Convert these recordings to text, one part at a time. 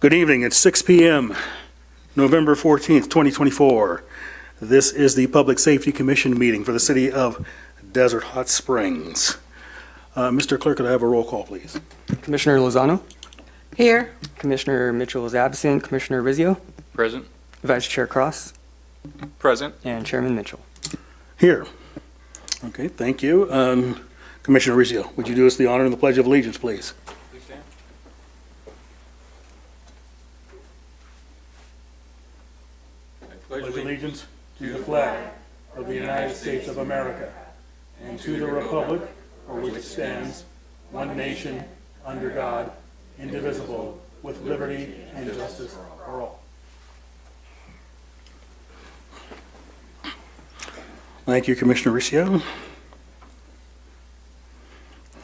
Good evening. It's 6 p.m., November 14th, 2024. This is the Public Safety Commission meeting for the City of Desert Hot Springs. Mr. Clerk, could I have a roll call, please? Commissioner Lozano? Here. Commissioner Mitchell is absent. Commissioner Rizzio? Present. Vice Chair Cross? Present. And Chairman Mitchell. Here. Okay, thank you. Commissioner Rizzio, would you do us the honor and the Pledge of Allegiance, please? Please stand. Pledge allegiance to the flag of the United States of America and to the republic for which it stands, one nation, under God, indivisible, with liberty and justice for all. Thank you, Commissioner Rizzio.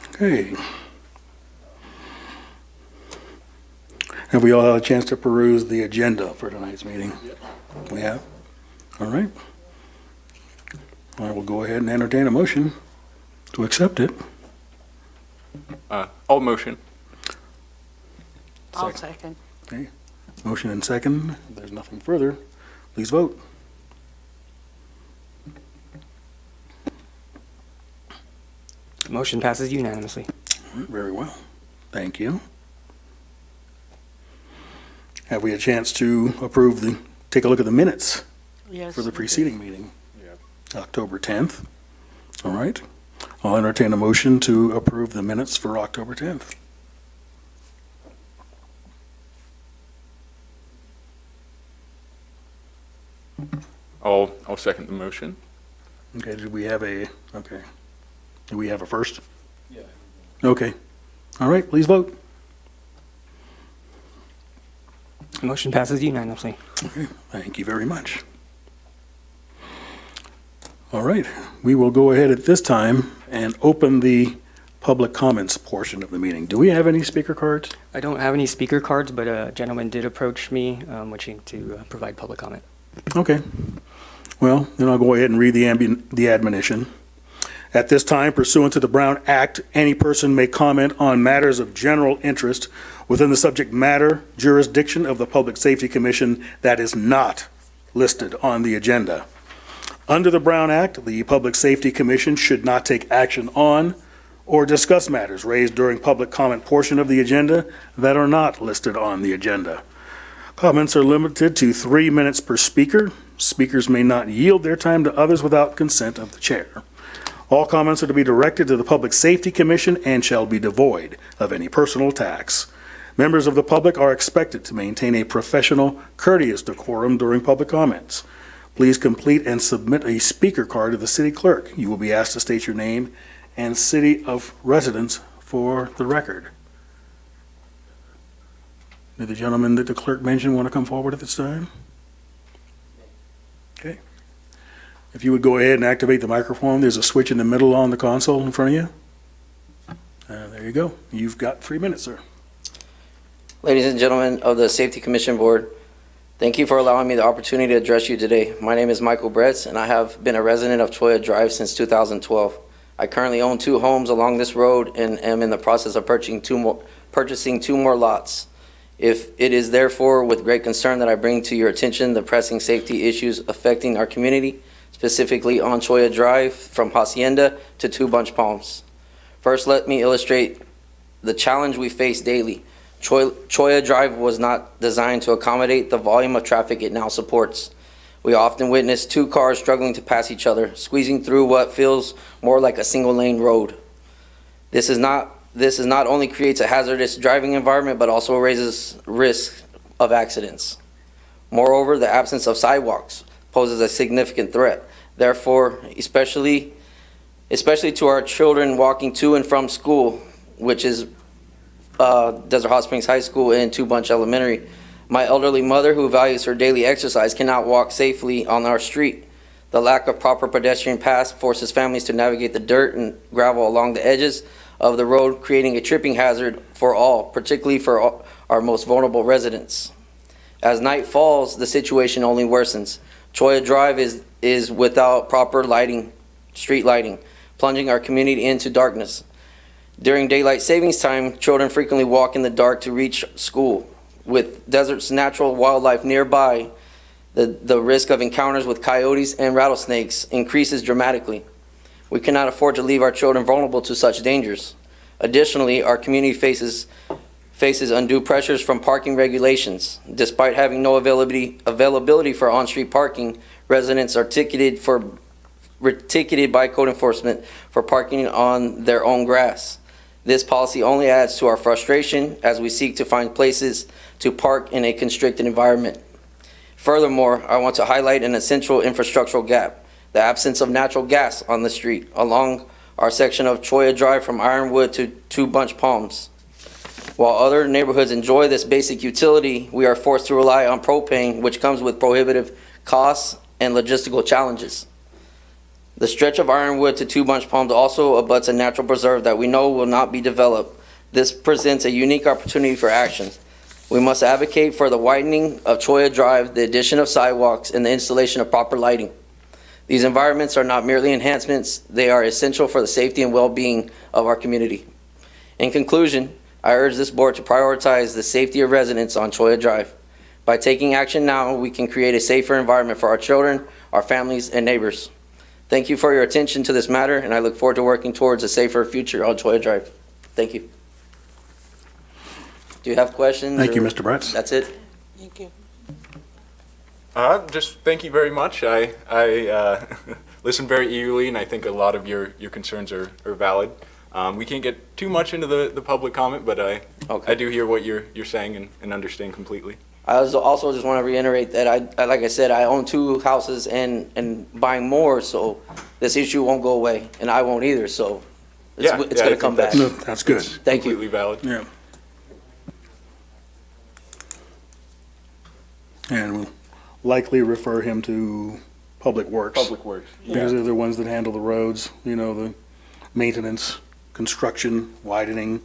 Okay. Have we all had a chance to peruse the agenda for tonight's meeting? Yep. We have? All right. I will go ahead and entertain a motion to accept it. All motion. I'll second. Okay. Motion and second. If there's nothing further, please vote. The motion passes unanimously. Very well. Thank you. Have we a chance to take a look at the minutes Yes. for the preceding meeting? October 10th. All right. I'll entertain a motion to approve the minutes for October 10th. I'll second the motion. Okay, do we have a first? Yeah. Okay. All right, please vote. The motion passes unanimously. Okay, thank you very much. All right, we will go ahead at this time and open the public comments portion of the meeting. Do we have any speaker cards? I don't have any speaker cards, but a gentleman did approach me wishing to provide public comment. Okay. Well, then I'll go ahead and read the admonition. At this time, pursuant to the Brown Act, any person may comment on matters of general interest within the subject matter jurisdiction of the Public Safety Commission that is not listed on the agenda. Under the Brown Act, the Public Safety Commission should not take action on or discuss matters raised during public comment portion of the agenda that are not listed on the agenda. Comments are limited to 3 minutes per speaker. Speakers may not yield their time to others without consent of the chair. All comments are to be directed to the Public Safety Commission and shall be devoid of any personal attacks. Members of the public are expected to maintain a professional, courteous decorum during public comments. Please complete and submit a speaker card to the city clerk. You will be asked to state your name and city of residence for the record. Do the gentleman that the clerk mentioned want to come forward at this time? Okay. If you would go ahead and activate the microphone, there's a switch in the middle on the console in front of you. There you go. You've got 3 minutes, sir. Ladies and gentlemen of the Safety Commission Board, thank you for allowing me the opportunity to address you today. My name is Michael Bretz, and I have been a resident of Cholla Drive since 2012. I currently own 2 homes along this road and am in the process of purchasing two more lots. It is therefore with great concern that I bring to your attention the pressing safety issues affecting our community, specifically on Cholla Drive from Hacienda to 2 Bunch Palms. First, let me illustrate the challenge we face daily. Cholla Drive was not designed to accommodate the volume of traffic it now supports. We often witness 2 cars struggling to pass each other, squeezing through what feels more like a single-lane road. This not only creates a hazardous driving environment, but also raises risk of accidents. Moreover, the absence of sidewalks poses a significant threat. Therefore, especially to our children walking to and from school, which is Desert Hot Springs High School and 2 Bunch Elementary. My elderly mother, who values her daily exercise, cannot walk safely on our street. The lack of proper pedestrian paths forces families to navigate the dirt and gravel along the edges of the road, creating a tripping hazard for all, particularly for our most vulnerable residents. As night falls, the situation only worsens. Cholla Drive is without proper lighting, street lighting, plunging our community into darkness. During daylight savings time, children frequently walk in the dark to reach school. With desert's natural wildlife nearby, the risk of encounters with coyotes and rattlesnakes increases dramatically. We cannot afford to leave our children vulnerable to such dangers. Additionally, our community faces undue pressures from parking regulations. Despite having no availability for on-street parking, residents are ticketed by code enforcement for parking on their own grass. This policy only adds to our frustration as we seek to find places to park in a constricted environment. Furthermore, I want to highlight an essential infrastructural gap: the absence of natural gas on the street along our section of Choya Drive from Ironwood to Two Bunch Palms. While other neighborhoods enjoy this basic utility, we are forced to rely on propane, which comes with prohibitive costs and logistical challenges. The stretch of Ironwood to Two Bunch Palms also abuts a natural preserve that we know will not be developed. This presents a unique opportunity for action. We must advocate for the widening of Choya Drive, the addition of sidewalks, and the installation of proper lighting. These environments are not merely enhancements, they are essential for the safety and well-being of our community. In conclusion, I urge this board to prioritize the safety of residents on Choya Drive. By taking action now, we can create a safer environment for our children, our families, and neighbors. Thank you for your attention to this matter, and I look forward to working towards a safer future on Choya Drive. Thank you. Do you have questions? Thank you, or- Mr. Bretz. That's it? Thank you. Just thank you very much. I listened very eagerly, and I think a lot of your concerns are valid. We can't get too much into the public comment, but I do hear what you're saying and understand completely. I also just want to reiterate that I like I said, I own 2 houses and buying more, so this issue won't go away, and I won't either, so it's I going to think come back. No, that's good. Thank you. Completely valid. Yeah. And we'll likely refer him to Public Works. Public Works. Because they're the ones that handle the roads, the maintenance, construction, widening,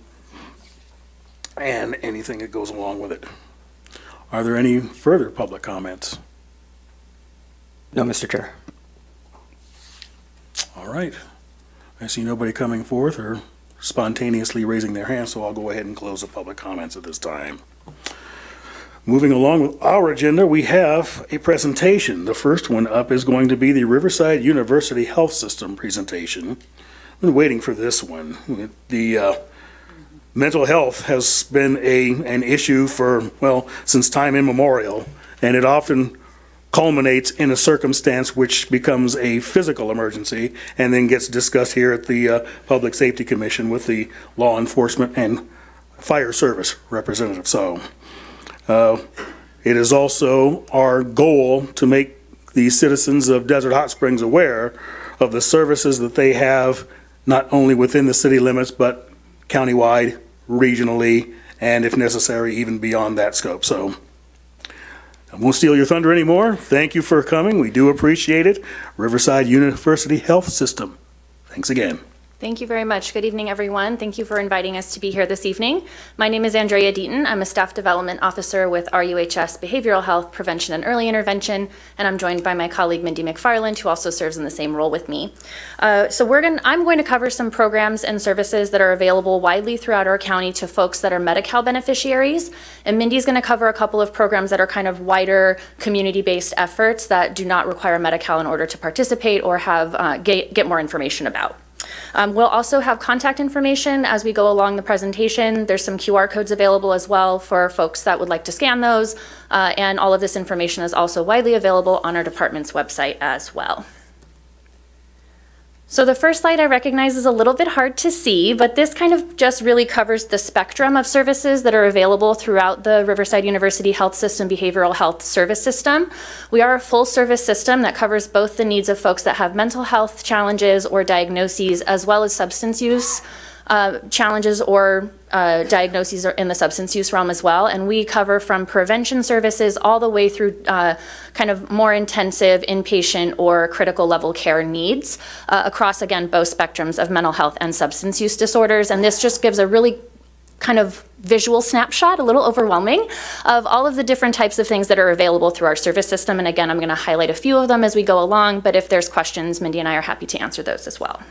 and anything that goes along with it. Are there any further public comments? No, Mr. Chair. All right. I see nobody coming forth or spontaneously raising their hand, so I'll go ahead and close the public comments at this time. Moving along with our agenda, we have a presentation. The first one up is going to be the Riverside University Health System presentation. I've been waiting for this one. The mental health has been an issue since time immemorial, and it often culminates in a circumstance which becomes a physical emergency and then gets discussed here at the Public Safety Commission with the law enforcement and fire service representative. So it is also our goal to make the citizens of Desert Hot Springs aware of the services that they have, not only within the city limits, but countywide, regionally, and if necessary, even beyond that scope. So I won't steal your thunder anymore. Thank you for coming. We do appreciate it. Riverside University Health System. Thanks again. Thank you very much. Good evening, everyone. Thank you for inviting us to be here this evening. My name is Andrea Deaton. I'm a Staff Development Officer with RUHS Behavioral Health, Prevention and Early Intervention, and I'm joined by my colleague Mindy McFarland, who also serves in the same role with me. I'm going to cover some programs and services that are available widely throughout our county to folks that are Medi-Cal beneficiaries, and Mindy's going to cover a couple of programs that are kind of wider community-based efforts that do not require Medi-Cal in order to participate or have get more information about. We'll also have contact information as we go along the presentation. There's some QR codes available as well for folks that would like to scan those, and all of this information is also widely available on our department's website as well. So the first slide I recognize is a little bit hard to see, but this kind of just really covers the spectrum of services that are available throughout the Riverside University Health System Behavioral Health Service System. We are a full service system that covers both the needs of folks that have mental health challenges or diagnoses, as well as substance use challenges or diagnoses in the substance use realm as well. And we cover from prevention services all the way through kind of more intensive inpatient or critical level care needs across, again, both spectrums of mental health and substance use disorders. And this just gives a really kind of visual snapshot, a little overwhelming, of all of the different types of things that are available through our service system. And again, I'm going to highlight a few of them as we go along, but if there's questions, Mindy and I are happy to answer those as well.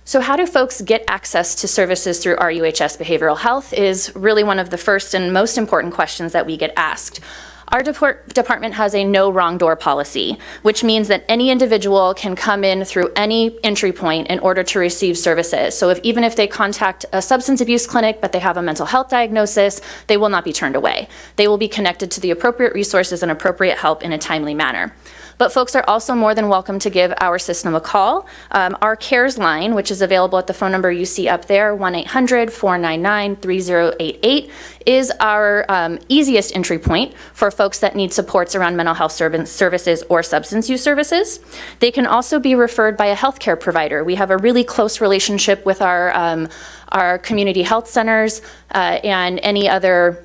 So how do folks get access to services through RUHS Behavioral Health is really one of the first and most important questions that we get asked. Our department has a no wrong door policy, which means that any individual can come in through any entry point in order to receive services. So even if they contact a substance abuse clinic, but they have a mental health diagnosis, they will not be turned away. They will be connected to the appropriate resources and appropriate help in a timely manner. But folks are also more than welcome to give our system a call. Our CARES line, which is available at the phone number you see up there, 1-800-499-3088, is our easiest entry point for folks that need supports around mental health services or substance use services. They can also be referred by a healthcare provider. We have a really close relationship with our community health centers and any other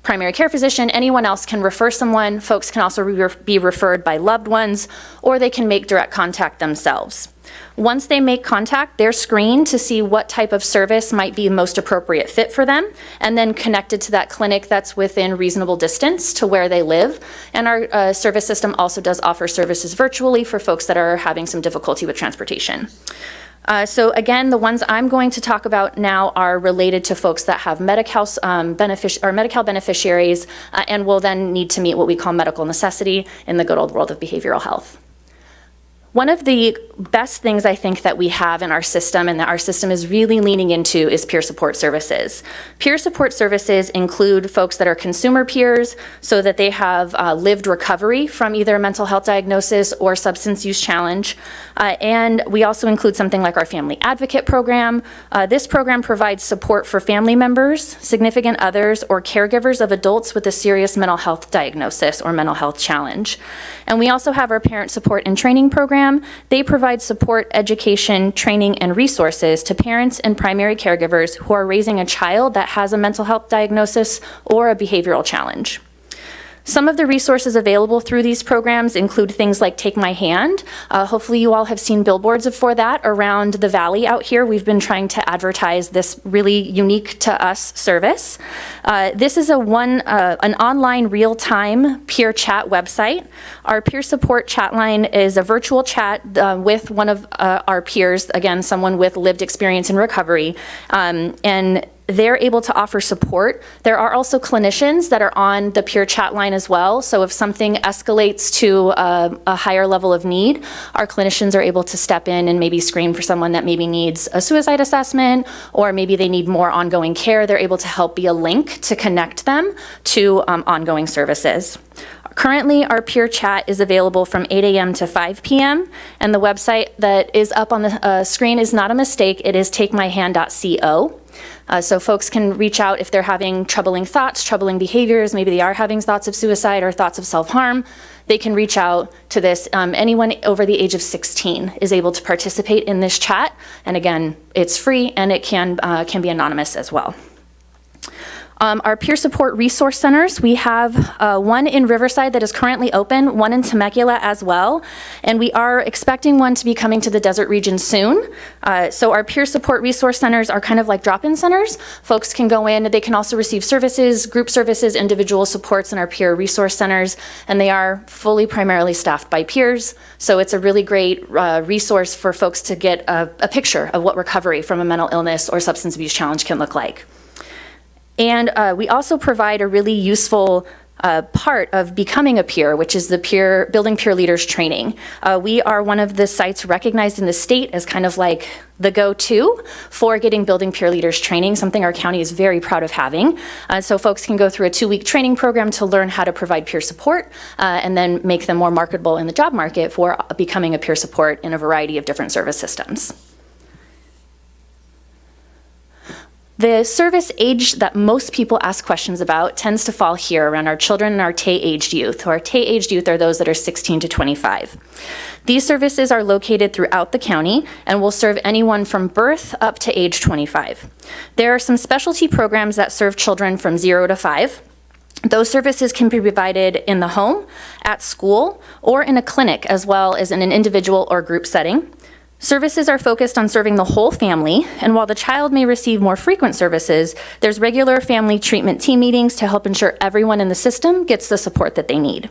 primary care physician. Anyone else can refer someone. Folks can also be referred by loved ones, or they can make direct contact themselves. Once they make contact, they're screened to see what type of service might be the most appropriate fit for them, and then connected to that clinic that's within reasonable distance to where they live. And our service system also does offer services virtually for folks that are having some difficulty with transportation. So again, the ones I'm going to talk about now are related to folks that have Medi-Cal beneficiaries and will then need to meet what we call medical necessity in the good old world of behavioral health. One of the best things I think that we have in our system and that our system is really leaning into is peer support services. Peer support services include folks that are consumer peers so that they have lived recovery from either a mental health diagnosis or substance use challenge. And we also include something like our Family Advocate program. This program provides support for family members, significant others, or caregivers of adults with a serious mental health diagnosis or mental health challenge. And we also have our Parent Support and Training program. They provide support, education, training, and resources to parents and primary caregivers who are raising a child that has a mental health diagnosis or a behavioral challenge. Some of the resources available through these programs include things like Take My Hand. Hopefully you all have seen billboards for that around the valley out here. We've been trying to advertise this really unique to us service. This is an online real-time peer chat website. Our peer support chat line is a virtual chat with one of our peers, again, someone with lived experience in recovery, and they're able to offer support. There are also clinicians that are on the peer chat line as well. So if something escalates to a higher level of need, our clinicians are able to step in and maybe screen for someone that maybe needs a suicide assessment, or maybe they need more ongoing care. They're able to help be a link to connect them to ongoing services. Currently, our peer chat is available from 8 a.m. to 5 p.m. And the website that is up on the screen is not a mistake. It is takemyhand.co. So folks can reach out if they're having troubling thoughts, troubling behaviors, maybe they are having thoughts of suicide or thoughts of self-harm. They can reach out to this. Anyone over the age of 16 is able to participate in this chat. And again, it's free and it can be anonymous as well. Our peer support resource centers, we have one in Riverside that is currently open, one in Temecula as well, and we are expecting one to be coming to the desert region soon. So our peer support resource centers are kind of like drop-in centers. Folks can go in, they can also receive services, group services, individual supports in our peer resource centers, and they are fully primarily staffed by peers. So it's a really great resource for folks to get a picture of what recovery from a mental illness or substance abuse challenge can look like. And we also provide a really useful part of becoming a peer, which is the Building Peer Leaders training. We are one of the sites recognized in the state as kind of like the go-to for getting Building Peer Leaders training, something our county is very proud of having. So folks can go through a 2-week training program to learn how to provide peer support and then make them more marketable in the job market for becoming a peer support in a variety of different service systems. The service age that most people ask questions about tends to fall here around our children and our TAY-aged youth. Our TAY-aged youth are those that are 16 to 25. These services are located throughout the county and will serve anyone from birth up to age 25. There are some specialty programs that serve children from 0 to 5. Those services can be provided in the home, at school, or in a clinic, as well as in an individual or group setting. Services are focused on serving the whole family, and while the child may receive more frequent services, there's regular family treatment team meetings to help ensure everyone in the system gets the support that they need.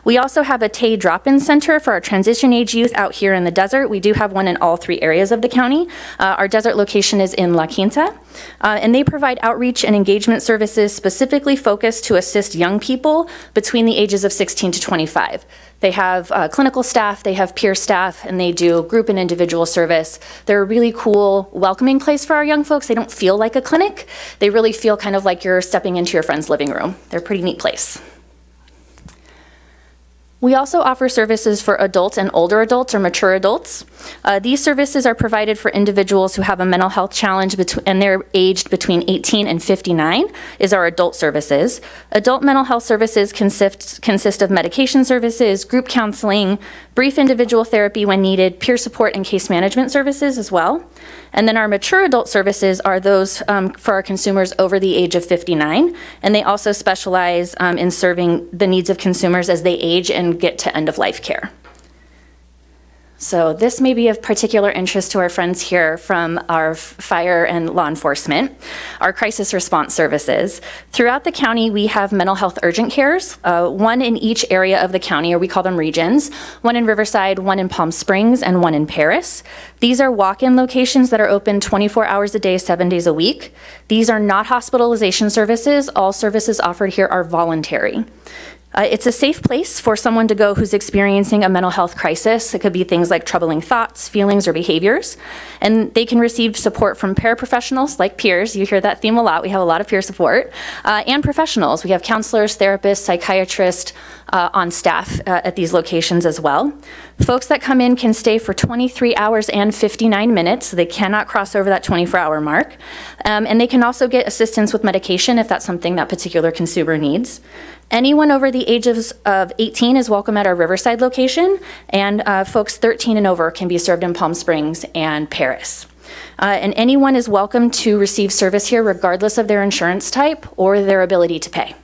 We also have a TAY drop-in center for our transition age youth out here in the desert. We do have one in all 3 areas of the county. Our desert location is in La Quinta, and they provide outreach and engagement services specifically focused to assist young people between the ages of 16 to 25. They have clinical staff, they have peer staff, and they do group and individual service. They're a really cool, welcoming place for our young folks. They don't feel like a clinic. They really feel kind of like you're stepping into your friend's living room. They're a pretty neat place. We also offer services for adults and older adults or mature adults. These services are provided for individuals who have a mental health challenge and they're aged between 18 and 59 is our adult services. Adult mental health services consist of medication services, group counseling, brief individual therapy when needed, peer support and case management services as well. And then our mature adult services are those for our consumers over the age of 59, and they also specialize in serving the needs of consumers as they age and get to end-of-life care. So this may be of particular interest to our friends here from our fire and law enforcement, our crisis response services. Throughout the county, we have mental health urgent cares, one in each area of the county, or we call them regions, one in Riverside, one in Palm Springs, and one in Paris. These are walk-in locations that are open 24 hours a day, 7 days a week. These are not hospitalization services. All services offered here are voluntary. It's a safe place for someone to go who's experiencing a mental health crisis. It could be things like troubling thoughts, feelings, or behaviors. And they can receive support from paraprofessionals like peers. You hear that theme a lot. We have a lot of peer support. And professionals. We have counselors, therapists, psychiatrists on staff at these locations as well. Folks that come in can stay for 23 hours and 59 minutes. So they cannot cross over that 24-hour mark. And they can also get assistance with medication if that's something that particular consumer needs. Anyone over the age of 18 is welcome at our Riverside location, and folks 13 and over can be served in Palm Springs and Paris. And anyone is welcome to receive service here regardless of their insurance type or their ability to pay.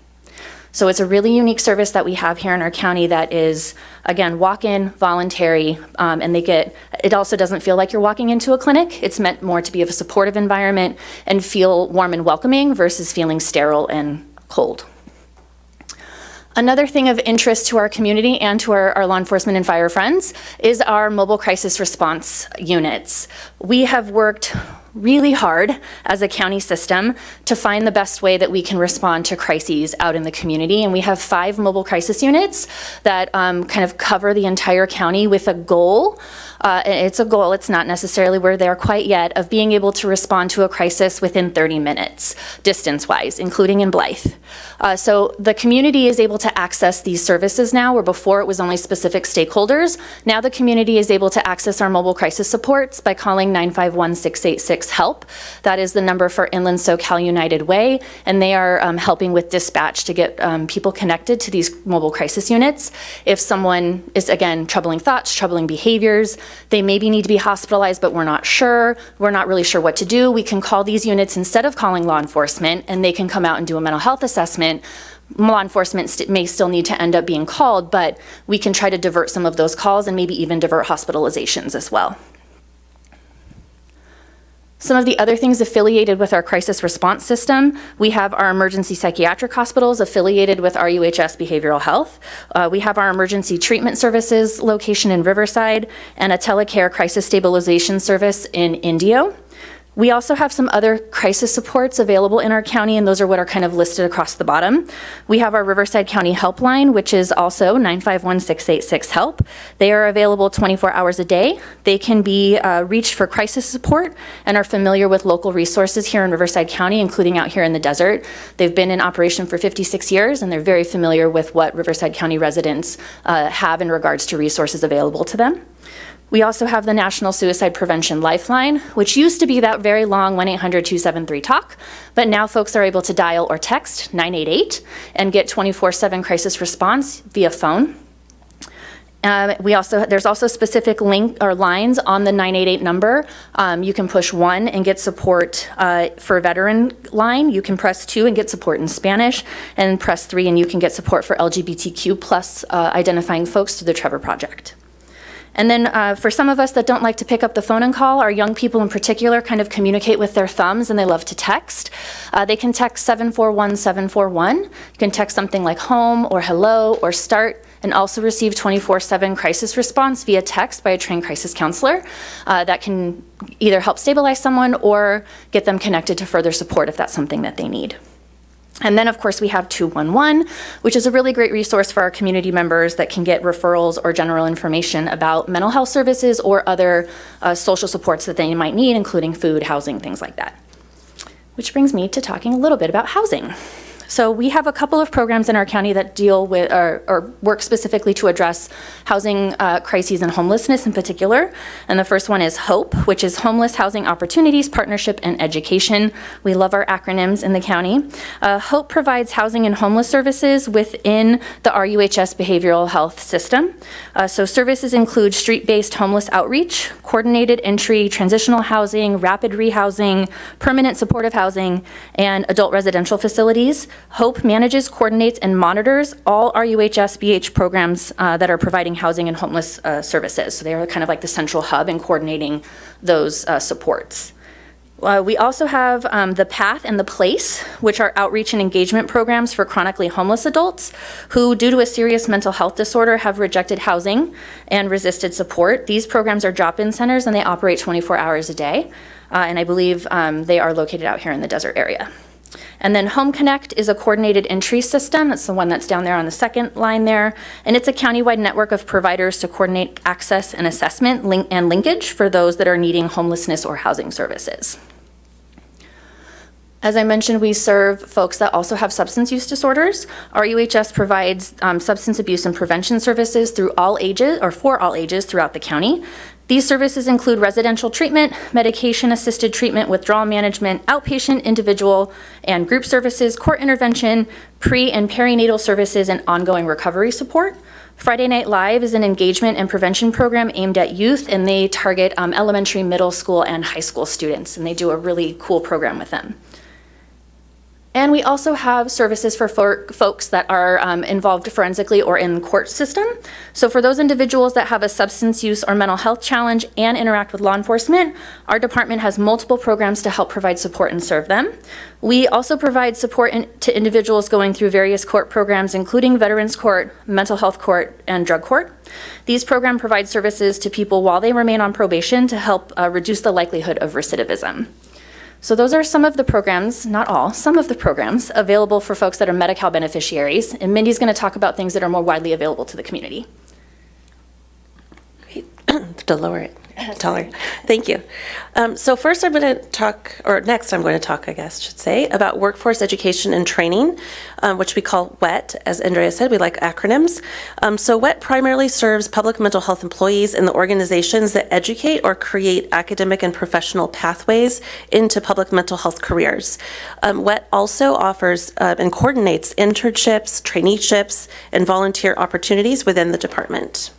So it's a really unique service that we have here in our county that is, again, walk-in, voluntary, and it also doesn't feel like you're walking into a clinic. It's meant more to be of a supportive environment and feel warm and welcoming versus feeling sterile and cold. Another thing of interest to our community and to our law enforcement and fire friends is our mobile crisis response units. We have worked really hard as a county system to find the best way that we can respond to crises out in the community. And we have 5 mobile crisis units that kind of cover the entire county with a goal. It's a goal, it's not necessarily we're there quite yet, of being able to respond to a crisis within 30 minutes, distance-wise, including in Blythe. So the community is able to access these services now, where before it was only specific stakeholders. Now the community is able to access our mobile crisis supports by calling 951-686-HELP. That is the number for Inland SoCal United Way, and they are helping with dispatch to get people connected to these mobile crisis units. If someone is, again, troubling thoughts, troubling behaviors, they maybe need to be hospitalized, but we're not sure. We're not really sure what to do. We can call these units instead of calling law enforcement, and they can come out and do a mental health assessment. Law enforcement may still need to end up being called, but we can try to divert some of those calls and maybe even divert hospitalizations as well. Some of the other things affiliated with our crisis response system, we have our emergency psychiatric hospitals affiliated with RUHS Behavioral Health. We have our emergency treatment services location in Riverside and a telecare crisis stabilization service in Indio. We also have some other crisis supports available in our county, and those are what are kind of listed across the bottom. We have our Riverside County Helpline, which is also 951-686-HELP. They are available 24 hours a day. They can be reached for crisis support and are familiar with local resources here in Riverside County, including out here in the desert. They've been in operation for 56 years, and they're very familiar with what Riverside County residents have in regards to resources available to them. We also have the National Suicide Prevention Lifeline, which used to be that very long 1-800-273-TALK, but now folks are able to dial or text 988 and get 24/7 crisis response via phone. There's also specific link or lines on the 988 number. You can push 1 and get support for a veteran line. You can press 2 and get support in Spanish, and press 3 and you can get support for LGBTQ plus identifying folks through the Trevor Project. And then for some of us that don't like to pick up the phone and call, our young people in particular kind of communicate with their thumbs and they love to text. They can text 741-741. You can text something like home or hello or start, and also receive 24/7 crisis response via text by a trained crisis counselor that can either help stabilize someone or get them connected to further support if that's something that they need. And then, of course, we have 211, which is a really great resource for our community members that can get referrals or general information about mental health services or other social supports that they might need, including food, housing, things like that. Which brings me to talking a little bit about housing. So we have a couple of programs in our county that deal with or work specifically to address housing crises and homelessness in particular. And the first one is HOPE, which is Homeless Housing Opportunities, Partnership, and Education. We love our acronyms in the county. HOPE provides housing and homeless services within the RUHS behavioral health system. So services include street-based homeless outreach, coordinated entry, transitional housing, rapid rehousing, permanent supportive housing, and adult residential facilities. HOPE manages, coordinates, and monitors all RUHS BH programs that are providing housing and homeless services. So they are kind of like the central hub in coordinating those supports. We also have the PATH and the PLACE, which are outreach and engagement programs for chronically homeless adults who, due to a serious mental health disorder, have rejected housing and resisted support. These programs are drop-in centers and they operate 24 hours a day. And I believe they are located out here in the desert area. And then Home Connect is a coordinated entry system. That's the one that's down there on the second line there. And it's a countywide network of providers to coordinate access and assessment and linkage for those that are needing homelessness or housing services. As I mentioned, we serve folks that also have substance use disorders. RUHS provides substance abuse and prevention services through all ages, or for all ages throughout the county. These services include residential treatment, medication-assisted treatment, withdrawal management, outpatient, individual, and group services, court intervention, pre- and perinatal services, and ongoing recovery support. Friday Night Live is an engagement and prevention program aimed at youth, and they target elementary, middle school, and high school students, and they do a really cool program with them. And we also have services for folks that are involved forensically or in the court system. So for those individuals that have a substance use or mental health challenge and interact with law enforcement, our department has multiple programs to help provide support and serve them. We also provide support to individuals going through various court programs, including Veterans Court, Mental Health Court, and Drug Court. These programs provide services to people while they remain on probation to help reduce the likelihood of recidivism. So those are some of the programs, not all, some of the programs available for folks that are Medi-Cal beneficiaries. And Mindy's going to talk about things that are more widely available to the community. Great. To lower it, taller. Thank you. So first I'm going to talk, or next I'm going to talk, I guess, should say, about workforce education and training, which we call WET. As Andrea said, we like acronyms. So WET primarily serves public mental health employees in the organizations that educate or create academic and professional pathways into public mental health careers. WET also offers and coordinates internships, traineeships, and volunteer opportunities within the department.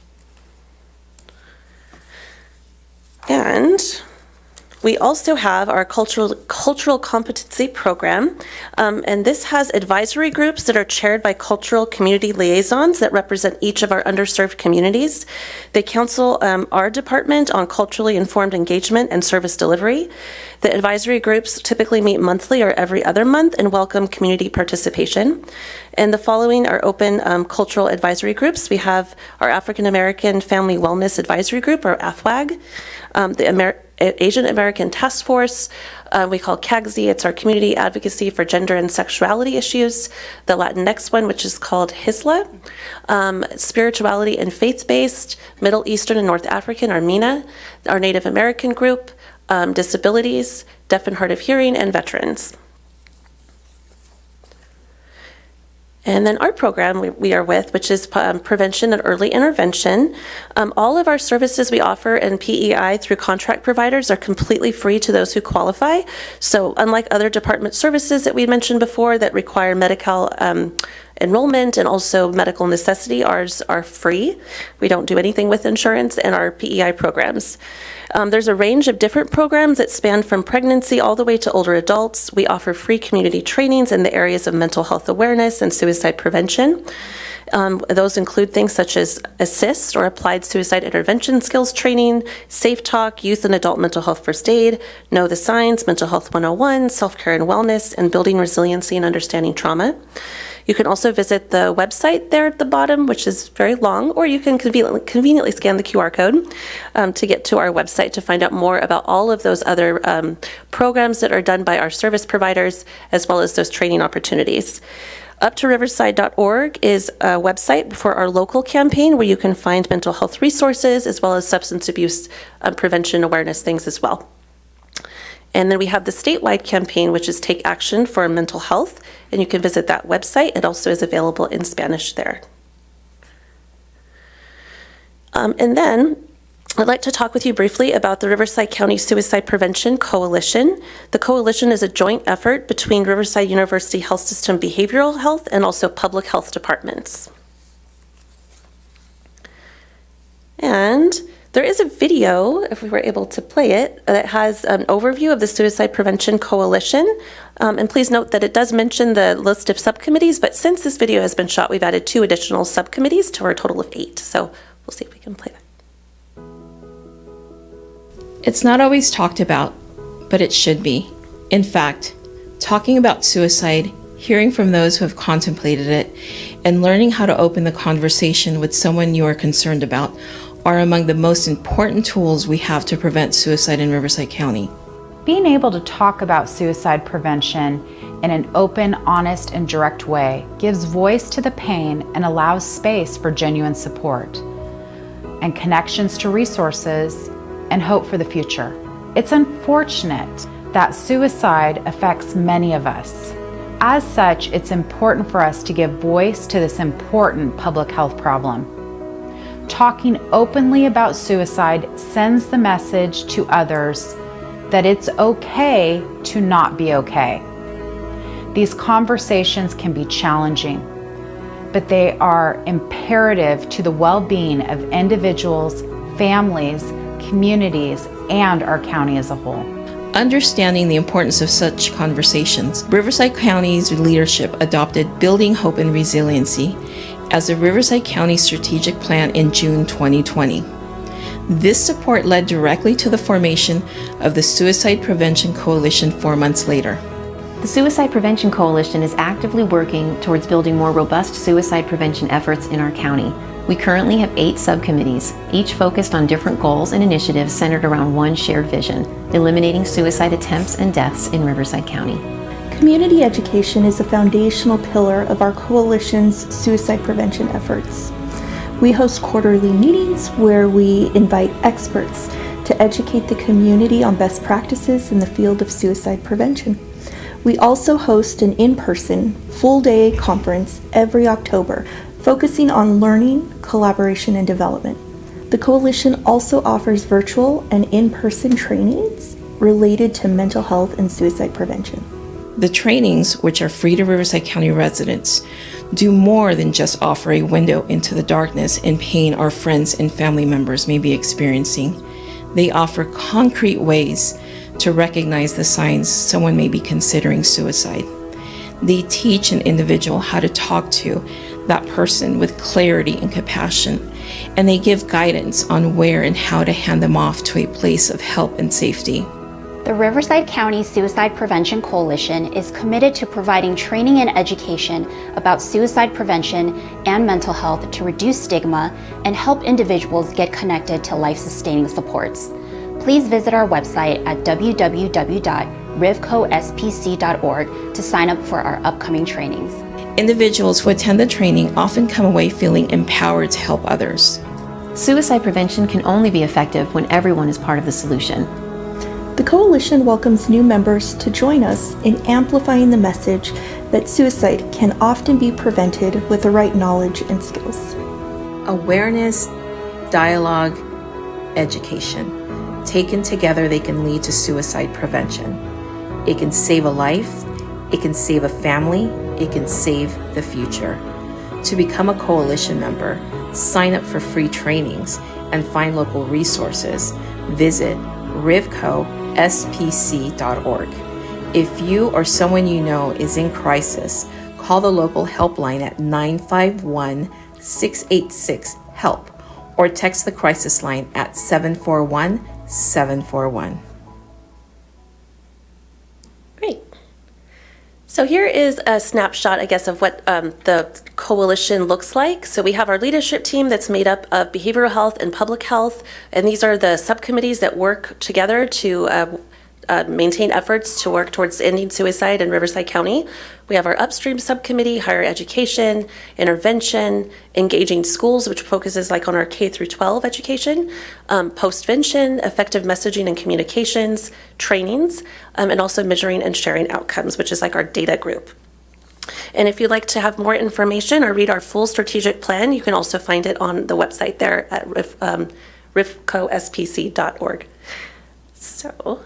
And we also have our cultural competency program, and this has advisory groups that are chaired by cultural community liaisons that represent each of our underserved communities. They counsel our department on culturally informed engagement and service delivery. The advisory groups typically meet monthly or every other month and welcome community participation. And the following are open cultural advisory groups. We have our African American Family Wellness Advisory Group, or AFWAG, the Asian American Task Force, we call CAGSI, it's our Community Advocacy for Gender and Sexuality Issues, the Latinx one, which is called HISLA, Spirituality and Faith-Based, Middle Eastern and North African, or MENA, our Native American group, Disabilities, Deaf and Hard of Hearing, and Veterans. And then our program we are with, which is Prevention and Early Intervention. All of our services we offer in PEI through contract providers are completely free to those who qualify. So unlike other department services that we mentioned before that require Medi-Cal enrollment and also medical necessity, ours are free. We don't do anything with insurance and our PEI programs. There's a range of different programs that span from pregnancy all the way to older adults. We offer free community trainings in the areas of mental health awareness and suicide prevention. Those include things such as ASSIST, or Applied Suicide Intervention Skills Training, Safe Talk, Youth and Adult Mental Health First Aid, Know the Signs, Mental Health 101, Self-Care and Wellness, and Building Resiliency and Understanding Trauma. You can also visit the website there at the bottom, which is very long, or you can conveniently scan the QR code to get to our website to find out more about all of those other programs that are done by our service providers, as well as those training opportunities. UpToRiverside.org is a website for our local campaign where you can find mental health resources as well as substance abuse prevention awareness things as well. And then we have the statewide campaign, which is Take Action for Mental Health, and you can visit that website. It also is available in Spanish there. And then I'd like to talk with you briefly about the Riverside County Suicide Prevention Coalition. The coalition is a joint effort between Riverside University Health System Behavioral Health and also public health departments. And there is a video, if we were able to play it, that has an overview of the Suicide Prevention Coalition. And please note that it does mention the list of subcommittees, but since this video has been shot, we've added 2 additional subcommittees to our total of 8. So we'll see if we can play that. It's not always talked about, but it should be. In fact, talking about suicide, hearing from those who have contemplated it, and learning how to open the conversation with someone you are concerned about are among the most important tools we have to prevent suicide in Riverside County. Being able to talk about suicide prevention in an open, honest, and direct way gives voice to the pain and allows space for genuine support and connections to resources and hope for the future. It's unfortunate that suicide affects many of us. As such, it's important for us to give voice to this important public health problem. Talking openly about suicide sends the message to others that it's okay to not be okay. These conversations can be challenging, but they are imperative to the well-being of individuals, families, communities, and our county as a whole. Understanding the importance of such conversations, Riverside County's leadership adopted Building Hope and Resiliency as a Riverside County strategic plan in June 2020. This support led directly to the formation of the Suicide Prevention Coalition 4 months later. The Suicide Prevention Coalition is actively working towards building more robust suicide prevention efforts in our county. We currently have 8 subcommittees, each focused on different goals and initiatives centered around one shared vision: eliminating suicide attempts and deaths in Riverside County. Community education is a foundational pillar of our coalition's suicide prevention efforts. We host quarterly meetings where we invite experts to educate the community on best practices in the field of suicide prevention. We also host an in-person, full-day conference every October, focusing on learning, collaboration, and development. The coalition also offers virtual and in-person trainings related to mental health and suicide prevention. The trainings, which are free to Riverside County residents, do more than just offer a window into the darkness and pain our friends and family members may be experiencing. They offer concrete ways to recognize the signs someone may be considering suicide. They teach an individual how to talk to that person with clarity and compassion, and they give guidance on where and how to hand them off to a place of help and safety. The Riverside County Suicide Prevention Coalition is committed to providing training and education about suicide prevention and mental health to reduce stigma and help individuals get connected to life-sustaining supports. Please visit our website at www.rivcospc.org to sign up for our upcoming trainings. Individuals who attend the training often come away feeling empowered to help others. Suicide prevention can only be effective when everyone is part of the solution. The coalition welcomes new members to join us in amplifying the message that suicide can often be prevented with the right knowledge and skills. Awareness, dialogue, education. Taken together, they can lead to suicide prevention. It can save a life, it can save a family, it can save the future. To become a coalition member, sign up for free trainings, and find local resources, visit rivcospc.org. If you or someone you know is in crisis, call the local helpline at 951-686-HELP or text the crisis line at 741-741. Great. So here is a snapshot, I guess, of what the coalition looks like. So we have our leadership team that's made up of behavioral health and public health, and these are the subcommittees that work together to maintain efforts to work towards ending suicide in Riverside County. We have our upstream subcommittee, higher education, intervention, engaging schools, which focuses like on our K through 12 education, postvention, effective messaging and communications, trainings, and also measuring and sharing outcomes, which is like our data group. And if you'd like to have more information or read our full strategic plan, you can also find it on the website there at rifcospc.org. So,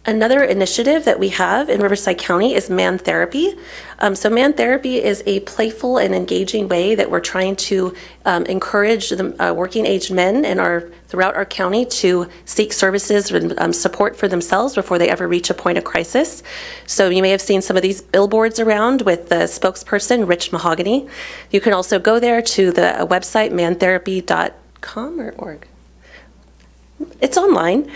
another initiative that we have in Riverside County is Man Therapy. So Man Therapy is a playful and engaging way that we're trying to encourage the working age men throughout our county to seek services and support for themselves before they ever reach a point of crisis. So you may have seen some of these billboards around with the spokesperson, Rich Mahogany. You can also go there to the website, mantherapy.com or org. It's online,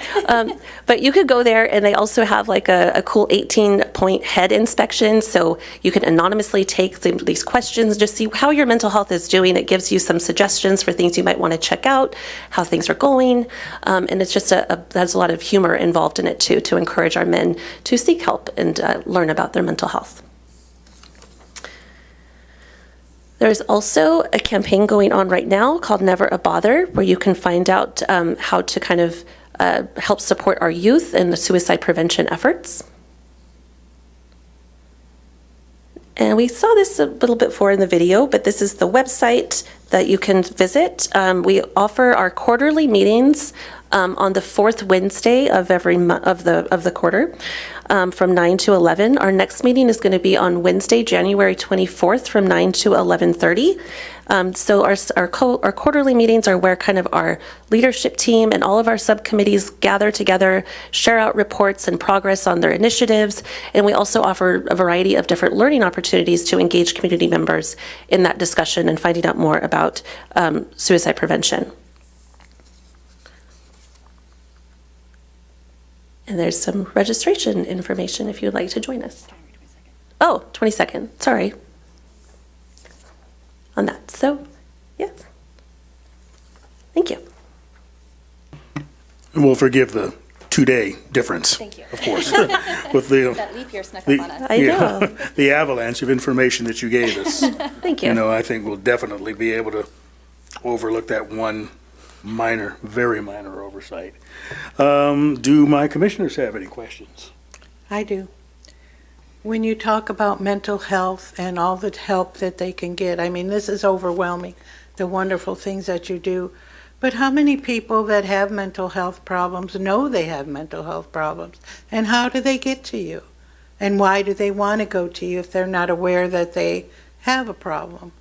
but you could go there, and they also have like a cool 18-point head inspection, so you can anonymously take these questions, just see how your mental health is doing. It gives you some suggestions for things you might want to check out, how things are going, and it's just there's a lot of humor involved in it too, to encourage our men to seek help and learn about their mental health. There's also a campaign going on right now called Never a Bother, where you can find out how to kind of help support our youth in the suicide prevention efforts. And we saw this a little bit before in the video, but this is the website that you can visit. We offer our quarterly meetings on the fourth Wednesday of every of the quarter, from 9 to 11. Our next meeting is going to be on Wednesday, January 24th, from 9 to 11:30. So our quarterly meetings are where kind of our leadership team and all of our subcommittees gather together, share out reports and progress on their initiatives, and we also offer a variety of different learning opportunities to engage community members in that discussion and finding out more about suicide prevention. And there's some registration information if you'd like to join us. Oh, 22nd, sorry. On that, so, yes. Thank you. And we'll forgive the 2-day difference. Thank you. Of course. With That leap year snuck up on us. I know. the avalanche of information that you gave us. Thank you. You know, I think we'll definitely be able to overlook that one minor, very minor oversight. Do my commissioners have any questions? I do. When you talk about mental health and all the help that they can get, I mean, this is overwhelming, the wonderful things that you do. But how many people that have mental health problems know they have mental health problems? And how do they get to you? And why do they want to go to you if they're not aware that they have a problem?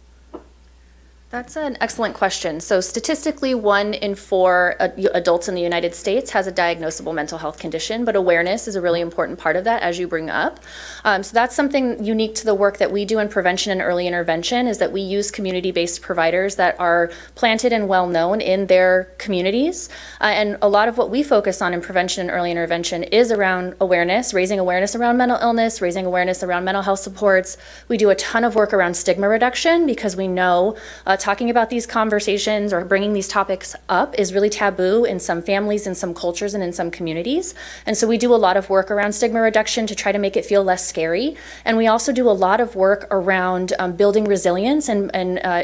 That's an excellent question. So statistically, 1 in 4 adults in the United States has a diagnosable mental health condition, but awareness is a really important part of that, as you bring up. So that's something unique to the work that we do in prevention and early intervention, is that we use community-based providers that are planted and well-known in their communities. And a lot of what we focus on in prevention and early intervention is around awareness, raising awareness around mental illness, raising awareness around mental health supports. We do a ton of work around stigma reduction, because we know talking about these conversations or bringing these topics up is really taboo in some families, in some cultures, and in some communities. And so we do a lot of work around stigma reduction to try to make it feel less scary. And we also do a lot of work around building resilience and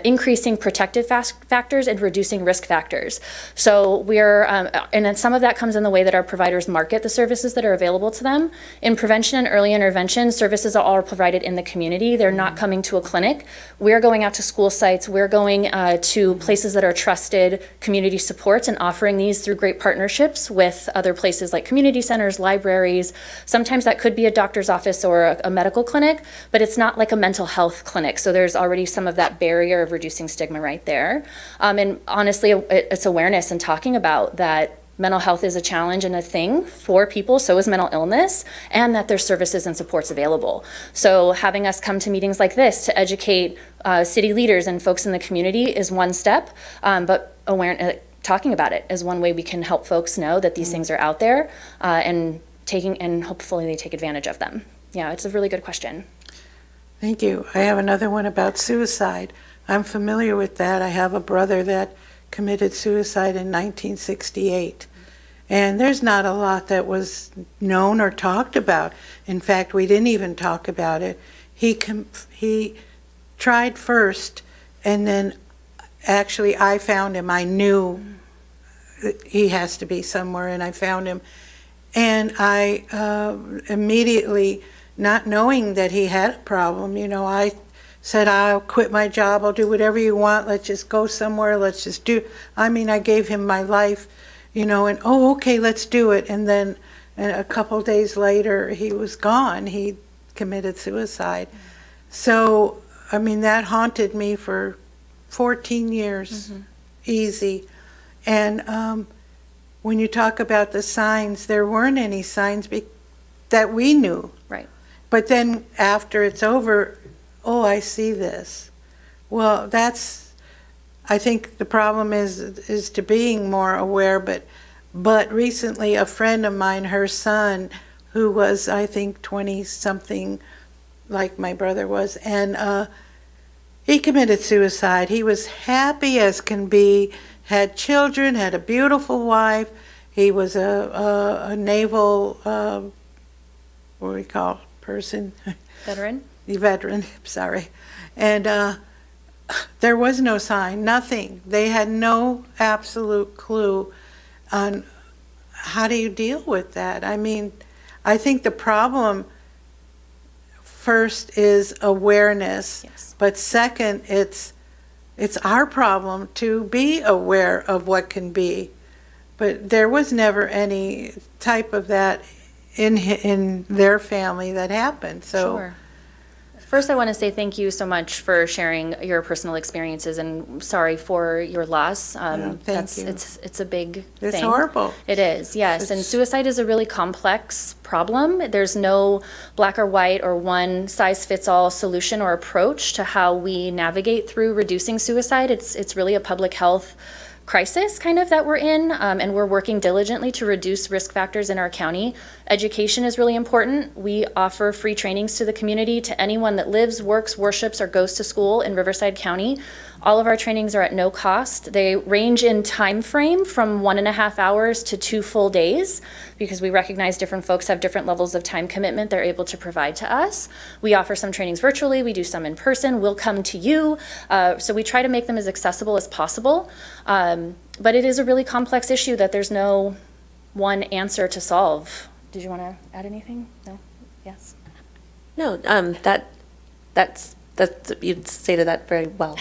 increasing protective factors and reducing risk factors. So and then some of that comes in the way that our providers market the services that are available to them. In prevention and early intervention, services are all provided in the community. They're not coming to a clinic. We're going out to school sites. We're going to places that are trusted community supports and offering these through great partnerships with other places like community centers, libraries. Sometimes that could be a doctor's office or a medical clinic, but it's not like a mental health clinic. So there's already some of that barrier of reducing stigma right there. And honestly, it's awareness and talking about that mental health is a challenge and a thing for people, so is mental illness, and that there's services and supports available. So having us come to meetings like this to educate city leaders and folks in the community is one step, but talking about it is one way we can help folks know that these things are out there and hopefully they take advantage of them. Yeah, it's a really good question. Thank you. I have another one about suicide. I'm familiar with that. I have a brother that committed suicide in 1968. And there's not a lot that was known or talked about. In fact, we didn't even talk about it. He tried first, and then actually I found him. I knew he has to be somewhere, and I found him. And I immediately, not knowing that he had a problem, I said, I'll quit my job, I'll do whatever you want, let's just go somewhere, let's just do, I gave him my life, and oh, okay, let's do it. And then a couple days later, he was gone. He committed suicide. So, that haunted me for 14 years, easy. And when you talk about the signs, there weren't any signs that we knew. Right. But then after it's over, oh, I see this. Well, I think the problem is to being more aware, but recently a friend of mine, her son, who was, I think, 20-something, like my brother was, and he committed suicide. He was happy as can be, had children, had a beautiful wife. He was a naval, what do we call person? Veteran? Veteran, sorry. And there was no sign, nothing. They had no absolute clue on how do you deal with that. I think the problem first is awareness, Yes. but second, it's our problem to be aware of what can be. But there was never any type of that in their family that happened. So. Sure. First, I want to say thank you so much for sharing your personal experiences, and sorry for your loss. Thank you. It's a big thing. It's horrible. It is, yes. And suicide is a really complex problem. There's no black or white or one size fits all solution or approach to how we navigate through reducing suicide. It's really a public health crisis kind of that we're in, and we're working diligently to reduce risk factors in our county. Education is really important. We offer free trainings to the community, to anyone that lives, works, worships, or goes to school in Riverside County. All of our trainings are at no cost. They range in time frame from 1.5 hours to 2 full days, because we recognize different folks have different levels of time commitment they're able to provide to us. We offer some trainings virtually, we do some in person, we'll come to you. So we try to make them as accessible as possible. But it is a really complex issue that there's no one answer to solve. Did you want to add anything? No? Yes? No, that's you stated that very well.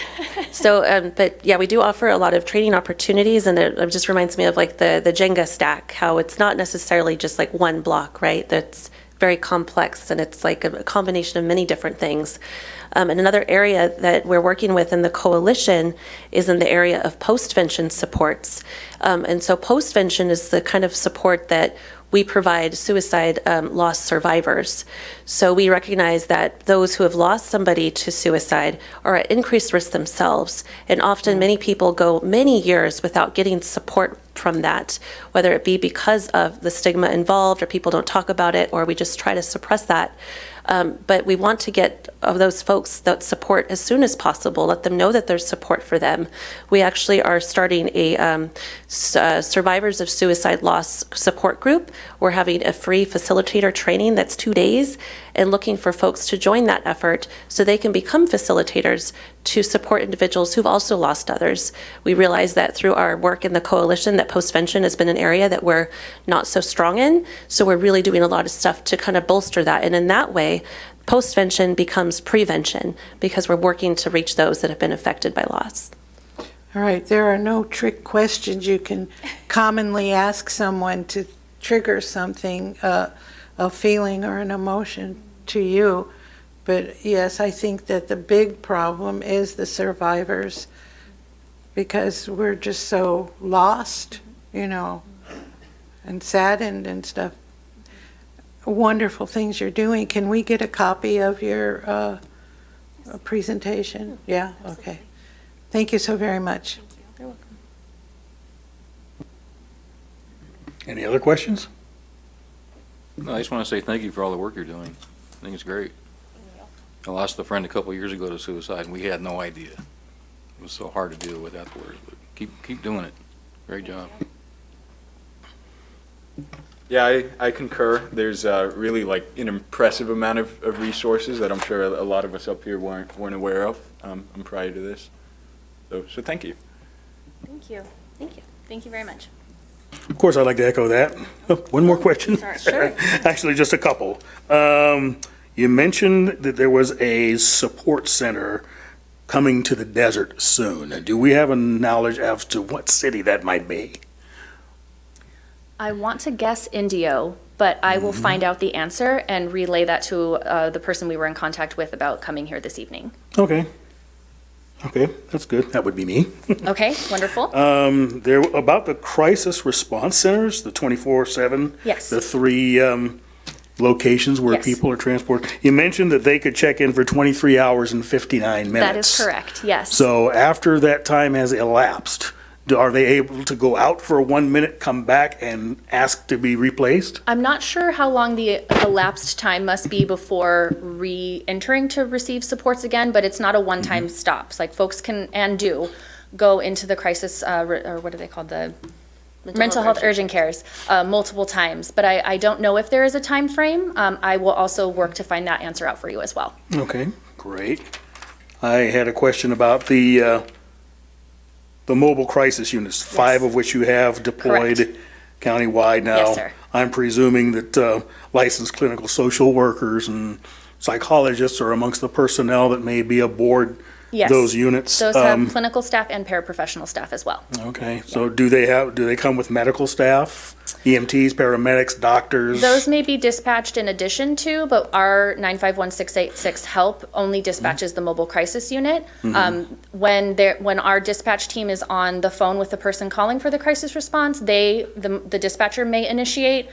So, but yeah, we do offer a lot of training opportunities, and it just reminds me of like the Jenga stack, how it's not necessarily just like one block, right? That's very complex, and it's like a combination of many different things. And another area that we're working with in the coalition is in the area of postvention supports. And so postvention is the kind of support that we provide suicide loss survivors. So we recognize that those who have lost somebody to suicide are at increased risk themselves. And often many people go many years without getting support from that, whether it be because of the stigma involved, or people don't talk about it, or we just try to suppress that. But we want to get those folks that support as soon as possible, let them know that there's support for them. We actually are starting a survivors of suicide loss support group. We're having a free facilitator training that's 2 days, and looking for folks to join that effort so they can become facilitators to support individuals who've also lost others. We realize that through our work in the coalition that postvention has been an area that we're not so strong in, so we're really doing a lot of stuff to kind of bolster that. And in that way, postvention becomes prevention, because we're working to reach those that have been affected by loss. All right, there are no trick questions you can commonly ask someone to trigger something, a feeling or an emotion to you. But yes, I think that the big problem is the survivors, because we're just so lost, and saddened and stuff. Wonderful things you're doing. Can we get a copy of your presentation? Yeah, okay. Thank you so very much. You're welcome. Any other questions? No, I just want to say thank you for all the work you're doing. think it's great. I lost a friend a couple years ago to suicide, and we had no idea. It was so hard to deal with afterwards, but keep doing it. Great job. Yeah, I concur. There's really like an impressive amount of resources that I'm sure a lot of us up here weren't aware of prior to this. So thank you. Thank you. Thank you. Thank you very much. Of course, I'd like to echo that. Oh, one more question. Sorry. Sure. Actually, just a couple. You mentioned that there was a support center coming to the desert soon. Do we have a knowledge as to what city that might be? I want to guess Indio, but I will find out the answer and relay that to the person we were in contact with about coming here this evening. Okay. Okay, that's good. That would be me. Okay, wonderful. There, about the crisis response centers, the 24/7. Yes. The three locations where Yes. people are transported. You mentioned that they could check in for 23 hours and 59 minutes. That is correct, yes. So after that time has elapsed, are they able to go out for 1 minute, come back, and ask to be replaced? I'm not sure how long the elapsed time must be before re-entering to receive supports again, but it's not a one-time stop. It's like folks can and do go into the crisis, or what are they called, the mental health urgent cares multiple times. But I don't know if there is a time frame. I will also work to find that answer out for you as well. Okay, great. I had a question about the mobile crisis units, 5 of which you have deployed countywide now. Yes, sir. I'm presuming that licensed clinical social workers and psychologists are amongst the personnel that may be aboard Yes. those units. Those have clinical staff and paraprofessional staff as well. Okay, so do they come with medical staff, EMTs, paramedics, doctors? Those may be dispatched in addition to, but our 951-686 help only dispatches the mobile crisis unit. When our dispatch team is on the phone with the person calling for the crisis response, the dispatcher may initiate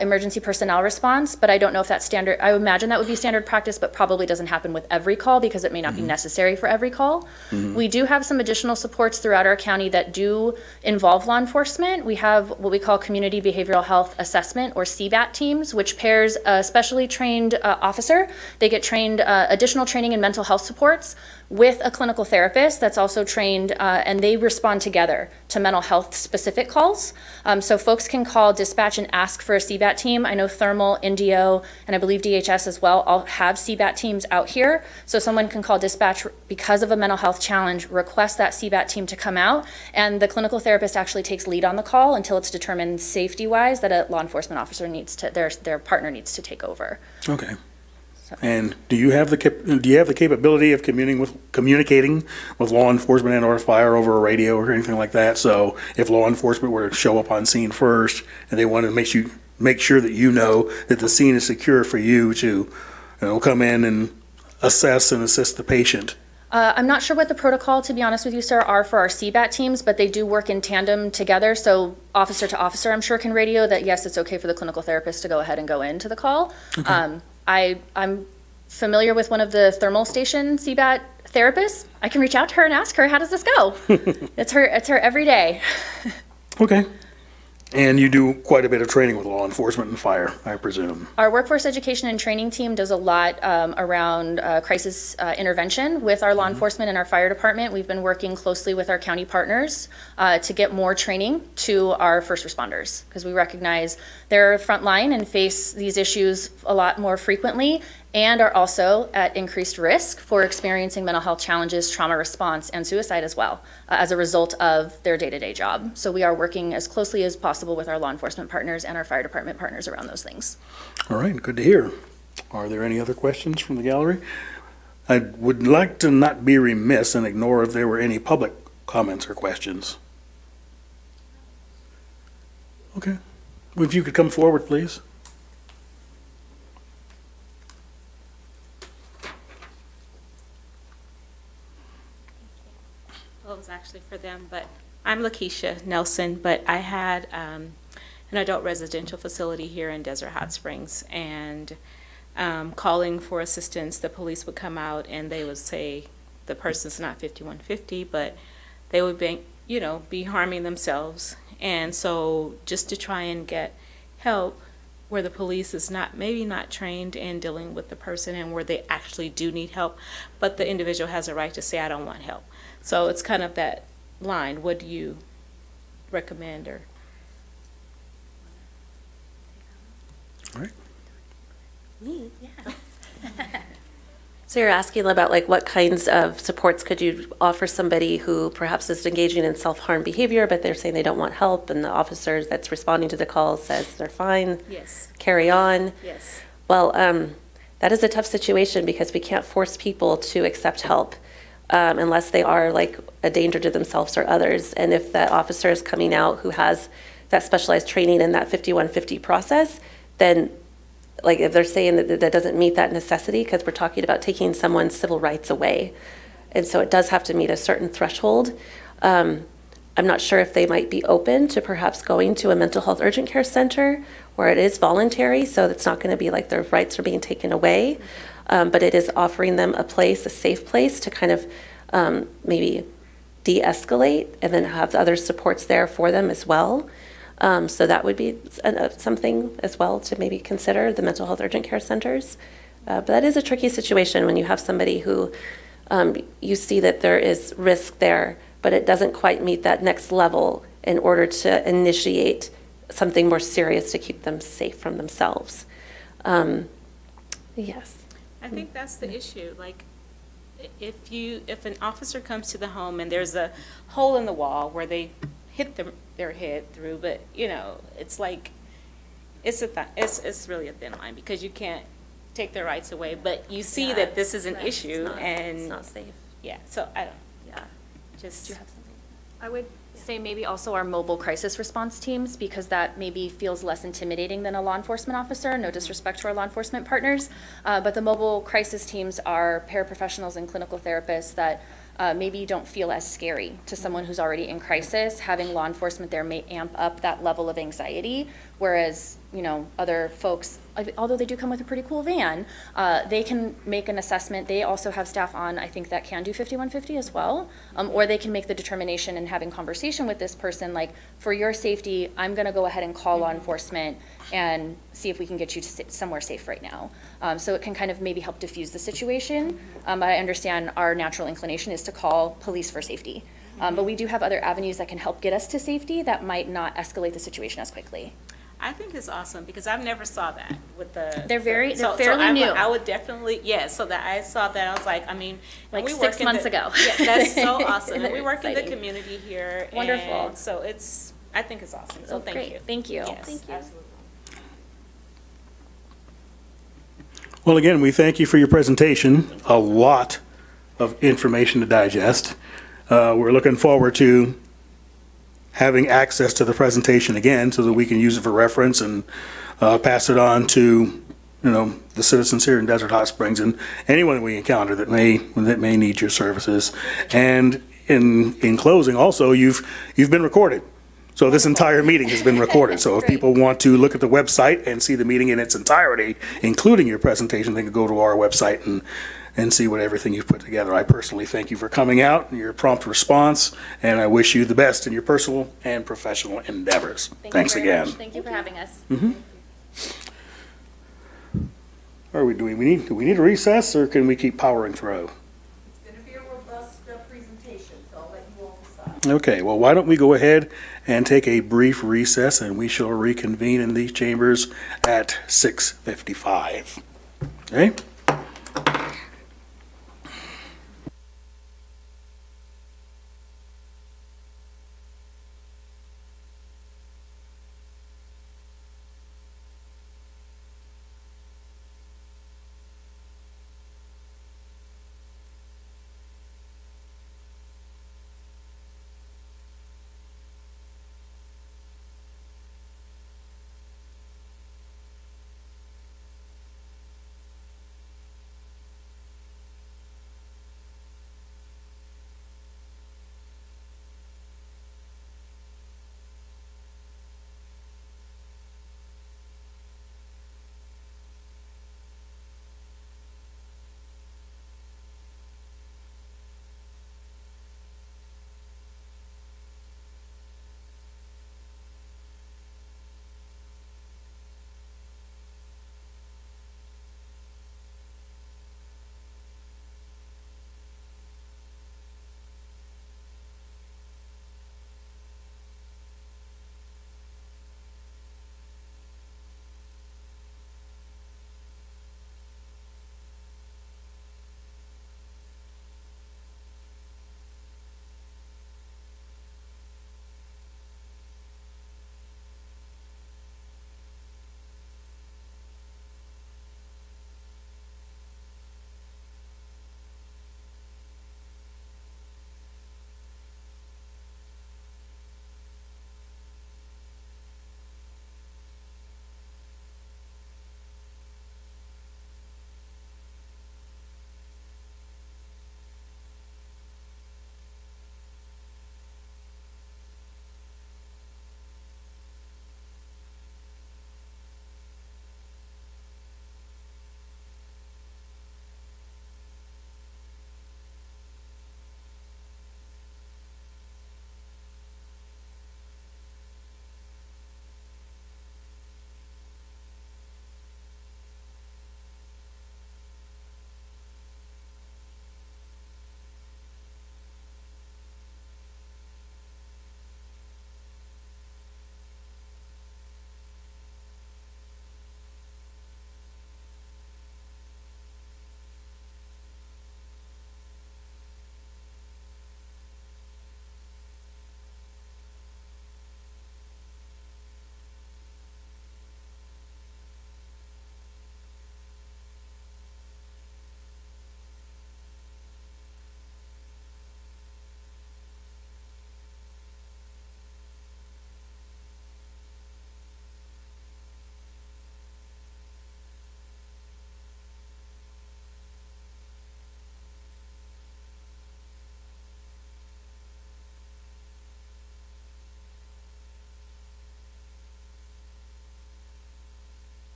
emergency personnel response, but I don't know if that's standard. I would imagine that would be standard practice, but probably doesn't happen with every call because it may not be necessary for every call. We do have some additional supports throughout our county that do involve law enforcement. We have what we call community behavioral health assessment, or CBAT teams, which pairs a specially trained officer. They get trained, additional training in mental health supports with a clinical therapist that's also trained, and they respond together to mental health specific calls. So folks can call dispatch and ask for a CBAT team. I know Thermal, Indio, and I believe DHS as well all have CBAT teams out here. So someone can call dispatch because of a mental health challenge, request that CBAT team to come out, and the clinical therapist actually takes lead on the call until it's determined safety-wise that a law enforcement officer needs to, their partner needs to take over. Okay. And do you have the capability of communicating with law enforcement and or fire over a radio or anything like that? So if law enforcement were to show up on scene first and they want to make sure that you know that the scene is secure for you to come in and assess and assist the patient. I'm not sure what the protocol, to be honest with you, sir, are for our CBAT teams, but they do work in tandem together. So officer to officer, I'm sure, can radio that, yes, it's okay for the clinical therapist to go ahead and go into the call. Okay. I'm familiar with one of the Thermal Station CBAT therapists. I can reach out to her and ask her, how does this go? It's her every day. Okay. And you do quite a bit of training with law enforcement and fire, I presume. Our workforce education and training team does a lot around crisis intervention with our law enforcement and our fire department. We've been working closely with our county partners to get more training to our first responders, because we recognize they're front line and face these issues a lot more frequently, and are also at increased risk for experiencing mental health challenges, trauma response, and suicide as well, as a result of their day-to-day job. So we are working as closely as possible with our law enforcement partners and our fire department partners around those things. All right, good to hear. Are there any other questions from the gallery? I would like to not be remiss and ignore if there were any public comments or questions. Okay. If you could come forward, please. Well, it was actually for them, but I'm Lakeisha Nelson, but I had an adult residential facility here in Desert Hot Springs, and calling for assistance, the police would come out and they would say the person's not 5150, but they would be harming themselves. And so just to try and get help, where the police is maybe not trained in dealing with the person and where they actually do need help, but the individual has a right to say, I don't want help. So it's kind of that line. What do you recommend? Or All right. Me, yeah. So you're asking about like what kinds of supports could you offer somebody who perhaps is engaging in self-harm behavior, but they're saying they don't want help, and the officer that's responding to the call says they're fine, yes, carry on? yes, Well, that is a tough situation because we can't force people to accept help unless they are like a danger to themselves or others. And if that officer is coming out who has that specialized training in that 5150 process, then like if they're saying that that doesn't meet that necessity, because we're talking about taking someone's civil rights away. And so it does have to meet a certain threshold. I'm not sure if they might be open to perhaps going to a mental health urgent care center where it is voluntary, so it's not going to be like their rights are being taken away, but it is offering them a place, a safe place to kind of maybe de-escalate and then have the other supports there for them as well. So that would be something as well to maybe consider, the mental health urgent care centers. But that is a tricky situation when you have somebody who you see that there is risk there, but it doesn't quite meet that next level in order to initiate something more serious to keep them safe from themselves. Yes. I think that's the issue. Like, if an officer comes to the home and there's a hole in the wall where they hit their head through, but you know, it's like it's really a thin line because you can't take their rights away, but you see that this is an issue and it's not safe. Yeah, so I don't. Yeah. Just. Do you have something? I would say maybe also our mobile crisis response teams, because that maybe feels less intimidating than a law enforcement officer. No disrespect to our law enforcement partners, but the mobile crisis teams are paraprofessionals and clinical therapists that maybe don't feel as scary to someone who's already in crisis. Having law enforcement there may amp up that level of anxiety, whereas, you know, other folks, although they do come with a pretty cool van, they can make an assessment. They also have staff on, I think, that can do 5150 as well, or they can make the determination and having conversation with this person, like, for your safety, I'm gonna go ahead and call law enforcement and see if we can get you to somewhere safe right now. So it can kind of maybe help diffuse the situation. I understand our natural inclination is to call police for safety. But we do have other avenues that can help get us to safety that might not escalate the situation as quickly. I think it's awesome because I've never saw that with the. They're fairly new. I would definitely, so that I saw that, I was like, I mean. Like we 6 months ago. Yeah, that's so awesome. And we work in the Exciting. community here. Wonderful. And so I think it's awesome. So thank Great. you. Thank you. Yes, Thank you. absolutely. Well, again, we thank you for your presentation. A lot of information to digest. We're looking forward to having access to the presentation again so that we can use it for reference and pass it on to, the citizens here in Desert Hot Springs and anyone we encounter that may need your services. And in closing, also, you've been recorded. So this entire meeting has been recorded. So if people want to look at the website and see the meeting in its entirety, including your presentation, they can go to our website and see what everything you've put together. I personally thank you for coming out and your prompt response, and I wish you the best in your personal and professional endeavors. Thanks again. Thank you for having us. What are we doing? Do we need a recess, or can we keep powering through? It's going to be a robust presentation, so I'll let you all decide. Okay, well, why don't we go ahead and take a brief recess, and we shall reconvene in these chambers at 6:55. Okay?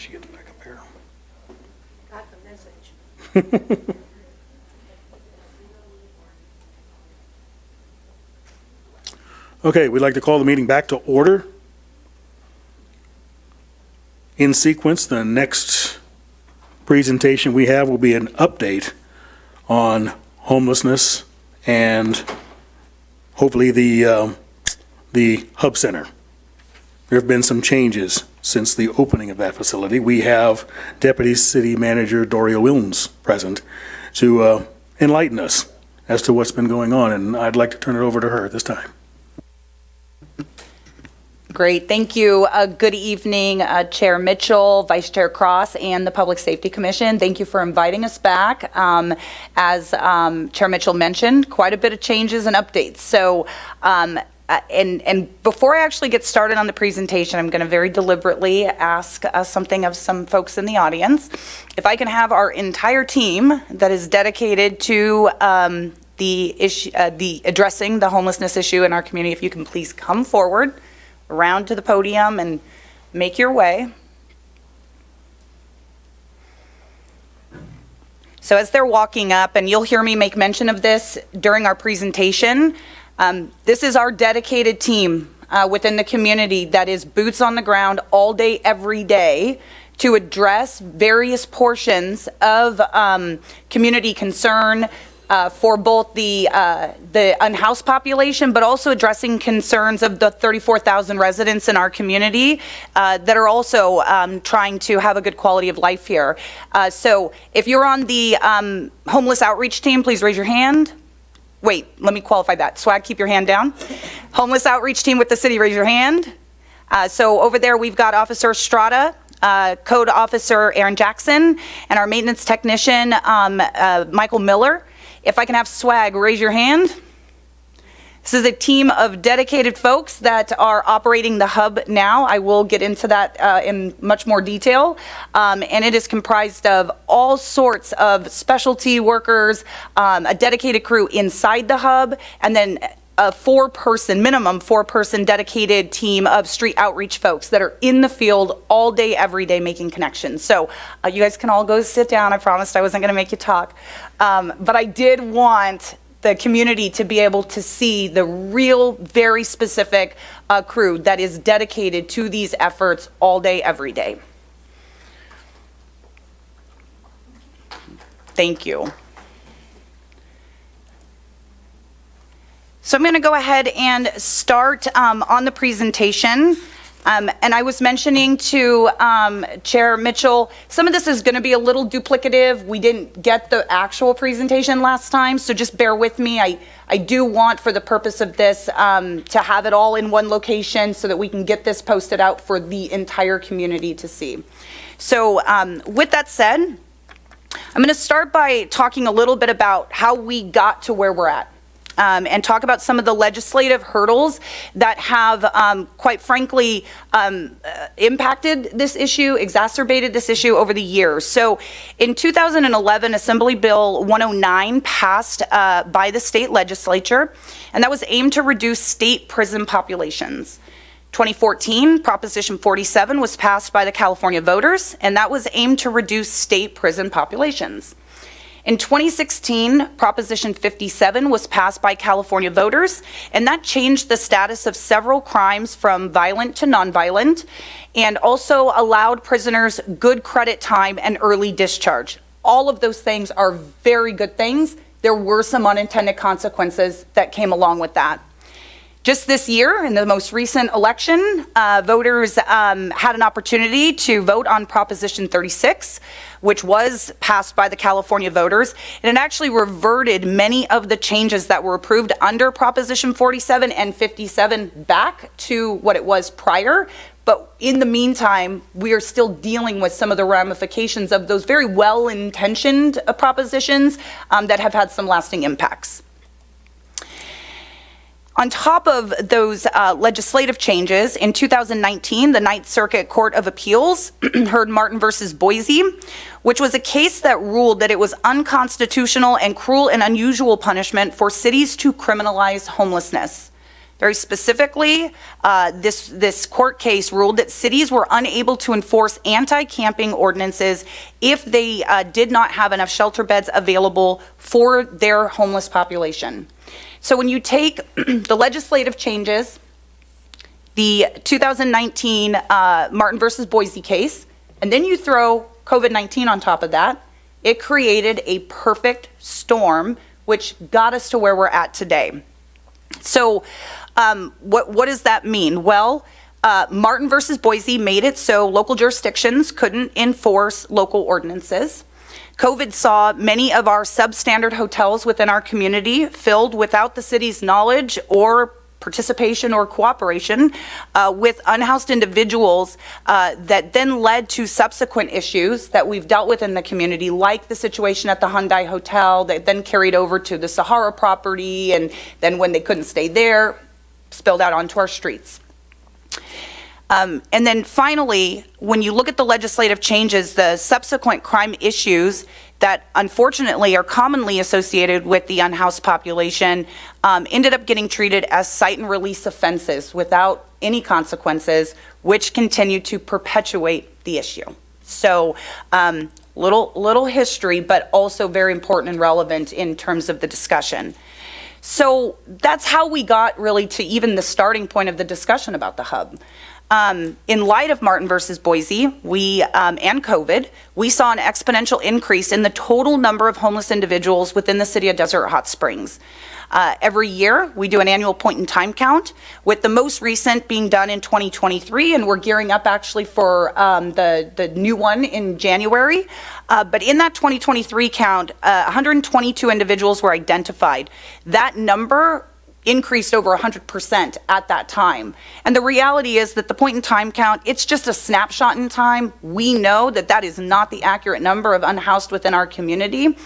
she gets back up here. Got the message. Okay, we'd like to call the meeting back to order. In sequence, the next presentation we have will be an update on homelessness and hopefully the Hub Center. There have been some changes since the opening of that facility. We have Deputy City Manager Doria Wilms present to enlighten us as to what's been going on, and I'd like to turn it over to her at this time. Great, thank you. Good evening, Chair Mitchell, Vice Chair Cross, and the Public Safety Commission. Thank you for inviting us back. As Chair Mitchell mentioned, quite a bit of changes and updates. So, and before I actually get started on the presentation, I'm going to very deliberately ask something of some folks in the audience. If I can have our entire team that is dedicated to the issue, addressing the homelessness issue in our community, if you can please come forward around to the podium and make your way. So as they're walking up, and you'll hear me make mention of this during our presentation, this is our dedicated team within the community that is boots on the ground all day, every day to address various portions of community concern, for both the unhoused population, but also addressing concerns of the 34,000 residents in our community that are also trying to have a good quality of life here. So if you're on the homeless outreach team, please raise your hand. Wait, let me qualify that. Swag, keep your hand down. Homeless outreach team with the city, raise your hand. So over there, we've got Officer Strada, Code Officer Aaron Jackson, and our maintenance technician, Michael Miller. If I can have Swag, raise your hand. This is a team of dedicated folks that are operating the hub now. I will get into that in much more detail. And it is comprised of all sorts of specialty workers, a dedicated crew inside the hub, and then a minimum four-person dedicated team of street outreach folks that are in the field all day, every day making connections. So you guys can all go sit down. I promised I wasn't going to make you talk. But I did want the community to be able to see the real, very specific crew that is dedicated to these efforts all day, every day. Thank you. So I'm going to go ahead and start on the presentation. And I was mentioning to Chair Mitchell, some of this is going to be a little duplicative. We didn't get the actual presentation last time, so just bear with me. I do want, for the purpose of this, to have it all in one location so that we can get this posted out for the entire community to see. So with that said, I'm going to start by talking a little bit about how we got to where we're at. And talk about some of the legislative hurdles that have, quite frankly, impacted this issue, exacerbated this issue over the years. So in 2011, Assembly Bill 109 passed by the state legislature, and that was aimed to reduce state prison populations. 2014, Proposition 47 was passed by the California voters, and that was aimed to reduce state prison populations. In 2016, Proposition 57 was passed by California voters, and that changed the status of several crimes from violent to nonviolent, and also allowed prisoners good credit time and early discharge. All of those things are very good things. There were some unintended consequences that came along with that. Just this year, in the most recent election, voters had an opportunity to vote on Proposition 36, which was passed by the California voters, and it actually reverted many of the changes that were approved under Proposition 47 and 57 back to what it was prior. But in the meantime, we are still dealing with some of the ramifications of those very well-intentioned propositions that have had some lasting impacts. On top of those legislative changes, in 2019, the Ninth Circuit Court of Appeals heard Martin versus Boise, which was a case that ruled that it was unconstitutional and cruel and unusual punishment for cities to criminalize homelessness. Very specifically, this court case ruled that cities were unable to enforce anti-camping ordinances if they did not have enough shelter beds available for their homeless population. So when you take the legislative changes, the 2019 Martin versus Boise case, and then you throw COVID-19 on top of that, it created a perfect storm, which got us to where we're at today. So what does that mean? Well, Martin versus Boise made it so local jurisdictions couldn't enforce local ordinances. COVID saw many of our substandard hotels within our community filled without the city's knowledge or participation or cooperation with unhoused individuals that then led to subsequent issues that we've dealt with in the community, like the situation at the Hyundai Hotel that then carried over to the Sahara property, and then when they couldn't stay there, spilled out onto our streets. And then finally, when you look at the legislative changes, the subsequent crime issues that unfortunately are commonly associated with the unhoused population ended up getting treated as cite and release offenses without any consequences, which continue to perpetuate the issue. So little history, but also very important and relevant in terms of the discussion. So that's how we got really to even the starting point of the discussion about the hub. In light of Martin versus Boise, and COVID, we saw an exponential increase in the total number of homeless individuals within the city of Desert Hot Springs. Every year, we do an annual point in time count, with the most recent being done in 2023, and we're gearing up actually for the new one in January. But in that 2023 count, 122 individuals were identified. That number increased over 100% at that time. And the reality is that the point in time count, it's just a snapshot in time. We know that that is not the accurate number of unhoused within our community.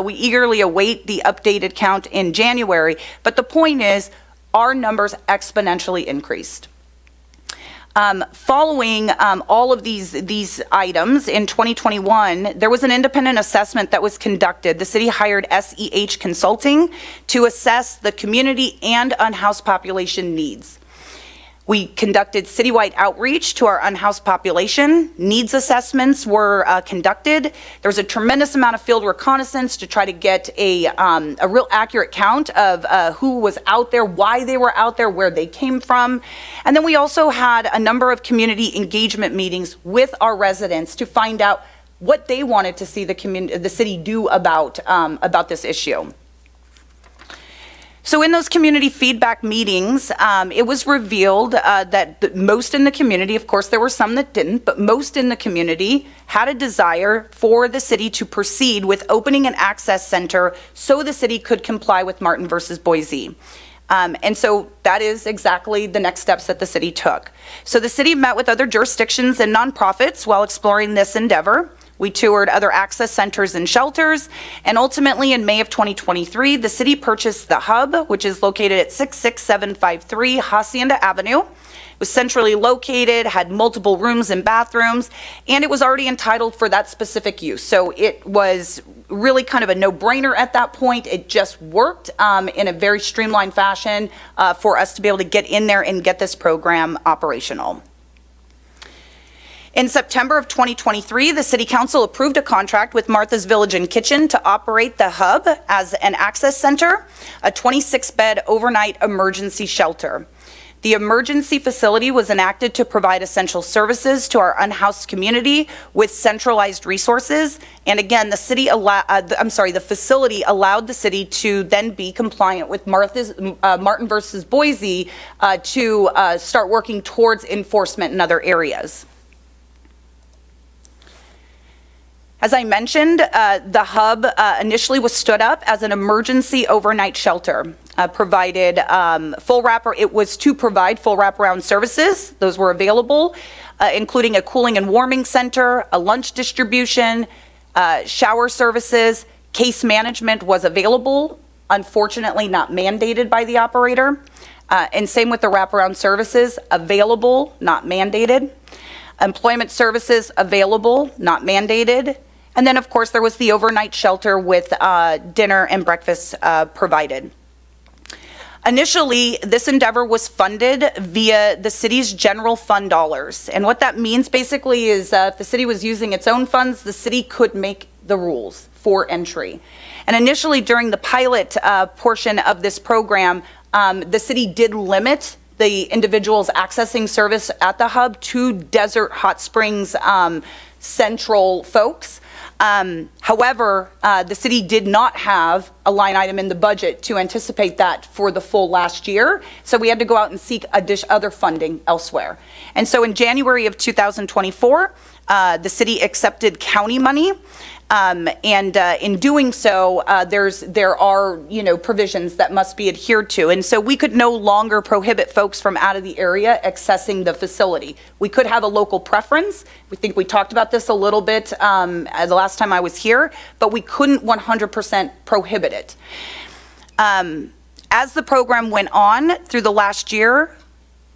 We eagerly await the updated count in January, but the point is our numbers exponentially increased. Following all of these items in 2021, there was an independent assessment that was conducted. The city hired SEH Consulting to assess the community and unhoused population needs. We conducted citywide outreach to our unhoused population. Needs assessments were conducted. There was a tremendous amount of field reconnaissance to try to get a real accurate count of who was out there, why they were out there, where they came from. And then we also had a number of community engagement meetings with our residents to find out what they wanted to see the city do about this issue. So in those community feedback meetings, it was revealed that most in the community, of course there were some that didn't, but most in the community had a desire for the city to proceed with opening an access center so the city could comply with Martin versus Boise. And so that is exactly the next steps that the city took. So the city met with other jurisdictions and nonprofits while exploring this endeavor. We toured other access centers and shelters, and ultimately in May of 2023, the city purchased the hub, which is located at 66753 Hacienda Avenue. It was centrally located, had multiple rooms and bathrooms, and it was already entitled for that specific use. So it was really kind of a no-brainer at that point. It just worked in a very streamlined fashion for us to be able to get in there and get this program operational. In September of 2023, the City Council approved a contract with Martha's Village and Kitchen to operate the hub as an access center, a 26-bed overnight emergency shelter. The emergency facility was enacted to provide essential services to our unhoused community with centralized resources. And again, the facility allowed the city to then be compliant with Martin versus Boise to start working towards enforcement in other areas. As I mentioned, the hub initially was stood up as an emergency overnight shelter, provided it was to provide full wraparound services. Those were available, including a cooling and warming center, a lunch distribution, shower services. Case management was available, unfortunately not mandated by the operator. And same with the wraparound services, available, not mandated. Employment services available, not mandated. And then, of course, there was the overnight shelter with dinner and breakfast provided. Initially, this endeavor was funded via the city's general fund dollars. And what that means basically is if the city was using its own funds, the city could make the rules for entry. And initially, during the pilot portion of this program, the city did limit the individuals accessing service at the hub to Desert Hot Springs central folks. However, the city did not have a line item in the budget to anticipate that for the full last year, so we had to go out and seek other funding elsewhere. And so in January of 2024, the city accepted county money, and in doing so, there are provisions that must be adhered to, and so we could no longer prohibit folks from out of the area accessing the facility. We could have a local preference. We think we talked about this a little bit the last time I was here, but we couldn't 100% prohibit it. As the program went on through the last year,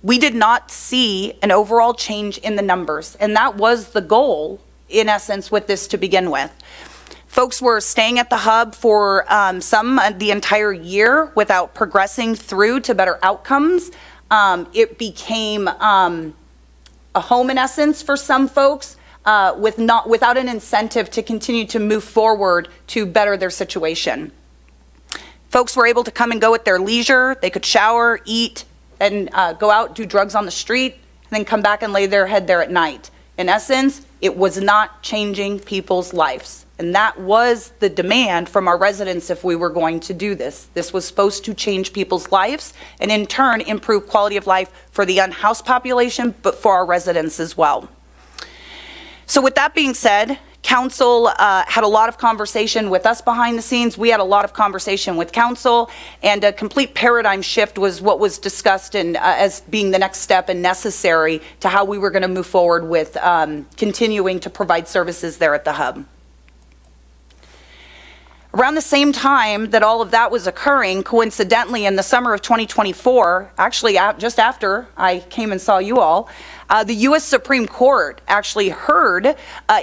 we did not see an overall change in the numbers, and that was the goal in essence with this to begin with. Folks were staying at the hub for some the entire year without progressing through to better outcomes. It became a home in essence for some folks without an incentive to continue to move forward to better their situation. Folks were able to come and go at their leisure. They could shower, eat, and go out, do drugs on the street, and then come back and lay their head there at night. In essence, it was not changing people's lives. And that was the demand from our residents if we were going to do this. This was supposed to change people's lives and in turn improve quality of life for the unhoused population, but for our residents as well. So with that being said, Council had a lot of conversation with us behind the scenes. We had a lot of conversation with Council, and a complete paradigm shift was what was discussed as being the next step and necessary to how we were going to move forward with continuing to provide services there at the hub. Around the same time that all of that was occurring, coincidentally in the summer of 2024, actually just after I came and saw you all, the U.S. Supreme Court actually heard,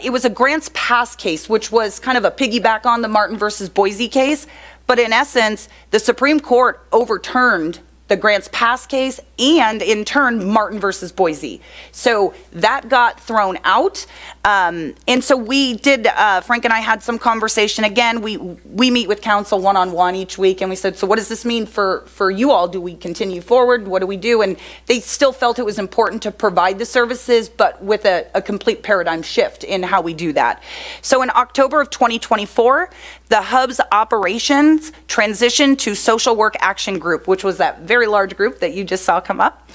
it was a grants pass case, which was kind of a piggyback on the Martin versus Boise case, but in essence, the Supreme Court overturned the grants pass case and in turn Martin versus Boise. So that got thrown out. And so we did, Frank and I had some conversation. Again, we meet with Council one-on-one each week, and we said, so what does this mean for you all? Do we continue forward? What do we do? And they still felt it was important to provide the services, but with a complete paradigm shift in how we do that. So in October of 2024, the hub's operations transitioned to Social Work Action Group, which was that very large group that you just saw come up.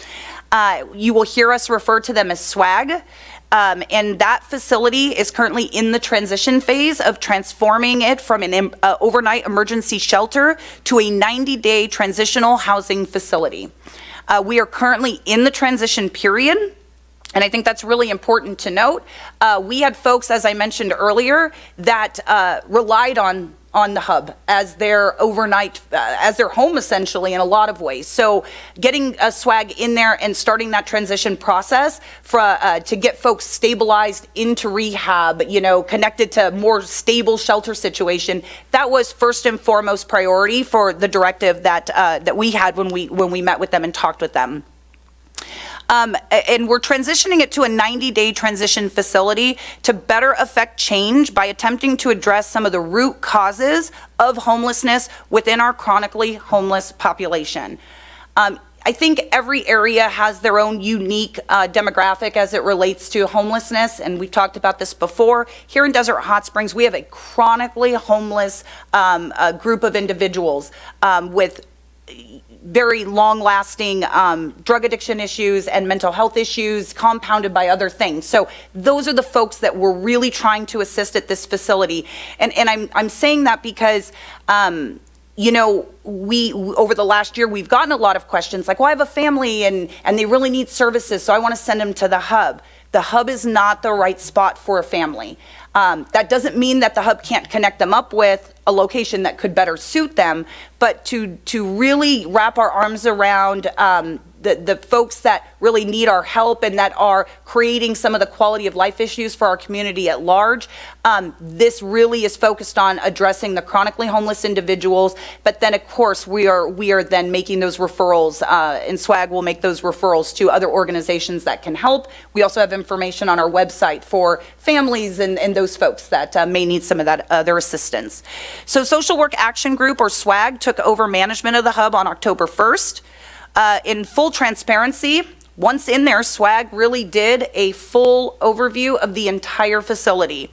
You will hear us refer to them as SWAG. And that facility is currently in the transition phase of transforming it from an overnight emergency shelter to a 90-day transitional housing facility. We are currently in the transition period, and I think that's really important to note. We had folks, as I mentioned earlier, that relied on the hub as their overnight, as their home essentially in a lot of ways. So getting a SWAG in there and starting that transition process to get folks stabilized into rehab, connected to more stable shelter situation, that was first and foremost priority for the directive that we had when we met with them and talked with them. And we're transitioning it to a 90-day transition facility to better affect change by attempting to address some of the root causes of homelessness within our chronically homeless population. I think every area has their own unique demographic as it relates to homelessness, and we've talked about this before. Here in Desert Hot Springs, we have a chronically homeless group of individuals with very long-lasting drug addiction issues and mental health issues compounded by other things. So those are the folks that we're really trying to assist at this facility. And I'm saying that because we over the last year, we've gotten a lot of questions like, well, I have a family and they really need services, so I want to send them to the hub. The hub is not the right spot for a family. That doesn't mean that the hub can't connect them up with a location that could better suit them, but to really wrap our arms around the folks that really need our help and that are creating some of the quality of life issues for our community at large. This really is focused on addressing the chronically homeless individuals, but then of course we are then making those referrals, and SWAG will make those referrals to other organizations that can help. We also have information on our website for families and those folks that may need some of that other assistance. So Social Work Action Group, or SWAG, took over management of the hub on October 1st. In full transparency, once in there, SWAG really did a full overview of the entire facility.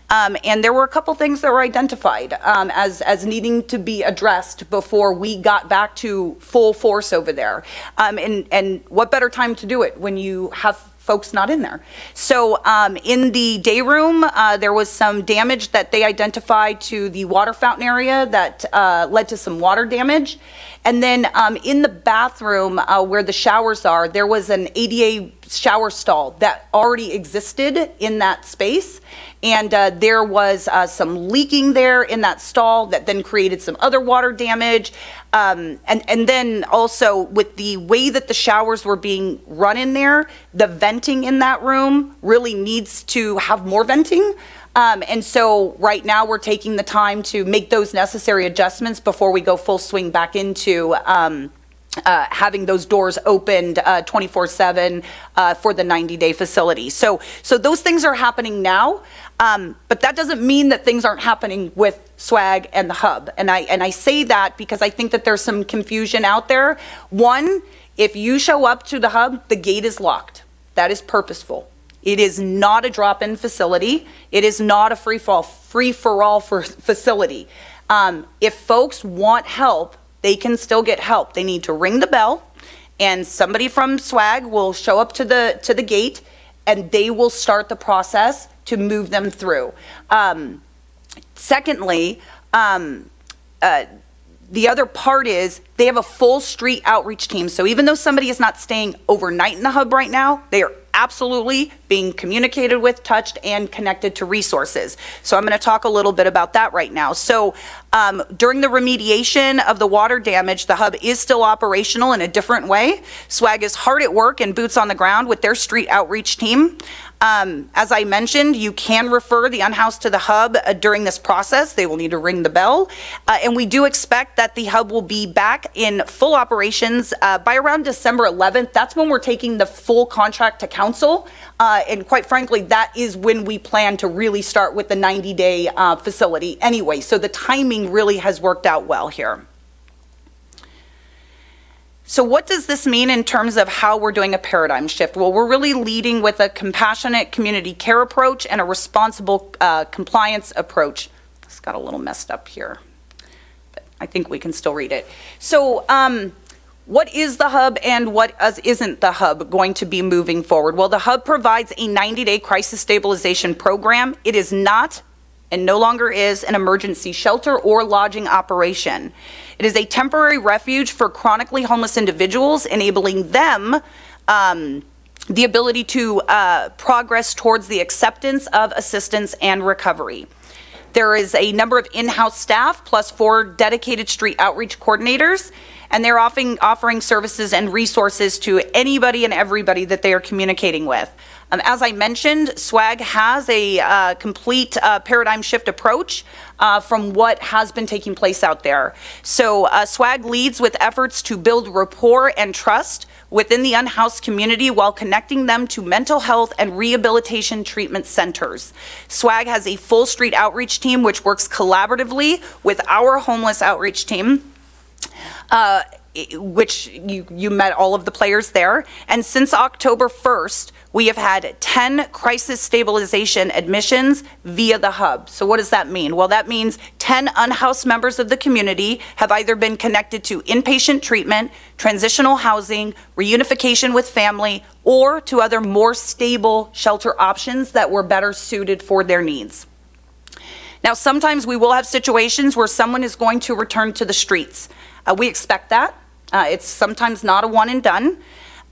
And there were a couple things that were identified as needing to be addressed before we got back to full force over there. And what better time to do it when you have folks not in there. So in the day room, there was some damage that they identified to the water fountain area that led to some water damage. And then in the bathroom where the showers are, there was an ADA shower stall that already existed in that space. And there was some leaking there in that stall that then created some other water damage. And then also with the way that the showers were being run in there, the venting in that room really needs to have more venting. And so right now we're taking the time to make those necessary adjustments before we go full swing back into having those doors opened 24/7 for the 90-day facility. So those things are happening now, but that doesn't mean that things aren't happening with SWAG and the hub. And I say that because I think that there's some confusion out there. One, if you show up to the hub, the gate is locked. That is purposeful. It is not a drop-in facility. It is not a free-for-all facility. If folks want help, they can still get help. They need to ring the bell, and somebody from SWAG will show up to the gate, and they will start the process to move them through. Secondly, the other part is they have a full street outreach team. So even though somebody is not staying overnight in the hub right now, they are absolutely being communicated with, touched, and connected to resources. So I'm going to talk a little bit about that right now. So during the remediation of the water damage, the hub is still operational in a different way. SWAG is hard at work and boots on the ground with their street outreach team. As I mentioned, you can refer the unhoused to the hub during this process. They will need to ring the bell. And we do expect that the hub will be back in full operations by around December 11th. That's when we're taking the full contract to council. And quite frankly, that is when we plan to really start with the 90-day facility anyway. So the timing really has worked out well here. So what does this mean in terms of how we're doing a paradigm shift? Well, we're really leading with a compassionate community care approach and a responsible compliance approach. It's got a little messed up here, but I think we can still read it. So what is the hub and what isn't the hub going to be moving forward? Well, the hub provides a 90-day crisis stabilization program. It is not and no longer is an emergency shelter or lodging operation. It is a temporary refuge for chronically homeless individuals, enabling them the ability to progress towards the acceptance of assistance and recovery. There is a number of in-house staff plus 4 dedicated street outreach coordinators, and they're offering services and resources to anybody and everybody that they are communicating with. As I mentioned, SWAG has a complete paradigm shift approach from what has been taking place out there. So SWAG leads with efforts to build rapport and trust within the unhoused community while connecting them to mental health and rehabilitation treatment centers. SWAG has a full street outreach team which works collaboratively with our homeless outreach team, which you met all of the players there. And since October 1st, we have had 10 crisis stabilization admissions via the hub. So what does that mean? Well, that means 10 unhoused members of the community have either been connected to inpatient treatment, transitional housing, reunification with family, or to other more stable shelter options that were better suited for their needs. Now, sometimes we will have situations where someone is going to return to the streets. We expect that. It's sometimes not a one and done.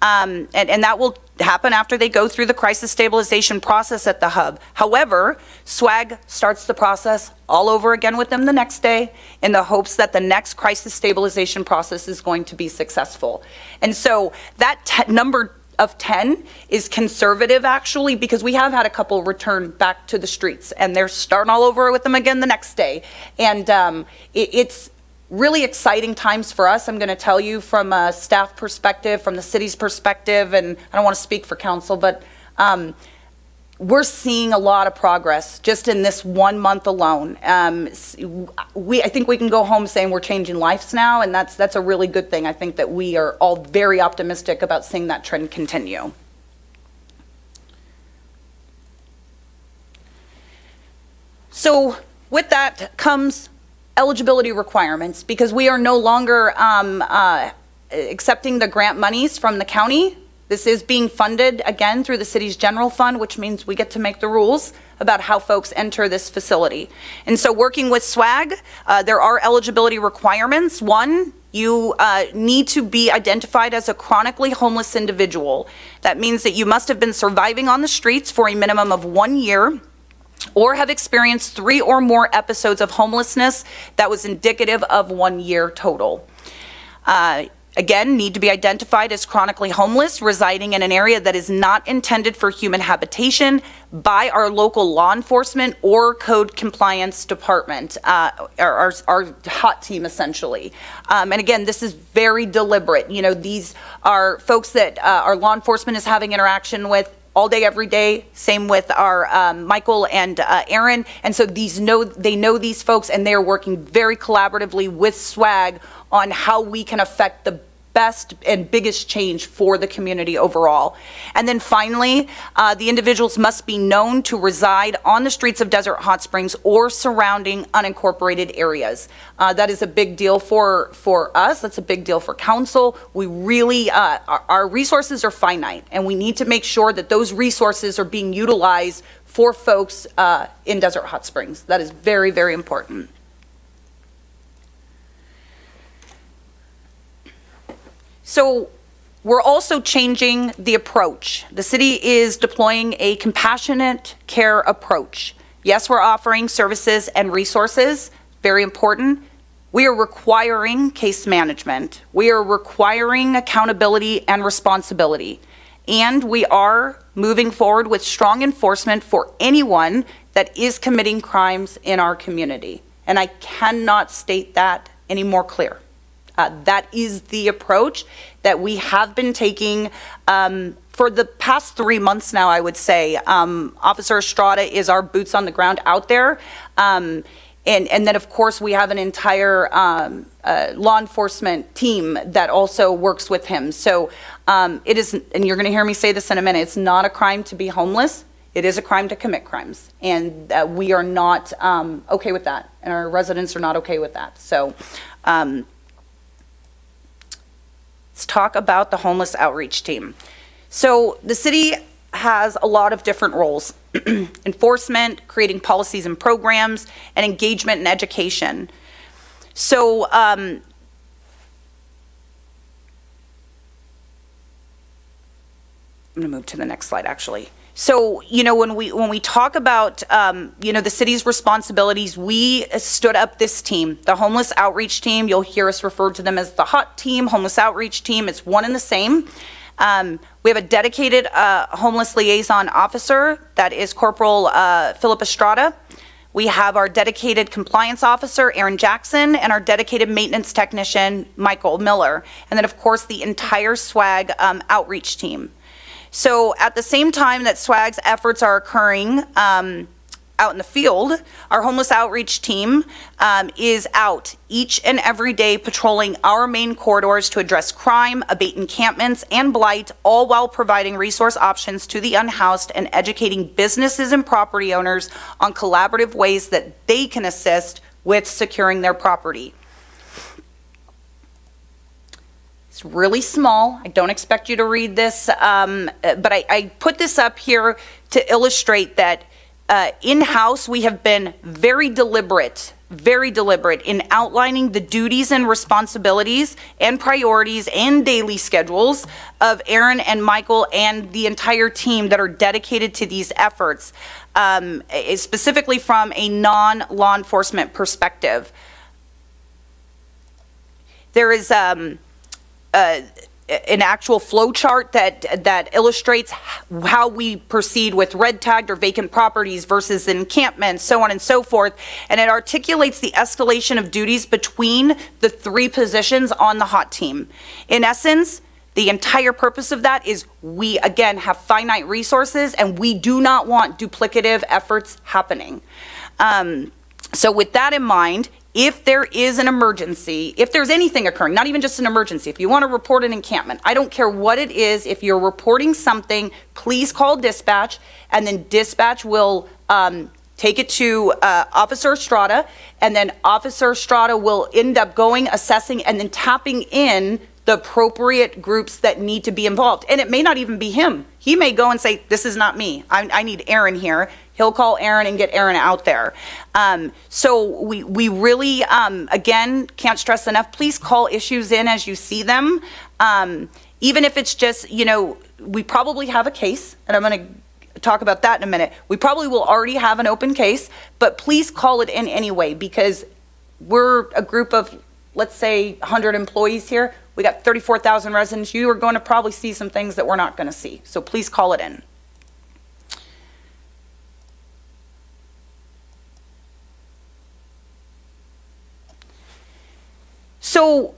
And that will happen after they go through the crisis stabilization process at the hub. However, SWAG starts the process all over again with them the next day in the hopes that the next crisis stabilization process is going to be successful. And so that number of 10 is conservative, actually, because we have had a couple return back to the streets, and they're starting all over with them again the next day. And it's really exciting times for us, I'm going to tell you, from a staff perspective, from the city's perspective, and I don't want to speak for council, but we're seeing a lot of progress just in this 1 month alone. I think we can go home saying we're changing lives now, and that's a really good thing. I think that we are all very optimistic about seeing that trend continue. So with that comes eligibility requirements, because we are no longer accepting the grant monies from the county. This is being funded again through the city's general fund, which means we get to make the rules about how folks enter this facility. And so working with SWAG, there are eligibility requirements. One, you need to be identified as a chronically homeless individual. That means that you must have been surviving on the streets for a minimum of 1 year, or have experienced 3 or more episodes of homelessness that was indicative of 1 year total. Again, need to be identified as chronically homeless, residing in an area that is not intended for human habitation by our local law enforcement or code compliance department, our HOT team, essentially. And again, this is very deliberate. You know, these are folks that our law enforcement is having interaction with all day, every day. Same with our Michael and Aaron. And so they know these folks, and they are working very collaboratively with SWAG on how we can affect the best and biggest change for the community overall. And then finally, the individuals must be known to reside on the streets of Desert Hot Springs or surrounding unincorporated areas. That is a big deal for us. That's a big deal for council. We really, our resources are finite, and we need to make sure that those resources are being utilized for folks in Desert Hot Springs. That is very, very important. So we're also changing the approach. The city is deploying a compassionate care approach. Yes, we're offering services and resources, very important. We are requiring case management. We are requiring accountability and responsibility. And we are moving forward with strong enforcement for anyone that is committing crimes in our community. And I cannot state that any more clear. That is the approach that we have been taking for the past 3 months now, I would say. Officer Estrada is our boots on the ground out there. And then, of course, we have an entire law enforcement team that also works with him. So it is, and you're going to hear me say this in a minute, it's not a crime to be homeless. It is a crime to commit crimes. And we are not okay with that. And our residents are not okay with that. So let's talk about the homeless outreach team. So the city has a lot of different roles: enforcement, creating policies and programs, and engagement and education. So I'm going to move to the next slide, actually. So, you know, when we talk about, you know, the city's responsibilities, we stood up this team, the homeless outreach team. You'll hear us refer to them as the HOT team, homeless outreach team. It's one and the same. We have a dedicated homeless liaison officer, that is Corporal Philip Estrada. We have our dedicated compliance officer, Aaron Jackson, and our dedicated maintenance technician, Michael Miller. And then, of course, the entire SWAG outreach team. So at the same time that SWAG's efforts are occurring out in the field, our homeless outreach team is out each and every day patrolling our main corridors to address crime, abate encampments, and blight, all while providing resource options to the unhoused and educating businesses and property owners on collaborative ways that they can assist with securing their property. It's really small. I don't expect you to read this, but I put this up here to illustrate that in-house we have been very deliberate very deliberate in outlining the duties and responsibilities and priorities and daily schedules of Aaron and Michael and the entire team that are dedicated to these efforts, specifically from a non-law enforcement perspective. There is an actual flow chart that illustrates how we proceed with red tagged or vacant properties versus encampments, so on and so forth. And it articulates the escalation of duties between the 3 positions on the hot team. In essence, the entire purpose of that is we, again, have finite resources and we do not want duplicative efforts happening. So with that in mind, if there is an emergency, if there's anything occurring, not even just an emergency, if you want to report an encampment, I don't care what it is, if you're reporting something, please call dispatch, and then dispatch will take it to Officer Estrada, and then Officer Estrada will end up going, assessing, and then tapping in the appropriate groups that need to be involved. And it may not even be him. He may go and say, this is not me. I need Aaron here. He'll call Aaron and get Aaron out there. So we really, again, can't stress enough, please call issues in as you see them. Even if it's just, we probably have a case, and I'm going to talk about that in a minute. We probably will already have an open case, but please call it in anyway, because we're a group of, let's say, 100 employees here. We got 34,000 residents. You are going to probably see some things that we're not going to see. So please call it in. So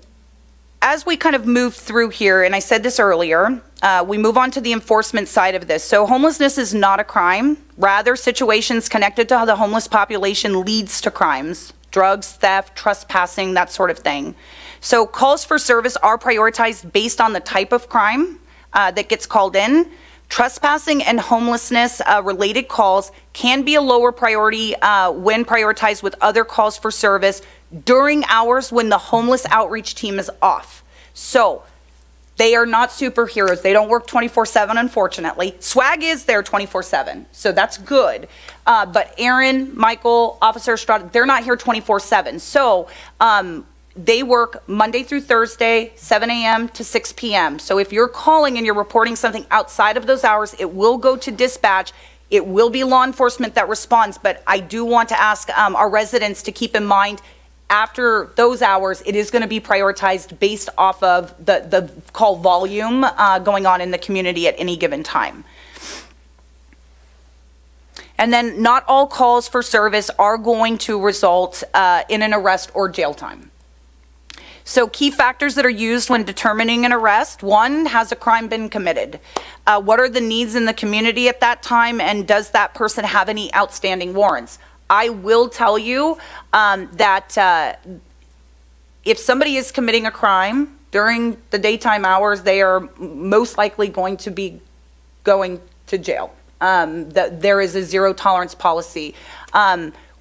as we kind of move through here, and I said this earlier, we move on to the enforcement side of this. So homelessness is not a crime. Rather, situations connected to the homeless population leads to crimes, drugs, theft, trespassing, that sort of thing. So calls for service are prioritized based on the type of crime that gets called in. Trespassing and homelessness related calls can be a lower priority when prioritized with other calls for service during hours when the homeless outreach team is off. So they are not superheroes. They don't work 24/7, unfortunately. SWAG is there 24/7, so that's good. But Aaron, Michael, Officer Estrada, they're not here 24/7. So they work Monday through Thursday, 7 a.m. to 6 p.m. So if you're calling and you're reporting something outside of those hours, it will go to dispatch. It will be law enforcement that responds, but I do want to ask our residents to keep in mind after those hours, it is going to be prioritized based off of the call volume going on in the community at any given time. And then not all calls for service are going to result in an arrest or jail time. So key factors that are used when determining an arrest: 1, has a crime been committed? What are the needs in the community at that time, and does that person have any outstanding warrants? I will tell you that if somebody is committing a crime during the daytime hours, they are most likely going to be going to jail. There is a zero tolerance policy.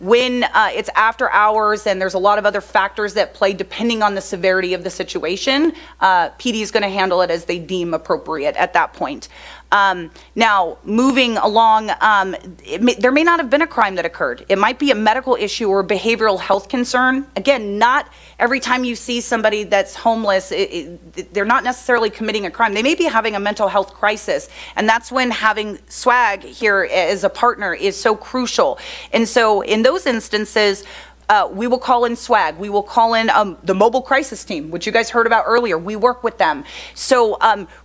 When it's after hours and there's a lot of other factors that play depending on the severity of the situation, PD is going to handle it as they deem appropriate at that point. Now, moving along, there may not have been a crime that occurred. It might be a medical issue or a behavioral health concern. Again, not every time you see somebody that's homeless, they're not necessarily committing a crime. They may be having a mental health crisis, and that's when having SWAG here as a partner is so crucial. And so in those instances, we will call in SWAG. We will call in the mobile crisis team, which you guys heard about earlier. We work with them. So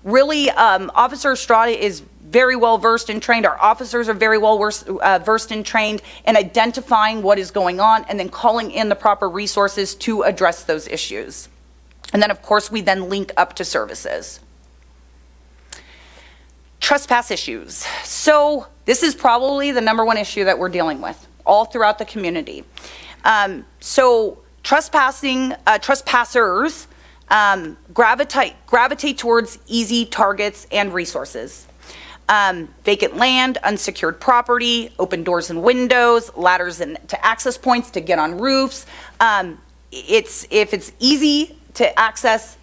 really, Officer Estrada is very well versed and trained. Our officers are very well versed and trained in identifying what is going on and then calling in the proper resources to address those issues. And then, of course, we then link up to services. Trespass issues. So this is probably the #1 issue that we're dealing with all throughout the community. So trespassers gravitate towards easy targets and resources. Vacant land, unsecured property, open doors and windows, ladders to access points to get on roofs. If it's easy to access,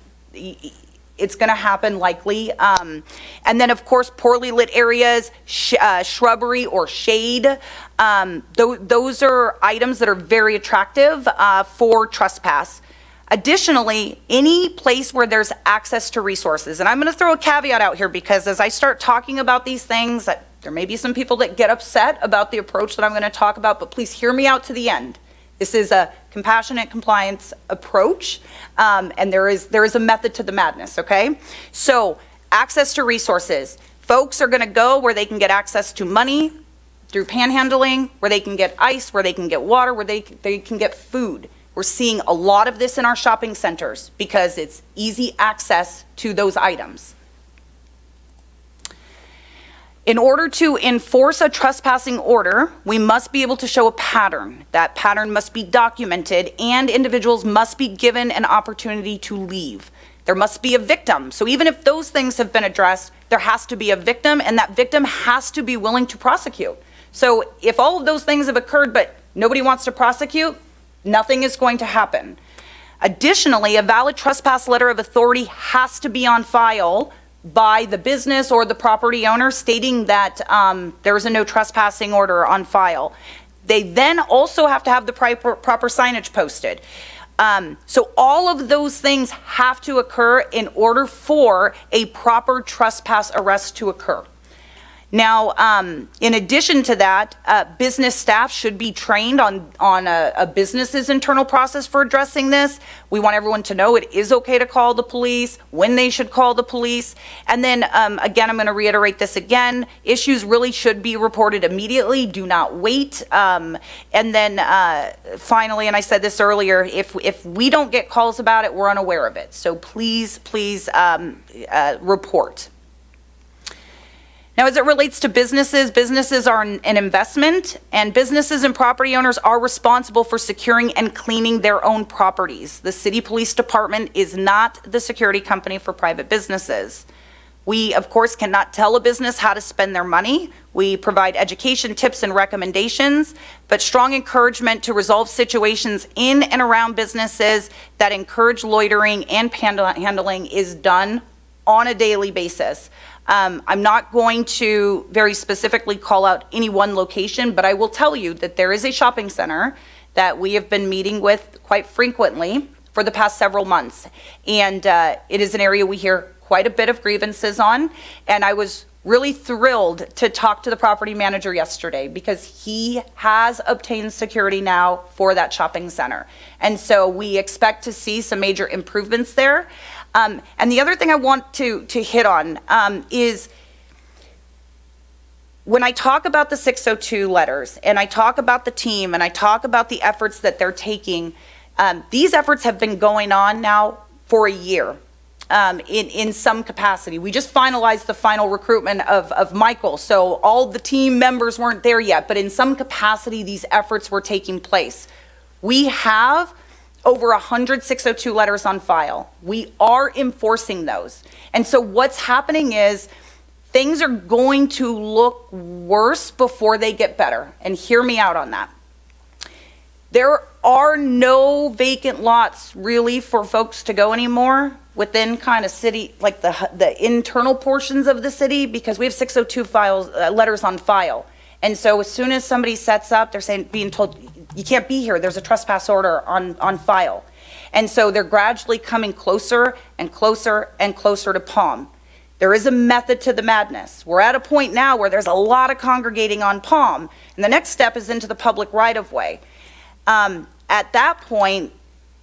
it's going to happen likely. And then, of course, poorly lit areas, shrubbery or shade. Those are items that are very attractive for trespass. Additionally, any place where there's access to resources, and I'm going to throw a caveat out here because as I start talking about these things, there may be some people that get upset about the approach that I'm going to talk about, but please hear me out to the end. This is a compassionate compliance approach, and there is a method to the madness, okay? So, access to resources. Folks are going to go where they can get access to money through panhandling, where they can get ice, where they can get water, where they can get food. We're seeing a lot of this in our shopping centers because it's easy access to those items. In order to enforce a trespassing order, we must be able to show a pattern. That pattern must be documented and individuals must be given an opportunity to leave. There must be a victim. So even if those things have been addressed, there has to be a victim and that victim has to be willing to prosecute. So if all of those things have occurred but nobody wants to prosecute, nothing is going to happen. Additionally, a valid trespass letter of authority has to be on file by the business or the property owner stating that there's a no trespassing order on file. They then also have to have the proper signage posted. So all of those things have to occur in order for a proper trespass arrest to occur. Now, in addition to that, business staff should be trained on a business's internal process for addressing this. We want everyone to know it is okay to call the police, when they should call the police. And then, again, I'm going to reiterate this again. Issues really should be reported immediately. Do not wait. And then, finally, and I said this earlier, if we don't get calls about it, we're unaware of it. So please report. Now, as it relates to businesses, businesses are an investment, and businesses and property owners are responsible for securing and cleaning their own properties. The city police department is not the security company for private businesses. We, of course, cannot tell a business how to spend their money. We provide education, tips, and recommendations, but strong encouragement to resolve situations in and around businesses that encourage loitering and handling is done on a daily basis. I'm not going to very specifically call out any one location, but I will tell you that there is a shopping center that we have been meeting with quite frequently for the past several months. And it is an area we hear quite a bit of grievances on. And I was really thrilled to talk to the property manager yesterday because he has obtained security now for that shopping center. And so we expect to see some major improvements there. And the other thing I want to hit on is when I talk about the 602 letters and I talk about the team and I talk about the efforts that they're taking, these efforts have been going on now for a year in some capacity. We just finalized the final recruitment of Michael, so all the team members weren't there yet, but in some capacity these efforts were taking place. We have over 100 602 letters on file. We are enforcing those. And so what's happening is things are going to look worse before they get better. And hear me out on that. There are no vacant lots really for folks to go anymore within kind of city, like the internal portions of the city, because we have 602 letters on file. And so as soon as somebody sets up, they're being told, you can't be here, there's a trespass order on file. And so they're gradually coming closer and closer and closer to Palm. There is a method to the madness. We're at a point now where there's a lot of congregating on Palm, and the next step is into the public right-of-way. At that point,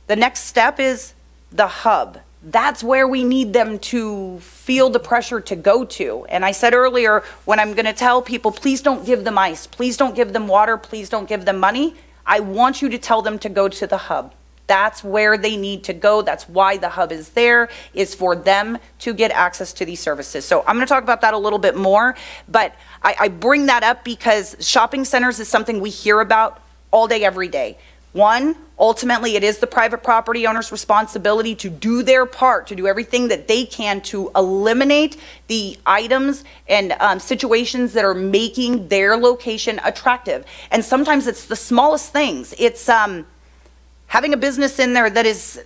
the next step is the hub. That's where we need them to feel the pressure to go to. And I said earlier, when I'm going to tell people, please don't give them ice, please don't give them water, please don't give them money, I want you to tell them to go to the hub. That's where they need to go. That's why the hub is there, is for them to get access to these services. So I'm going to talk about that a little bit more, but I bring that up because shopping centers is something we hear about all day, every day. One, ultimately, it is the private property owner's responsibility to do their part, to do everything that they can to eliminate the items and situations that are making their location attractive. And sometimes it's the smallest things. It's having a business in there that is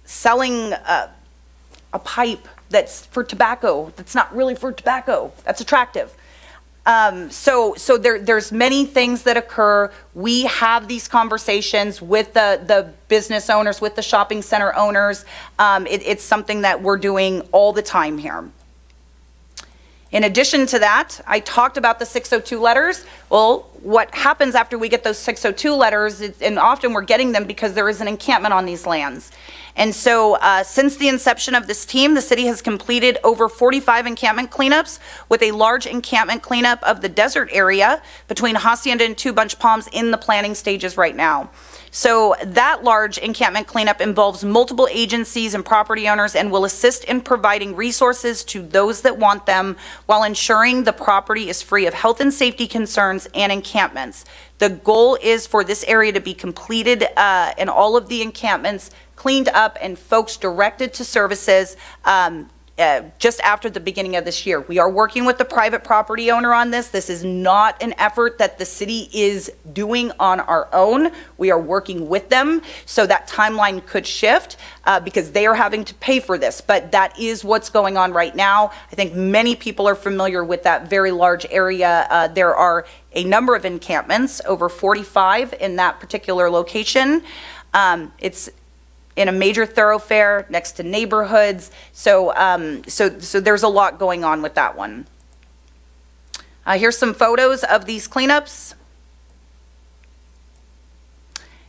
selling a pipe that's for tobacco, that's not really for tobacco, that's attractive. So there's many things that occur. We have these conversations with the business owners, with the shopping center owners. It's something that we're doing all the time here. In addition to that, I talked about the 602 letters. Well, what happens after we get those 602 letters, and often we're getting them because there is an encampment on these lands. And so since the inception of this team, the city has completed over 45 encampment cleanups, with a large encampment cleanup of the desert area between Hacienda and Two Bunch Palms in the planning stages right now. So that large encampment cleanup involves multiple agencies and property owners and will assist in providing resources to those that want them while ensuring the property is free of health and safety concerns and encampments. The goal is for this area to be completed and all of the encampments cleaned up and folks directed to services just after the beginning of this year. We are working with the private property owner on this. This is not an effort that the city is doing on our own. We are working with them, so that timeline could shift because they are having to pay for this. But that is what's going on right now. I think many people are familiar with that very large area. There are a number of encampments, over 45 in that particular location. It's in a major thoroughfare next to neighborhoods. So there's a lot going on with that one. Here's some photos of these cleanups.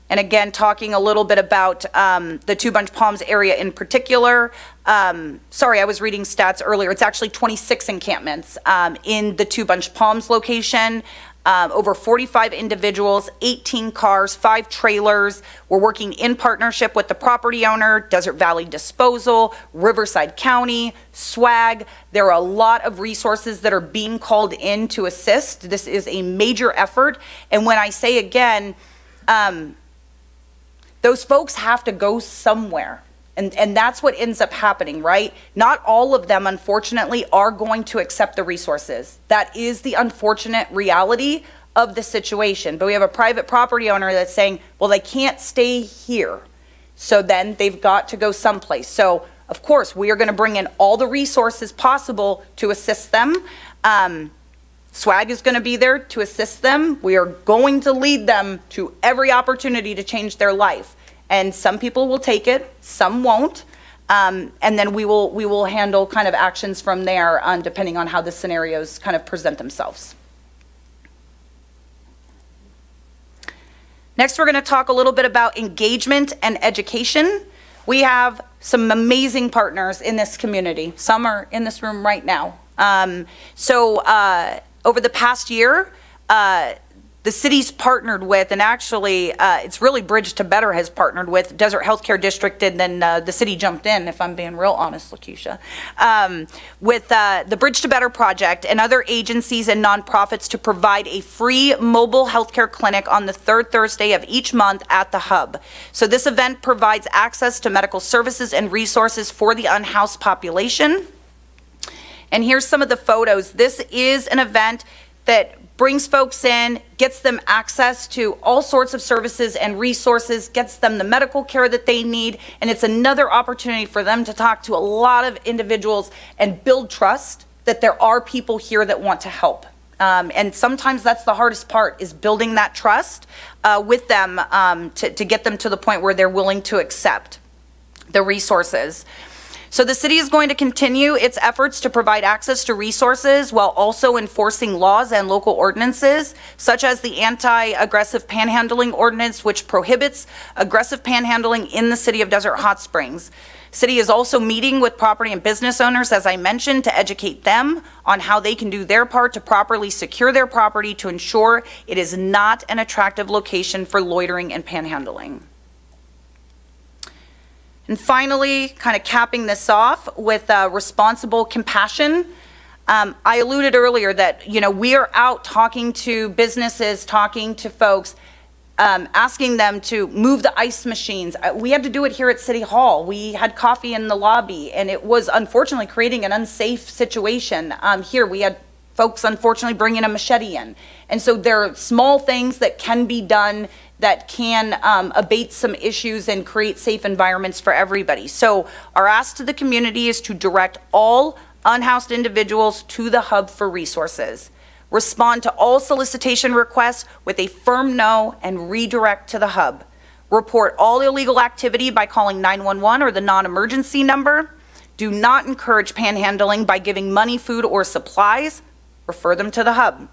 And again, talking a little bit about the Two Bunch Palms area in particular. Sorry, I was reading stats earlier. It's actually 26 encampments in the Two Bunch Palms location. Over 45 individuals, 18 cars, 5 trailers. We're working in partnership with the property owner, Desert Valley Disposal, Riverside County, SWAG. There are a lot of resources that are being called in to assist. This is a major effort. And when I say again, those folks have to go somewhere. And that's what ends up happening, right? Not all of them, unfortunately, are going to accept the resources. That is the unfortunate reality of the situation. But we have a private property owner that's saying, well, they can't stay here. So then they've got to go someplace. So, of course, we are going to bring in all the resources possible to assist them. SWAG is going to be there to assist them. We are going to lead them to every opportunity to change their life. And some people will take it, some won't, and then we will handle kind of actions from there, depending on how the scenarios kind of present themselves. Next, we're going to talk a little bit about engagement and education. We have some amazing partners in this community. Some are in this room right now. Over the past year, the city's partnered with, and actually it's really Bridge to Better has partnered with Desert Healthcare District, and then the city jumped in, if I'm being real honest, Lakeisha, with the Bridge to Better project and other agencies and nonprofits to provide a free mobile healthcare clinic on the third Thursday of each month at the hub. So this event provides access to medical services and resources for the unhoused population. And here's some of the photos. This is an event that brings folks in, gets them access to all sorts of services and resources, gets them the medical care that they need, and it's another opportunity for them to talk to a lot of individuals and build trust that there are people here that want to help. And sometimes that's the hardest part, is building that trust with them to get them to the point where they're willing to accept the resources. So the city is going to continue its efforts to provide access to resources while also enforcing laws and local ordinances, such as the anti-aggressive panhandling ordinance, which prohibits aggressive panhandling in the city of Desert Hot Springs. City is also meeting with property and business owners, as I mentioned, to educate them on how they can do their part to properly secure their property to ensure it is not an attractive location for loitering and panhandling. And finally, kind of capping this off with responsible compassion. I alluded earlier that, we are out talking to businesses, talking to folks, asking them to move the ice machines. We had to do it here at City Hall. We had coffee in the lobby, and it was unfortunately creating an unsafe situation. Here we had folks unfortunately bringing a machete in. And so there are small things that can be done that can abate some issues and create safe environments for everybody. So our ask to the community is to direct all unhoused individuals to the hub for resources. Respond to all solicitation requests with a firm no and redirect to the hub. Report all illegal activity by calling 911 or the non-emergency number. Do not encourage panhandling by giving money, food, or supplies. Refer them to the hub.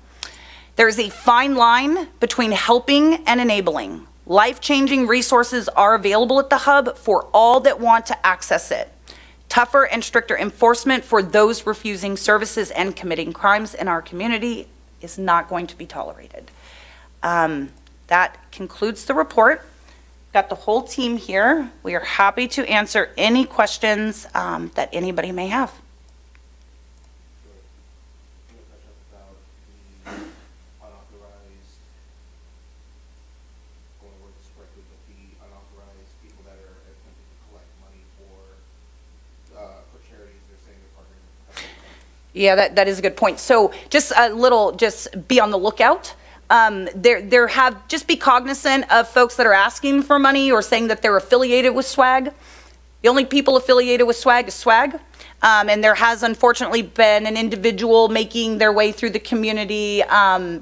There is a fine line between helping and enabling. Life-changing resources are available at the hub for all that want to access it. Tougher and stricter enforcement for those refusing services and committing crimes in our community is not going to be tolerated. That concludes the report. Got the whole team here. We are happy to answer any questions that anybody may have. Yeah, that is a good point. So just a little, just be on the lookout. Just be cognizant of folks that are asking for money or saying that they're affiliated with SWAG. The only people affiliated with SWAG is SWAG. And there has unfortunately been an individual making their way through the community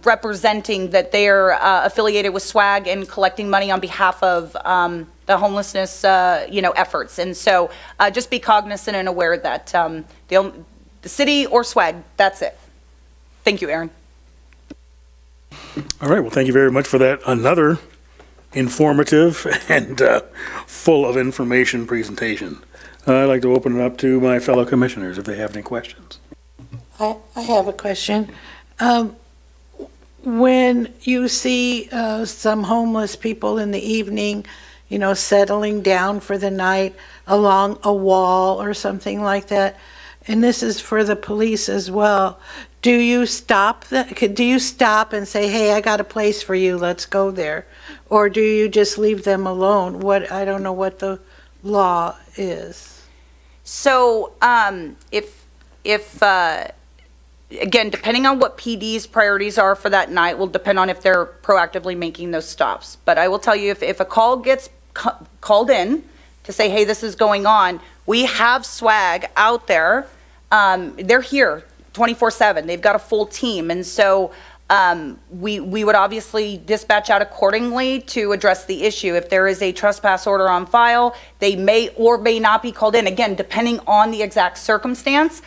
representing that they're affiliated with SWAG and collecting money on behalf of the homelessness efforts. And so just be cognizant and aware that the city or SWAG, that's it. Thank you, Aaron. All right, well, thank you very much for that. Another informative and full of information presentation. I'd like to open it up to my fellow commissioners if they have any questions. I have a question. When you see some homeless people in the evening, settling down for the night along a wall or something like that, and this is for the police as well, do you stop and say, hey, I got a place for you, let's go there? Or do you just leave them alone? I don't know what the law is. So again, depending on what PD's priorities are for that night will depend on if they're proactively making those stops. But I will tell you, if a call gets called in to say, hey, this is going on, we have SWAG out there. They're here 24/7. They've got a full team. And so we would obviously dispatch out accordingly to address the issue. If there is a trespass order on file, they may or may not be called in, again, depending on the exact circumstance.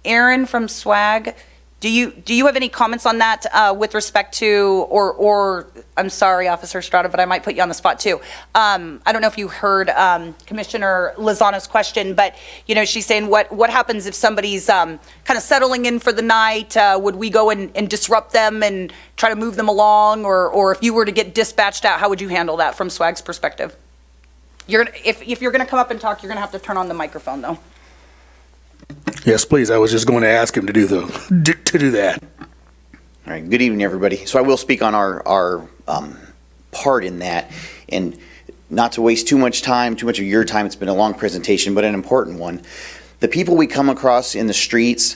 Aaron from SWAG, do you have any comments on that with respect to, or I'm sorry, Officer Estrada, but I might put you on the spot too. I don't know if you heard Commissioner Lozano's question, but she's saying what happens if somebody's kind of settling in for the night? Would we go and disrupt them and try to move them along, or if you were to get dispatched out, how would you handle that from SWAG's perspective? If you're going to come up and talk, you're going to have to turn on the microphone though. Yes, please. I was just going to ask him to do that. All right. Good evening, everybody. So I will speak on our part in that, and not to waste too much of your time. It's been a long presentation, but an important one. The people we come across in the streets,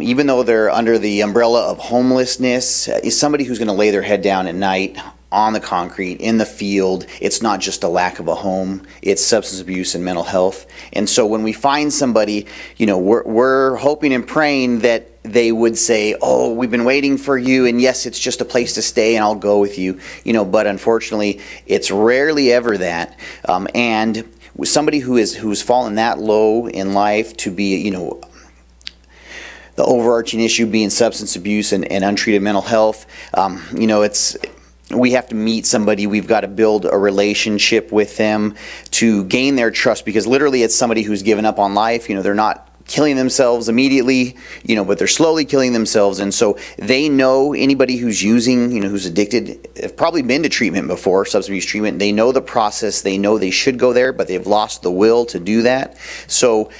even though they're under the umbrella of homelessness, is somebody who's going to lay their head down at night on the concrete, in the field. It's not just a lack of a home, it's substance abuse and mental health. And so when we find somebody, we're hoping and praying that they would say, oh, we've been waiting for you, and yes, it's just a place to stay and I'll go with you, but unfortunately it's rarely ever that. And somebody who's fallen that low in life to be, the overarching issue being substance abuse and untreated mental health, we have to meet somebody. We've got to build a relationship with them to gain their trust, because literally it's somebody who's given up on life. They're not killing themselves immediately, but they're slowly killing themselves. And so they know anybody who's using, who's addicted, have probably been to treatment before, substance abuse treatment. They know the process. They know they should go there, but they've lost the will to do that. So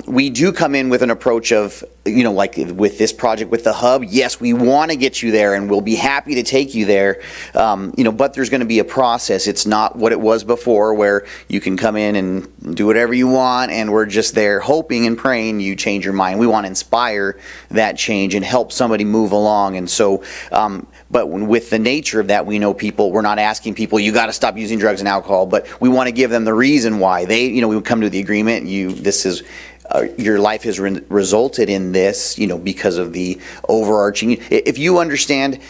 we do come in with an approach of, like with this project with the hub, yes, we want to get you there and we'll be happy to take you there, but there's going to be a process. It's not what it was before where you can come in and do whatever you want and we're just there hoping and praying you change your mind. We want to inspire that change and help somebody move along. And so But with the nature of that, we know people, we're not asking people, you got to stop using drugs and alcohol, but we want to give them the reason why. We would come to the agreement, your life has resulted in this, because of the overarching. If you understand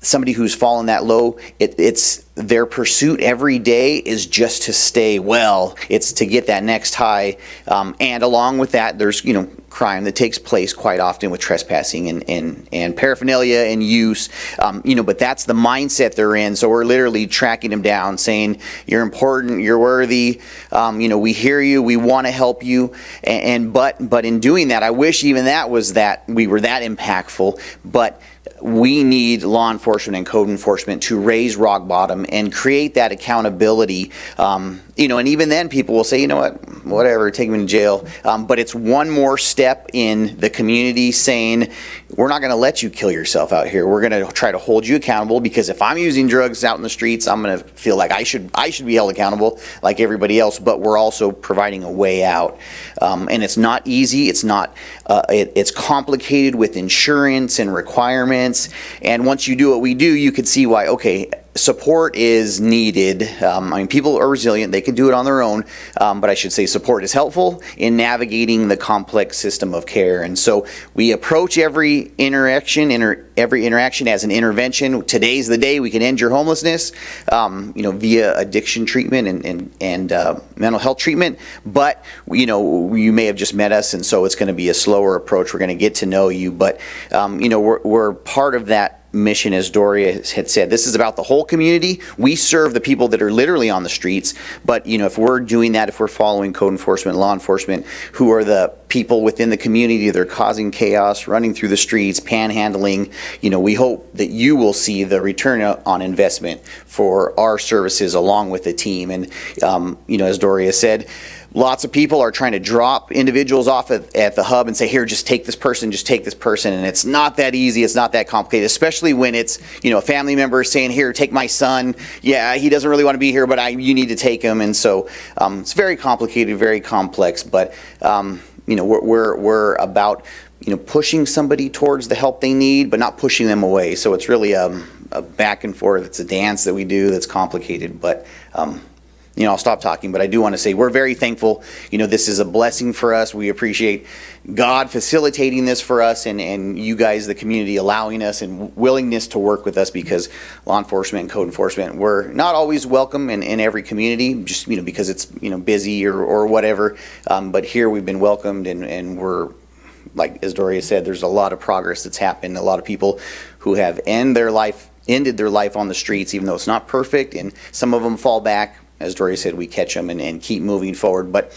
somebody who's fallen that low, it's their pursuit every day is just to stay well. It's to get that next high, and along with that, there's crime that takes place quite often with trespassing and paraphernalia and use, but that's the mindset they're in. So we're literally tracking them down, saying you're important, you're worthy, we hear you, we want to help you, but in doing that, I wish even we were that impactful, but we need law enforcement and code enforcement to raise rock bottom and create that accountability. And even then people will say, whatever, take me to jail. But it's one more step in the community saying, we're not going to let you kill yourself out here. We're going to try to hold you accountable, because if I'm using drugs out in the streets, I'm going to feel like I should be held accountable like everybody else, but we're also providing a way out. And it's not easy. It's complicated with insurance and requirements. And once you do what we do, you could see why, okay, support is needed. People are resilient. They can do it on their own. But I should say support is helpful in navigating the complex system of care. And so we approach every interaction as an intervention. Today's the day we can end your homelessness, via addiction treatment and mental health treatment. But, you may have just met us, and so it's going to be a slower approach. We're going to get to know you. But, we're part of that mission, as Doria had said. This is about the whole community. We serve the people that are literally on the streets, but if we're doing that, if we're following code enforcement, law enforcement, who are the people within the community that are causing chaos, running through the streets, panhandling, we hope that you will see the return on investment for our services along with the team. And as Doria said, lots of people are trying to drop individuals off at the hub and say, here, just take this person. And it's not that easy. It's not that complicated, especially when it's, a family member saying, here, take my son. Yeah, he doesn't really want to be here, but you need to take him. And so it's very complicated, very complex. But, we're about, pushing somebody towards the help they need, but not pushing them away. So it's really a back and forth. It's a dance that we do that's complicated. But, I'll stop talking, but I do want to say we're very thankful. This is a blessing for us. We appreciate God facilitating this for us, and you guys, the community, allowing us and willingness to work with us, because law enforcement and code enforcement, we're not always welcome in every community, just because it's busy or whatever. But here we've been welcomed, and we're, like as Doria said, there's a lot of progress that's happened. A lot of people who have ended their life on the streets, even though it's not perfect, and some of them fall back. As Doria said, we catch them and keep moving forward. But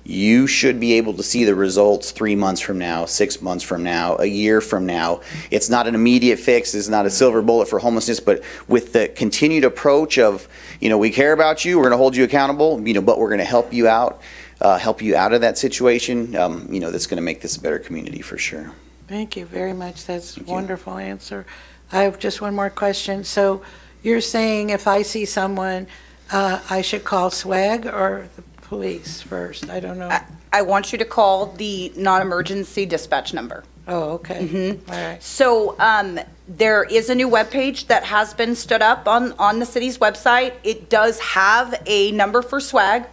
you should be able to see the results 3 months from now, 6 months from now, a year from now. It's not an immediate fix. It's not a silver bullet for homelessness. But with the continued approach of, we care about you, we're going to hold you accountable, but we're going to help you out of that situation, that's going to make this a better community for sure. Thank you very much. That's a wonderful answer. I have just one more question. So you're saying if I see someone, I should call SWAG or the police first? I don't know. I want you to call the non-emergency dispatch number. Oh, okay. Mm-hmm. All right. So there is a new webpage that has been stood up on the city's website. It does have a number for SWAG.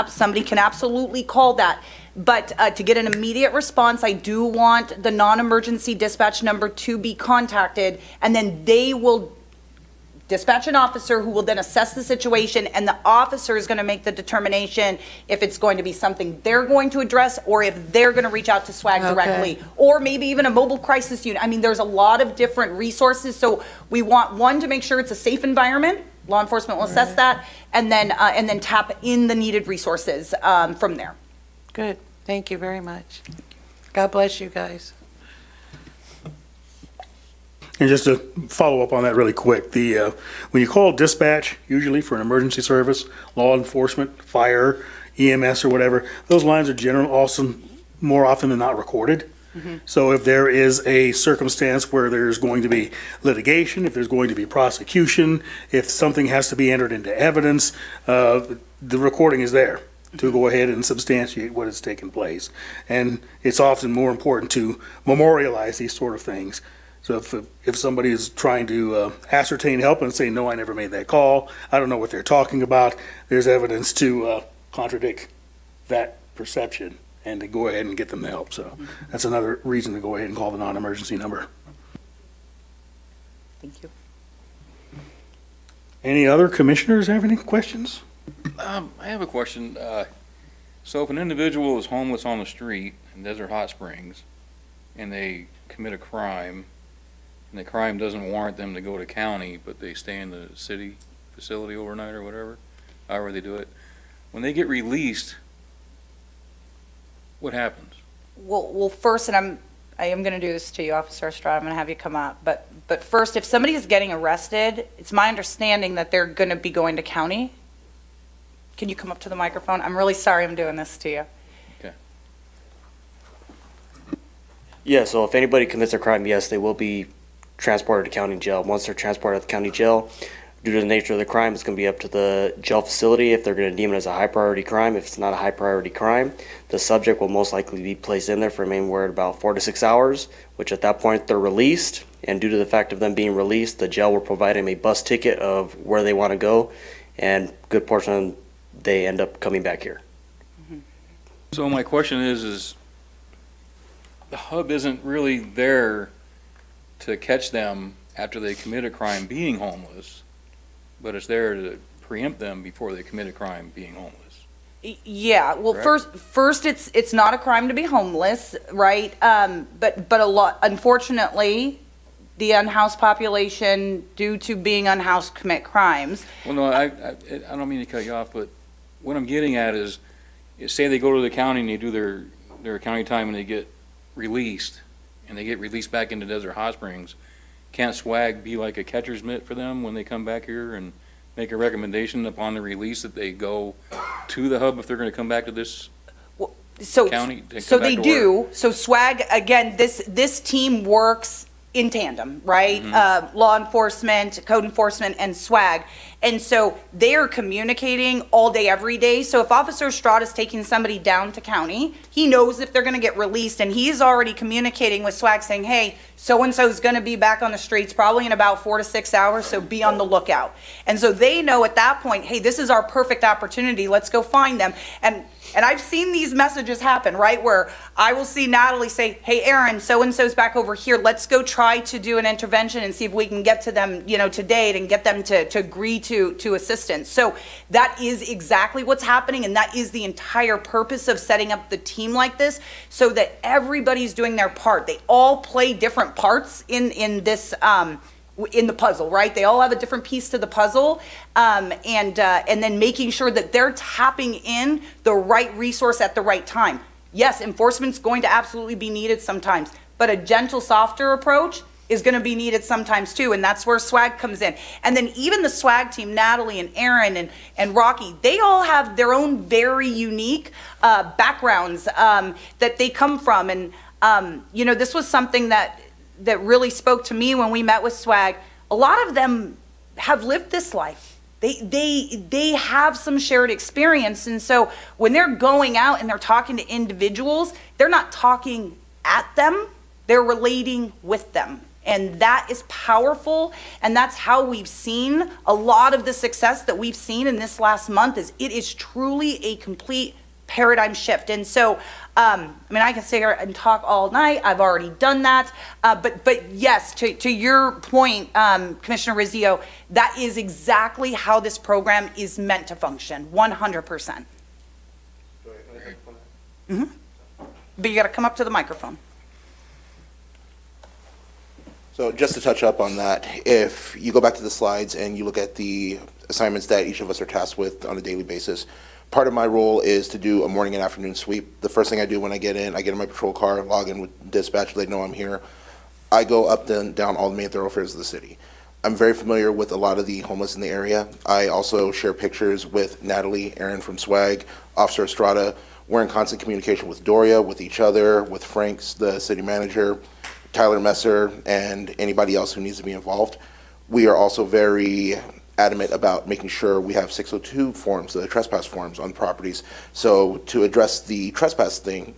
Somebody can absolutely call that. But to get an immediate response, I do want the non-emergency dispatch number to be contacted, and then they will dispatch an officer who will then assess the situation, and the officer is going to make the determination if it's going to be something they're going to address or if they're going to reach out to SWAG directly, or maybe even a mobile crisis unit. There's a lot of different resources, so we want one to make sure it's a safe environment. Law enforement will assess that, and then tap in the needed resources from there. Good. Thank you very much. God bless you guys. And just to follow up on that really quick, when you call dispatch, usually for an emergency service, law enforcement, fire, EMS or whatever, those lines are generally also more often than not recorded. Mm-hmm. So if there is a circumstance where there's going to be litigation, if there's going to be prosecution, if something has to be entered into evidence, the recording is there to go ahead and substantiate what has taken place. And it's often more important to memorialize these sort of things So if somebody is trying to ascertain help and say, no, I never made that call, I don't know what they're talking about, there's evidence to contradict that perception and to go ahead and get them the help. So that's another reason to go ahead and call the non-emergency number. Thank you. Any other commissioners have any questions? I have a question. So if an individual is homeless on the street in Desert Hot Springs and they commit a crime and the crime doesn't warrant them to go to county, but they stay in the city facility overnight or whatever, however they do it, when they get released, what happens? Well, first, and I am going to do this to you, Officer Estrada. I'm going to have you come up. But first, if somebody is getting arrested, it's my understanding that they're going to be going to county. Can you come up to the microphone? I'm really sorry I'm doing this to you. Yeah, so if anybody commits a crime, yes, they will be transported to county jail. Once they're transported to county jail, due to the nature of the crime, it's going to be up to the jail facility if they're going to deem it as a high priority crime. If it's not a high priority crime, the subject will most likely be placed in there for a remain word about 4 to 6 hours, which at that point they're released. And due to the fact of them being released, the jail will provide them a bus ticket of where they want to go, and a good portion of them, they end up coming back here. So my question is the hub isn't really there to catch them after they commit a crime being homeless, but it's there to preempt them before they commit a crime being homeless. Yeah, well, Correct? first, it's not a crime to be homeless, right? But a lot, unfortunately, the unhoused population, due to being unhoused, commit crimes. Well, no, I don't mean to cut you off, but what I'm getting at is say they go to the county and they do their county time and they get released, and they get released back into Desert Hot Springs. Can't SWAG be like a catcher's mitt for them when they come back here and make a recommendation upon the release that they go to the hub if they're going to come back to this county? So they do. So SWAG, again, this team works in tandem, right? Law enforcement, code enforcement, and SWAG. And so they are communicating all day, every day. So if Officer Estrada is taking somebody down to county, he knows if they're going to get released, and he's already communicating with SWAG saying, hey, so-and-so is going to be back on the streets probably in about 4 to 6 hours, so be on the lookout. And so they know at that point, hey, this is our perfect opportunity. Let's go find them. And I've seen these messages happen, right, where I will see Natalie say, hey, Aaron, so-and-so's back over here. Let's go try to do an intervention and see if we can get to them, to date and get them to agree to assistance. So that is exactly what's happening, and that is the entire purpose of setting up the team like this, so that everybody's doing their part. They all play different parts in this in the puzzle, right? They all have a different piece to the puzzle, and then making sure that they're tapping in the right resource at the right time. Yes, enforcement's going to absolutely be needed sometimes, but a gentle, softer approach is going to be needed sometimes too, and that's where SWAG comes in. And then even the SWAG team, Natalie and Aaron and Rocky, they all have their own very unique backgrounds that they come from, and this was something that really spoke to me when we met with SWAG. A lot of them have lived this life. They have some shared experience, and so when they're going out and they're talking to individuals, they're not talking at them, they're relating with them. And that is powerful, and that's how we've seen a lot of the success that we've seen in this last month. Is it is truly a complete paradigm shift. And so I can sit here and talk all night. I've already done that. But yes, to your point, Commissioner Rizzio, that is exactly how this program is meant to function, 100%. But you got to come up to the microphone. So just to touch up on that, if you go back to the slides and you look at the assignments that each of us are tasked with on a daily basis, part of my role is to do a morning and afternoon sweep. The first thing I do when I get in my patrol car, log in with dispatch, they know I'm here. I go up and down all the main thoroughfares of the city. I'm very familiar with a lot of the homeless in the area. I also share pictures with Natalie, Aaron from SWAG, Officer Estrada. We're in constant communication with Doria, with each other, with Franks, the city manager, Tyler Messer, and anybody else who needs to be involved. We are also very adamant about making sure we have 602 forms, the trespass forms on properties. So to address the trespass thing,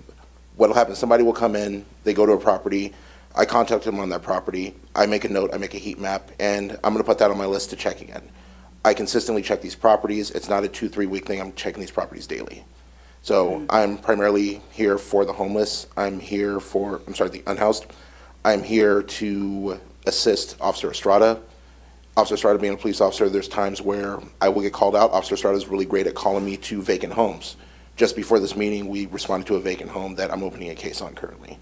what will happen, somebody will come in, they go to a property, I contact them on that property, I make a note, I make a heat map, and I'm going to put that on my list to check again. I consistently check these properties. It's not a 2-3 week thing. I'm checking these properties daily. So I'm primarily here for the homeless. The unhoused. I'm here to assist Officer Estrada. Officer Estrada being a police officer, there's times where I will get called out. Officer Estrada is really great at calling me to vacant homes. Just before this meeting, we responded to a vacant home that I'm opening a case on currently.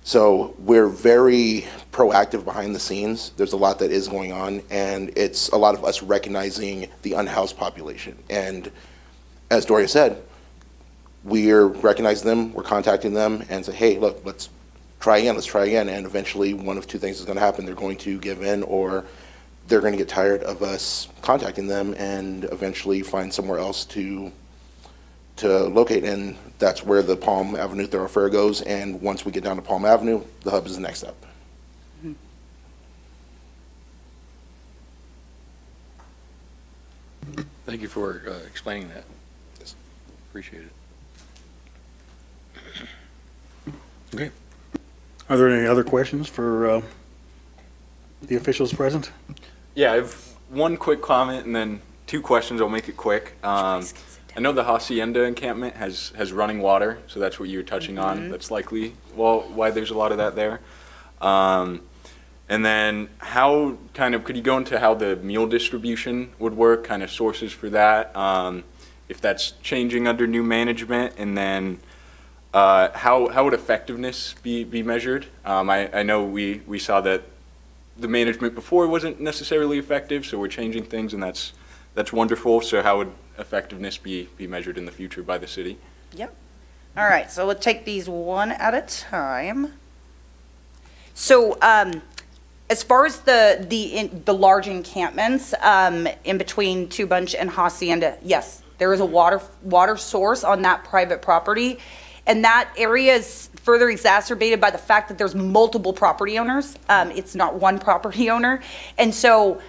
So we're very proactive behind the scenes. There's a lot that is going on, and it's a lot of us recognizing the unhoused population. And as Doria said, we're recognizing them, we're contacting them, and say, hey, look, let's try again. And eventually one of two things is going to happen. They're going to give in, or they're going to get tired of us contacting them and eventually find somewhere else to locate, and that's where the Palm Avenue thoroughfare goes. And once we get down to Palm Avenue, the hub is the next step. Thank you for explaining that. Appreciate it. Okay. Are there any other questions for the officials present? Yeah, I have one quick comment and then two questions. I'll make it quick. I know the Hacienda encampment has running water, so that's what you were touching on. That's likely why there's a lot of that there. And then how could you go into how the meal distribution would work, kind of sources for that, if that's changing under new management, and then how would effectiveness be measured? I know we saw that the management before wasn't necessarily effective, so we're changing things, and that's wonderful. So how would effectiveness be measured in the future by the city? Yep. All right, so we'll take these one at a time. So as far as the large encampments in between Two Bunch and Hacienda, yes, there is a water source on that private property, and that area is further exacerbated by the fact that there's multiple property owners. It's not one property owner, and so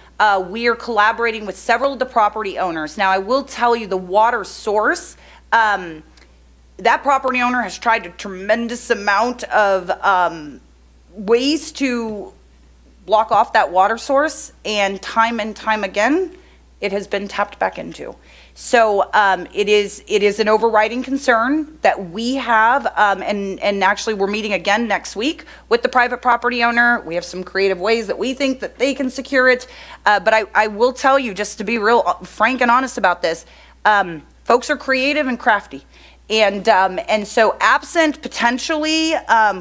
we are collaborating with several of the property owners. Now, I will tell you the water source, that property owner has tried a tremendous amount of ways to block off that water source, and time again, it has been tapped back into. So it is an overriding concern that we have, and actually we're meeting again next week with the private property owner. We have some creative ways that we think that they can secure it, but I will tell you, just to be real frank and honest about this, folks are creative and crafty, and so absent potentially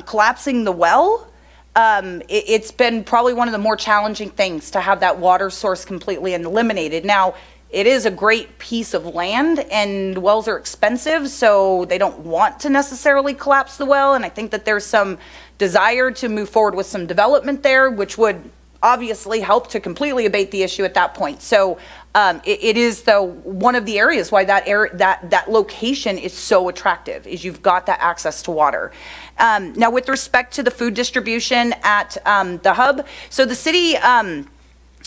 collapsing the well, it's been probably one of the more challenging things to have that water source completely eliminated. Now, it is a great piece of land, and wells are expensive, so they don't want to necessarily collapse the well, and I think that there's some desire to move forward with some development there, which would obviously help to completely abate the issue at that point. So it is, though, one of the areas why that location is so attractive, is you've got that access to water. Now, with respect to the food distribution at the hub, so the city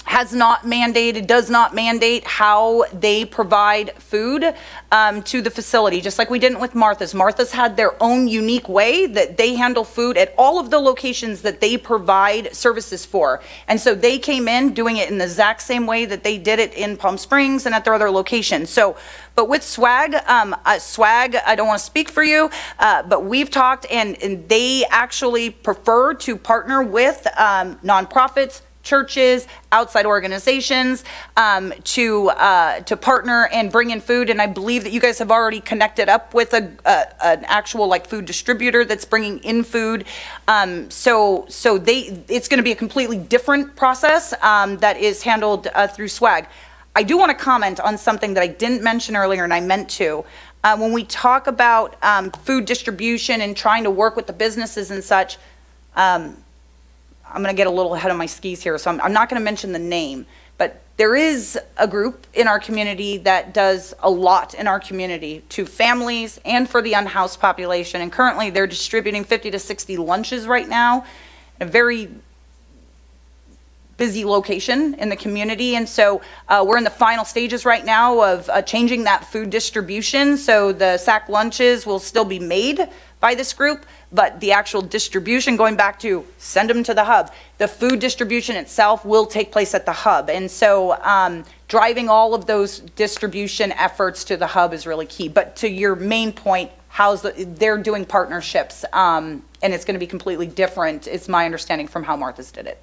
does not mandate how they provide food to the facility, just like we didn't with Martha's. Martha's had their own unique way that they handle food at all of the locations that they provide services for. And so they came in doing it in the exact same way that they did it in Palm Springs and at their other locations. So, but with Swag, I don't want to speak for you, but we've talked, and they actually prefer to partner with nonprofits, churches, outside organizations to partner and bring in food. And I believe that you guys have already connected up with an actual food distributor that's bringing in food. So it's going to be a completely different process that is handled through Swag. I do want to comment on something that I didn't mention earlier, and I meant to. When we talk about food distribution and trying to work with the businesses and such, I'm going to get a little ahead of my skis here, so I'm not going to mention the name, but there is a group in our community that does a lot in our community to families and for the unhoused population, and currently they're distributing 50 to 60 lunches right now in a very busy location in the community. And so we're in the final stages right now of changing that food distribution, so the sack lunches will still be made by this group, but the actual distribution, going back to send them to the hub, the food distribution itself will take place at the hub. And so driving all of those distribution efforts to the hub is really key. But to your main point, they're doing partnerships, and it's going to be completely different, is my understanding from how Martha's did it.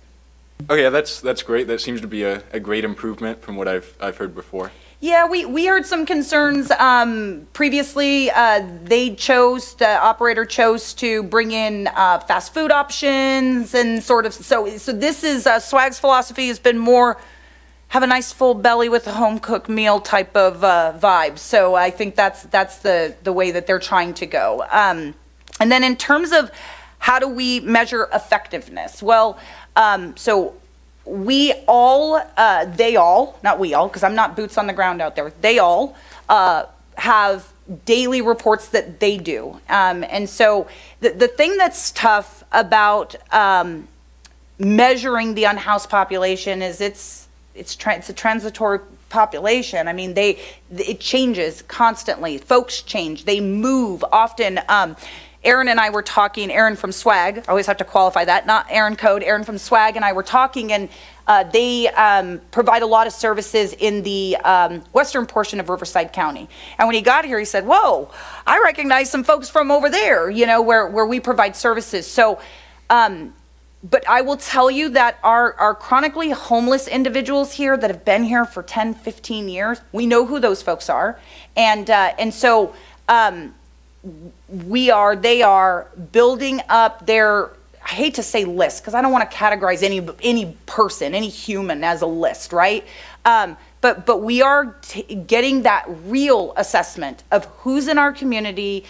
Okay, that's great. That seems to be a great improvement from what I've heard before. Yeah, we heard some concerns previously. The operator chose to bring in fast food options and sort of, so this is, SWAG's philosophy has been more have a nice full belly with a home cooked meal type of vibe. So I think that's the way that they're trying to go. And then in terms of how do we measure effectiveness? Well, so we all, they all, not we all, because I'm not boots on the ground out there, they all have daily reports that they do. And so the thing that's tough about measuring the unhoused population is it's a transitory population. I mean, it changes constantly. Folks change, they move often. Aaron and I were talking, Aaron from SWAG, I always have to qualify that, not Aaron Code, Aaron from SWAG and I were talking, and they provide a lot of services in the western portion of Riverside County. And when he got here, he said, whoa, I recognize some folks from over there, where we provide services. So, but I will tell you that our chronically homeless individuals here that have been here for 10, 15 years, we know who those folks are. And so, they are building up their, I hate to say list, because I don't want to categorize any person, any human as a list, right? But we are getting that real assessment of who's in our community,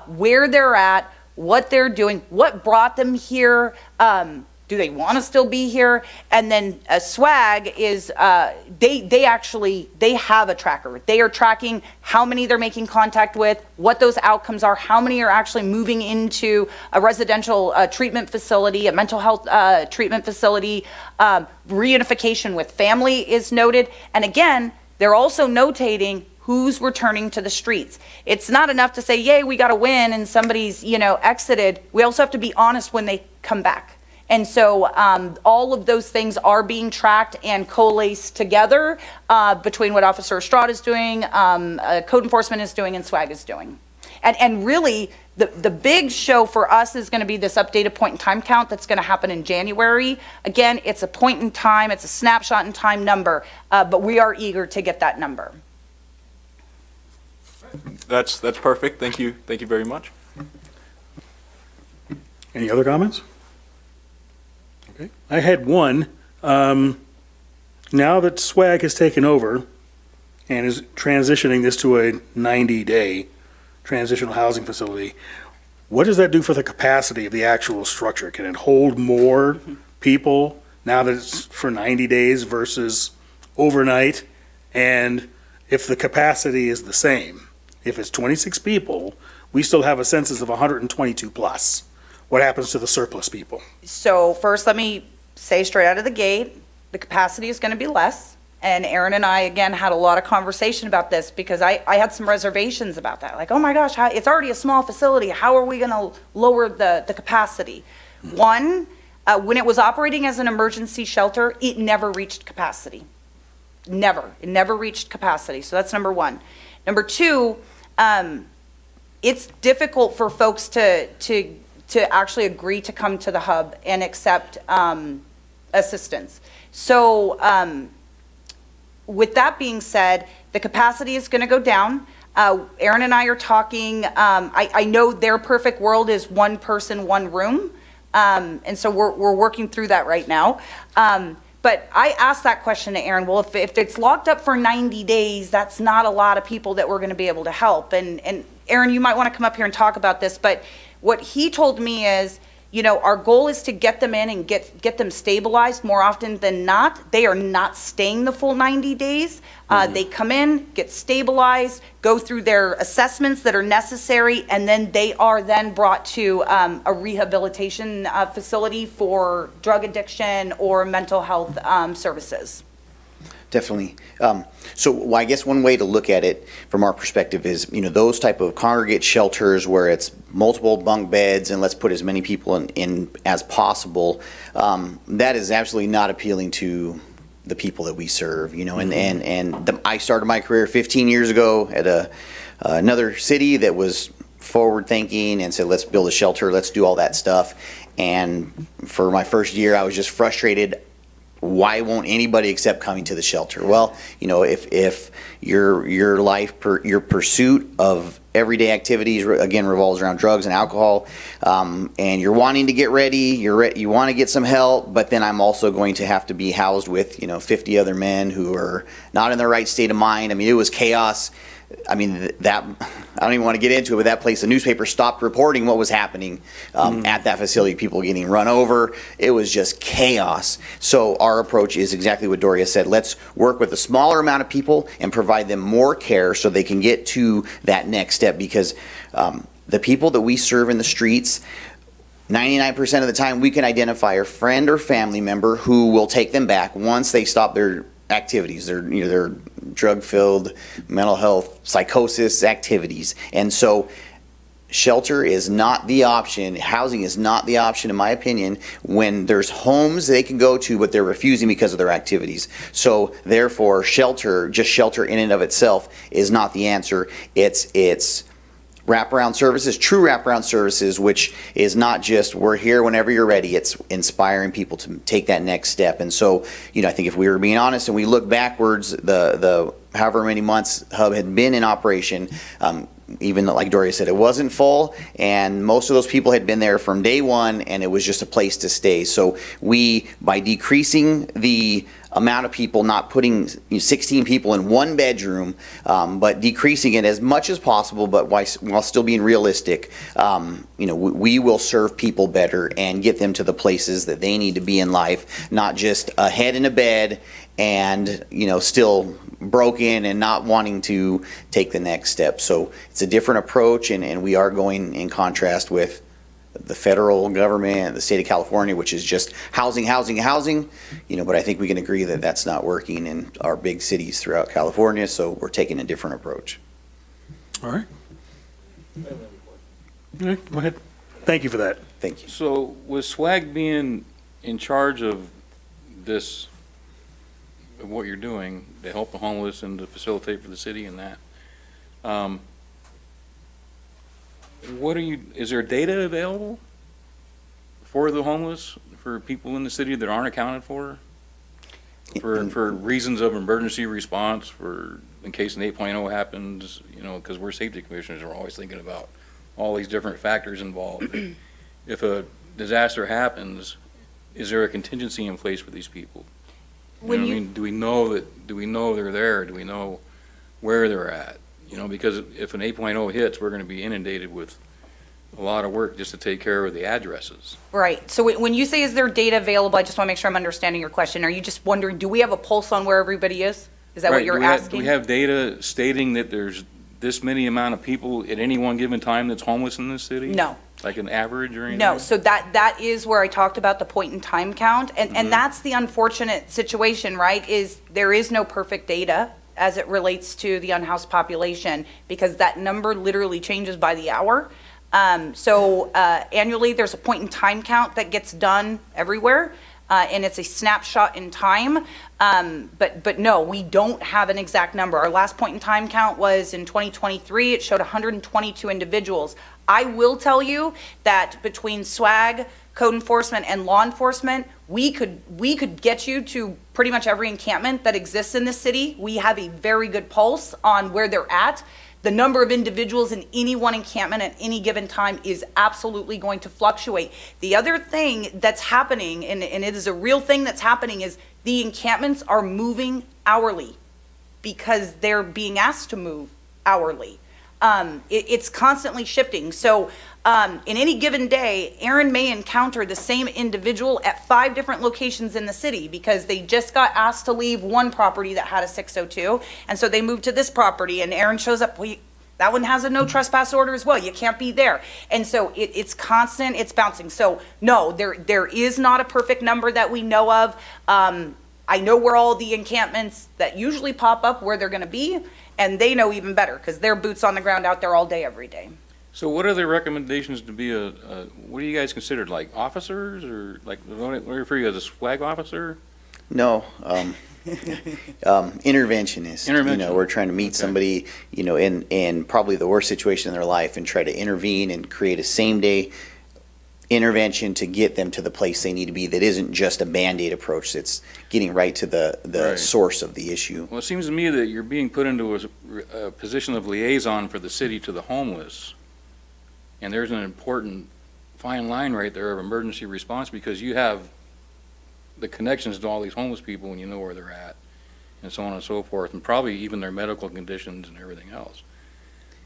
where they're at, what they're doing, what brought them here, do they want to still be here? And then SWAG is, they have a tracker. They are tracking how many they're making contact with, what those outcomes are, how many are actually moving into a residential treatment facility, a mental health treatment facility, reunification with family is noted. And again, they're also notating who's returning to the streets. It's not enough to say, yay, we got a win and somebody's, exited. We also have to be honest when they come back. And so all of those things are being tracked and coalesced together between what Officer Estrada is doing, code enforcement is doing, and SWAG is doing. And really, the big show for us is going to be this updated point in time count that's going to happen in January. Again, it's a point in time, it's a snapshot in time number, but we are eager to get that number. That's perfect. Thank you very much. Any other comments? Okay. I had one. Now that SWAG has taken over and is transitioning this to a 90-day transitional housing facility, what does that do for the capacity of the actual structure? Can it hold more people now that it's for 90 days versus overnight? And if the capacity is the same, if it's 26 people, we still have a census of 122 plus. What happens to the surplus people? So first, let me say straight out of the gate, the capacity is going to be less. And Aaron and I, again, had a lot of conversation about this because I had some reservations about that. Like, oh my gosh, it's already a small facility. How are we going to lower the capacity? One, when it was operating as an emergency shelter, it never reached capacity. Never. It never reached capacity. So that's number one. Number two, it's difficult for folks to actually agree to come to the hub and accept assistance. So with that being said, the capacity is going to go down. Aaron and I are talking, I know their perfect world is one person, one room. And so we're working through that right now. But I asked that question to Aaron, well, if it's locked up for 90 days, that's not a lot of people that we're going to be able to help. And Aaron, you might want to come up here and talk about this, but what he told me is, our goal is to get them in and get them stabilized. More often than not, they are not staying the full 90 days. They come in, get stabilized, go through their assessments that are necessary, and then they are then brought to a rehabilitation facility for drug addiction or mental health services. definitely. So I guess one way to look at it from our perspective is, those type of congregate shelters where it's multiple bunk beds and let's put as many people in as possible, that is absolutely not appealing to the people that we serve, I started my career 15 years ago at another city that was forward thinking and said, let's build a shelter, let's do all that stuff. And for my first year, I was just frustrated. Why won't anybody accept coming to the shelter? Well, if your life, your pursuit of everyday activities, again, revolves around drugs and alcohol, and you're wanting to get ready, you want to get some help, but then I'm also going to have to be housed with, 50 other men who are not in their right state of mind. I mean, it was chaos. I mean, I don't even want to get into it, but that place, the newspaper stopped reporting what was happening at that facility, people getting run over. It was just chaos. So our approach is exactly what Doria said. Let's work with a smaller amount of people and provide them more care so they can get to that next step, because the people that we serve in the streets, 99% of the time we can identify a friend or family member who will take them back once they stop their activities, their drug-filled mental health psychosis activities. And so shelter is not the option, housing is not the option in my opinion, when there's homes they can go to but they're refusing because of their activities. So therefore shelter in and of itself is not the answer. It's wraparound services, true wraparound services, which is not just we're here whenever you're ready. It's inspiring people to take that next step. And so, I think if we were being honest and we look backwards, the however many months Hub had been in operation, even like Doria said, it wasn't full, and most of those people had been there from day one, and it was just a place to stay. So we, by decreasing the amount of people, not putting 16 people in one bedroom, but decreasing it as much as possible, but while still being realistic, we will serve people better and get them to the places that they need to be in life, not just a head in a bed and still broken and not wanting to take the next step. So it's a different approach, and we are going in contrast with the federal government, the state of California, which is just housing, but I think we can agree that that's not working in our big cities throughout California, so we're taking a different approach. All right. All right, go ahead. Thank you for that. Thank you. So with SWAG being in charge of this, of what you're doing to help the homeless and to facilitate for the city and that, is there data available for the homeless, for people in the city that aren't accounted for reasons of emergency response, in case an 8.0 happens, because we're safety commissioners, we're always thinking about all these different factors involved. If a disaster happens, is there a contingency in place for these people? Do we know they're there? Do we know where they're at? Because if an 8.0 hits, we're going to be inundated with a lot of work just to take care of the addresses. Right. So when you say is there data available, I just want to make sure I'm understanding your question. Are you just wondering, do we have a pulse on where everybody is? Is that what you're asking? Do we have data stating that there's this many amount of people at any one given time that's homeless in this city? No. Like an average or anything? No, so that is where I talked about the point in time count, and that's the unfortunate situation, right, is there is no perfect data as it relates to the unhoused population, because that number literally changes by the hour. Annually there's a point in time count that gets done everywhere, and it's a snapshot in time. But no, we don't have an exact number. Our last point in time count was in 2023. It showed 122 individuals. I will tell you that between SWAG, code enforcement, and law enforcement, we could get you to pretty much every encampment that exists in this city. We have a very good pulse on where they're at. The number of individuals in any one encampment at any given time is absolutely going to fluctuate. The other thing that's happening, and it is a real thing that's happening, is the encampments are moving hourly because they're being asked to move hourly. It's constantly shifting. So in any given day, Aaron may encounter the same individual at 5 different locations in the city because they just got asked to leave one property that had a 602, and so they moved to this property, and Aaron shows up, that one has a no trespass order as well, you can't be there. And so it's constant, it's bouncing. So no, there is not a perfect number that we know of. I know where all the encampments that usually pop up, where they're gonna be, and they know even better, because they're boots on the ground out there all day, every day. So what are the recommendations to be what do you guys consider, like officers, or like, what do you refer to as a swag officer? No, interventionist. You know, we're trying to meet somebody, you know, in probably the worst situation in their life and try to intervene and create a same-day intervention to get them to the place they need to be that isn't just a Band-Aid approach, that's getting right to the source of the issue. Well, it seems to me that you're being put into a position of liaison for the city to the homeless. And there's an important fine line right there of emergency response, because you have the connections to all these homeless people and you know where they're at, and so on and so forth, and probably even their medical conditions and everything else.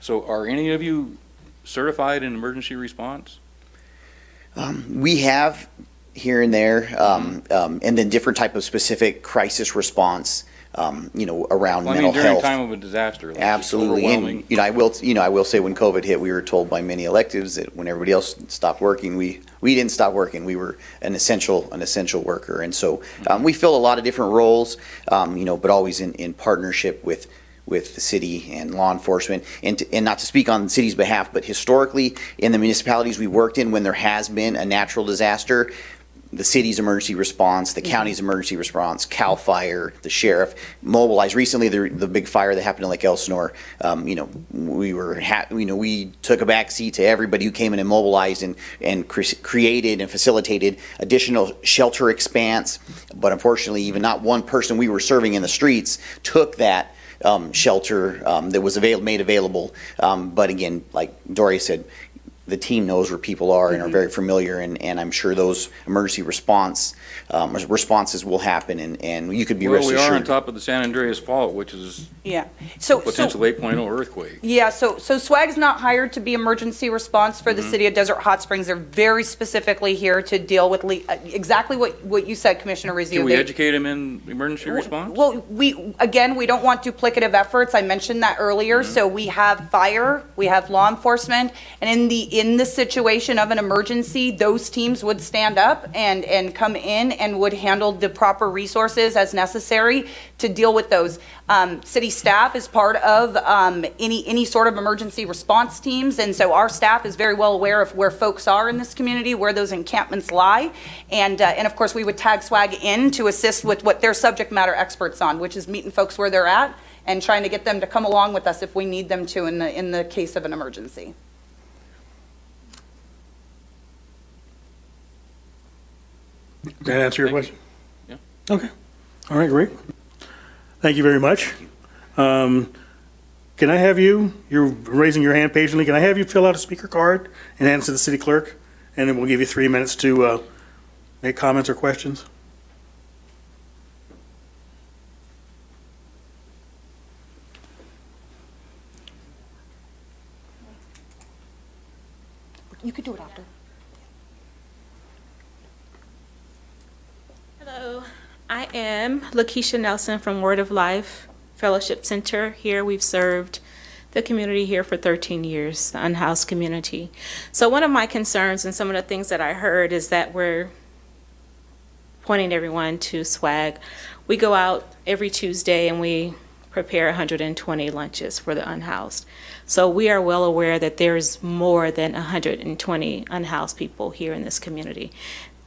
So are any of you certified in emergency response? We have here and there, and then different type of specific crisis response, you know, around Well, I mental mean, during health. time of a disaster. Like Absolutely, overwhelming. and I will say when COVID hit, we were told by many electives that when everybody else stopped working, we didn't stop working. We were an essential worker, and so we fill a lot of different roles, you know, but always in partnership with the city and law enforcement, and not to speak on the city's behalf, but historically in the municipalities we worked in, when there has been a natural disaster, the city's emergency response, the county's emergency response, CAL FIRE, the sheriff mobilized. Recently, the big fire that happened in Lake Elsinore, you know, we took a back seat to everybody who came in and mobilized and created and facilitated additional shelter expanse. But unfortunately, even not one person we were serving in the streets took that shelter that was made available. But again, like Doria said, the team knows where people are and are very familiar, and I'm sure those emergency responses will happen, and you could be rest Well, we assured. are on top of the San Andreas Fault, which is Yeah. So potential 8.0 earthquake. Yeah, so SWAG's not hired to be emergency response for the city of Desert Hot Springs. They're very specifically here to deal with exactly what you said, Commissioner Rizio. Can we educate them in emergency response? Well, we don't want duplicative efforts. I mentioned that earlier. So we have fire, we have law enforcement, and in the situation of an emergency, those teams would stand up and come in and would handle the proper resources as necessary to deal with those. City staff is part of any sort of emergency response teams, and so our staff is very well aware of where folks are in this community, where those encampments lie, and of course we would tag SWAG in to assist with what they're subject matter experts on, which is meeting folks where they're at and trying to get them to come along with us if we need them to in the case of an emergency. Did that answer your question? Yeah. Okay. All right, great. Thank you very much. Can I have you're raising your hand patiently, can I have you fill out a speaker card and hand it to the city clerk? And then we'll give you 3 minutes to make comments or questions. You could do it after. Hello, I am Lakeisha Nelson from Word of Life Fellowship Center. Here we've served the community here for 13 years, the unhoused community. So one of my concerns and some of the things that I heard is that we're pointing everyone to SWAG. We go out every Tuesday and we prepare 120 lunches for the unhoused. So we are well aware that there's more than 120 unhoused people here in this community.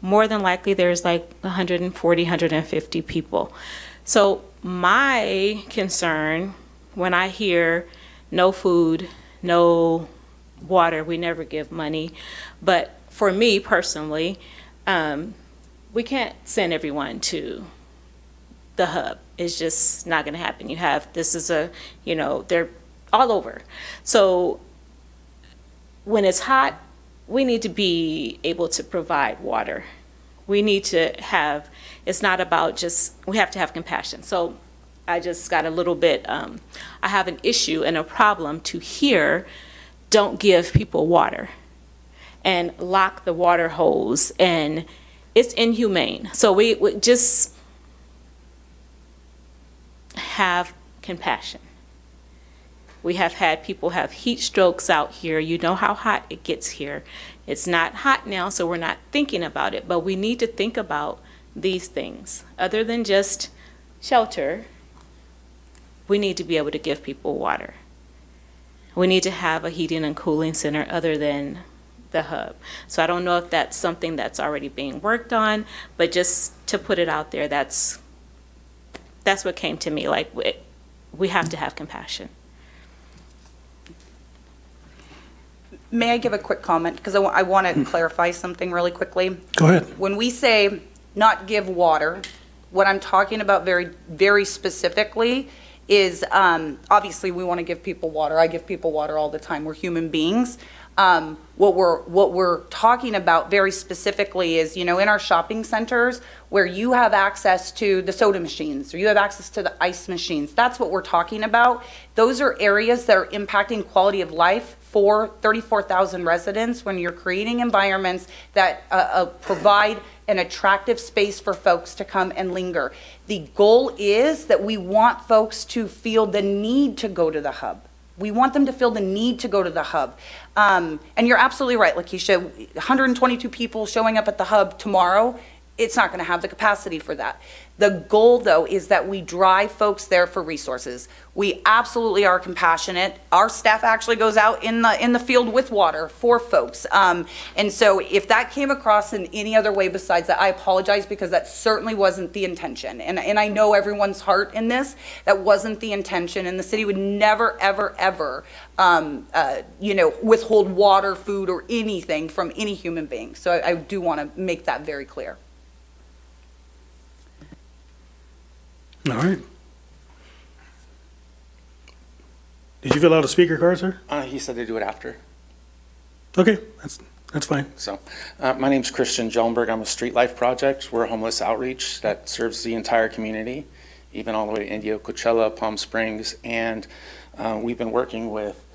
More than likely there's like 140, 150 people. So my concern when I hear no food, no water, we never give money, but for me personally, we can't send everyone to the hub. It's just not gonna happen. They're all over. So when it's hot, we need to be able to provide water. We need to have, it's not about we have to have compassion. So I just got a little bit, I have an issue and a problem to hear, don't give people water and lock the water hose, and it's inhumane. So we just have compassion. We have had people have heat strokes out here. You know how hot it gets here. It's not hot now, so we're not thinking about it, but we need to think about these things. Other than just shelter, we need to be able to give people water. We need to have a heating and cooling center other than the hub. So I don't know if that's something that's already being worked on, but just to put it out there, that's what came to me. Like, we have to have compassion. May I give a quick comment? Because I want to clarify something really quickly. Go ahead. When we say not give water, what I'm talking about very, very specifically is, obviously we want to give people water. I give people water all the time. We're human beings. What we're talking about very specifically is, in our shopping centers where you have access to the soda machines or you have access to the ice machines. That's what we're talking about. Those are areas that are impacting quality of life for 34,000 residents when you're creating environments that provide an attractive space for folks to come and linger. The goal is that we want folks to feel the need to go to the hub. We want them to feel the need to go to the hub. And you're absolutely right, Lakeisha, 122 people showing up at the hub tomorrow, it's not gonna have the capacity for that. The goal, though, is that we drive folks there for resources. We absolutely are compassionate. Our staff actually goes out in the field with water for folks. And so if that came across in any other way besides that, I apologize, because that certainly wasn't the intention. And I know everyone's heart in this, that wasn't the intention. And the city would never, ever, ever, withhold water, food, or anything from any human being. So I do want to make that very clear. All right. Did you fill out a speaker card, sir? He said to do it after. Okay, that's fine. So, my name's Christian Jellenberg. I'm a Street Life Project. We're a homeless outreach that serves the entire community, even all the way to Indio, Coachella, Palm Springs, and we've been working with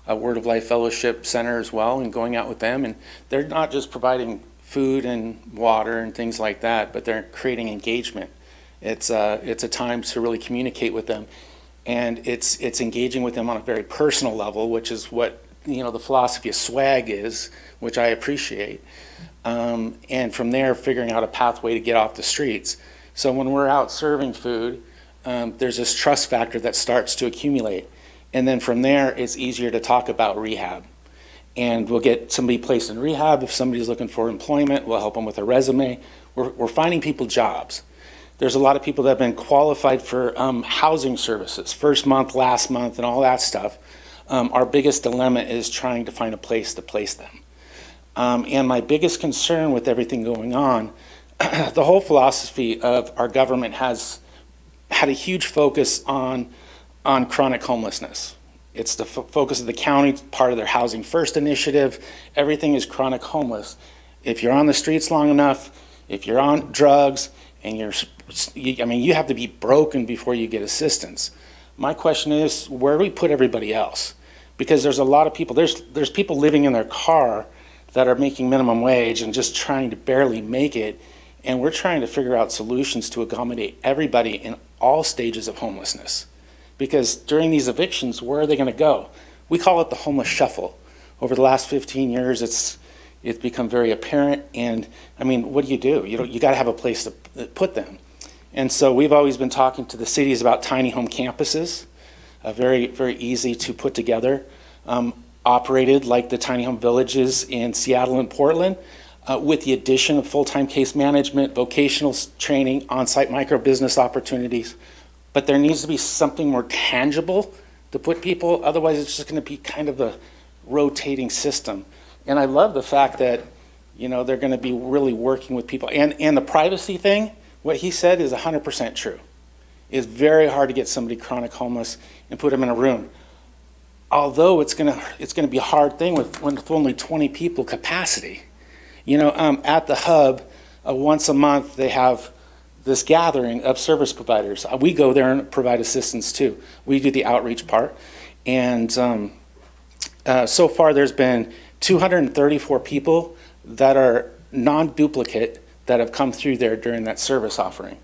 a Word of Life Fellowship Center as well, and going out with them. And they're not just providing food and water and things like that, but they're creating engagement. It's a time to really communicate with them, and it's engaging with them on a very personal level, which is what the philosophy of swag is, which I appreciate. And from there, figuring out a pathway to get off the streets. So when we're out serving food, there's this trust factor that starts to accumulate, and then from there, it's easier to talk about rehab. And we'll get somebody placed in rehab. If somebody's looking for employment, we'll help them with a resume. We're finding people jobs. There's a lot of people that have been qualified for housing services, first month, last month, and all that stuff. Our biggest dilemma is trying to find a place to place them. And my biggest concern with everything going on, the whole philosophy of our government has had a huge focus on chronic homelessness. It's the focus of the county, part of their Housing First initiative. Everything is chronic homeless. If you're on the streets long enough, if you're on drugs, and you have to be broken before you get assistance. My question is, where do we put everybody else? Because there's a lot of people, there's people living in their car that are making minimum wage and just trying to barely make it, and we're trying to figure out solutions to accommodate everybody in all stages of homelessness. Because during these evictions, where are they gonna go? We call it the homeless shuffle. Over the last 15 years, it's become very apparent, and what do? You gotta have a place to put them. And so we've always been talking to the cities about tiny home campuses, very, very easy to put together, operated like the tiny home villages in Seattle and Portland, with the addition of full-time case management, vocational training, on-site micro-business opportunities. But there needs to be something more tangible to put people, otherwise it's just gonna be kind of a rotating system. And I love the fact that, they're gonna be really working with people. And the privacy thing, what he said is 100% true. It's very hard to get somebody chronic homeless and put them in a room. Although it's gonna be a hard thing with only 20 people capacity. At the hub, once a month, they have this gathering of service providers. We go there and provide assistance too. We do the outreach part. And so far there's been 234 people that are non-duplicate that have come through there during that service offering.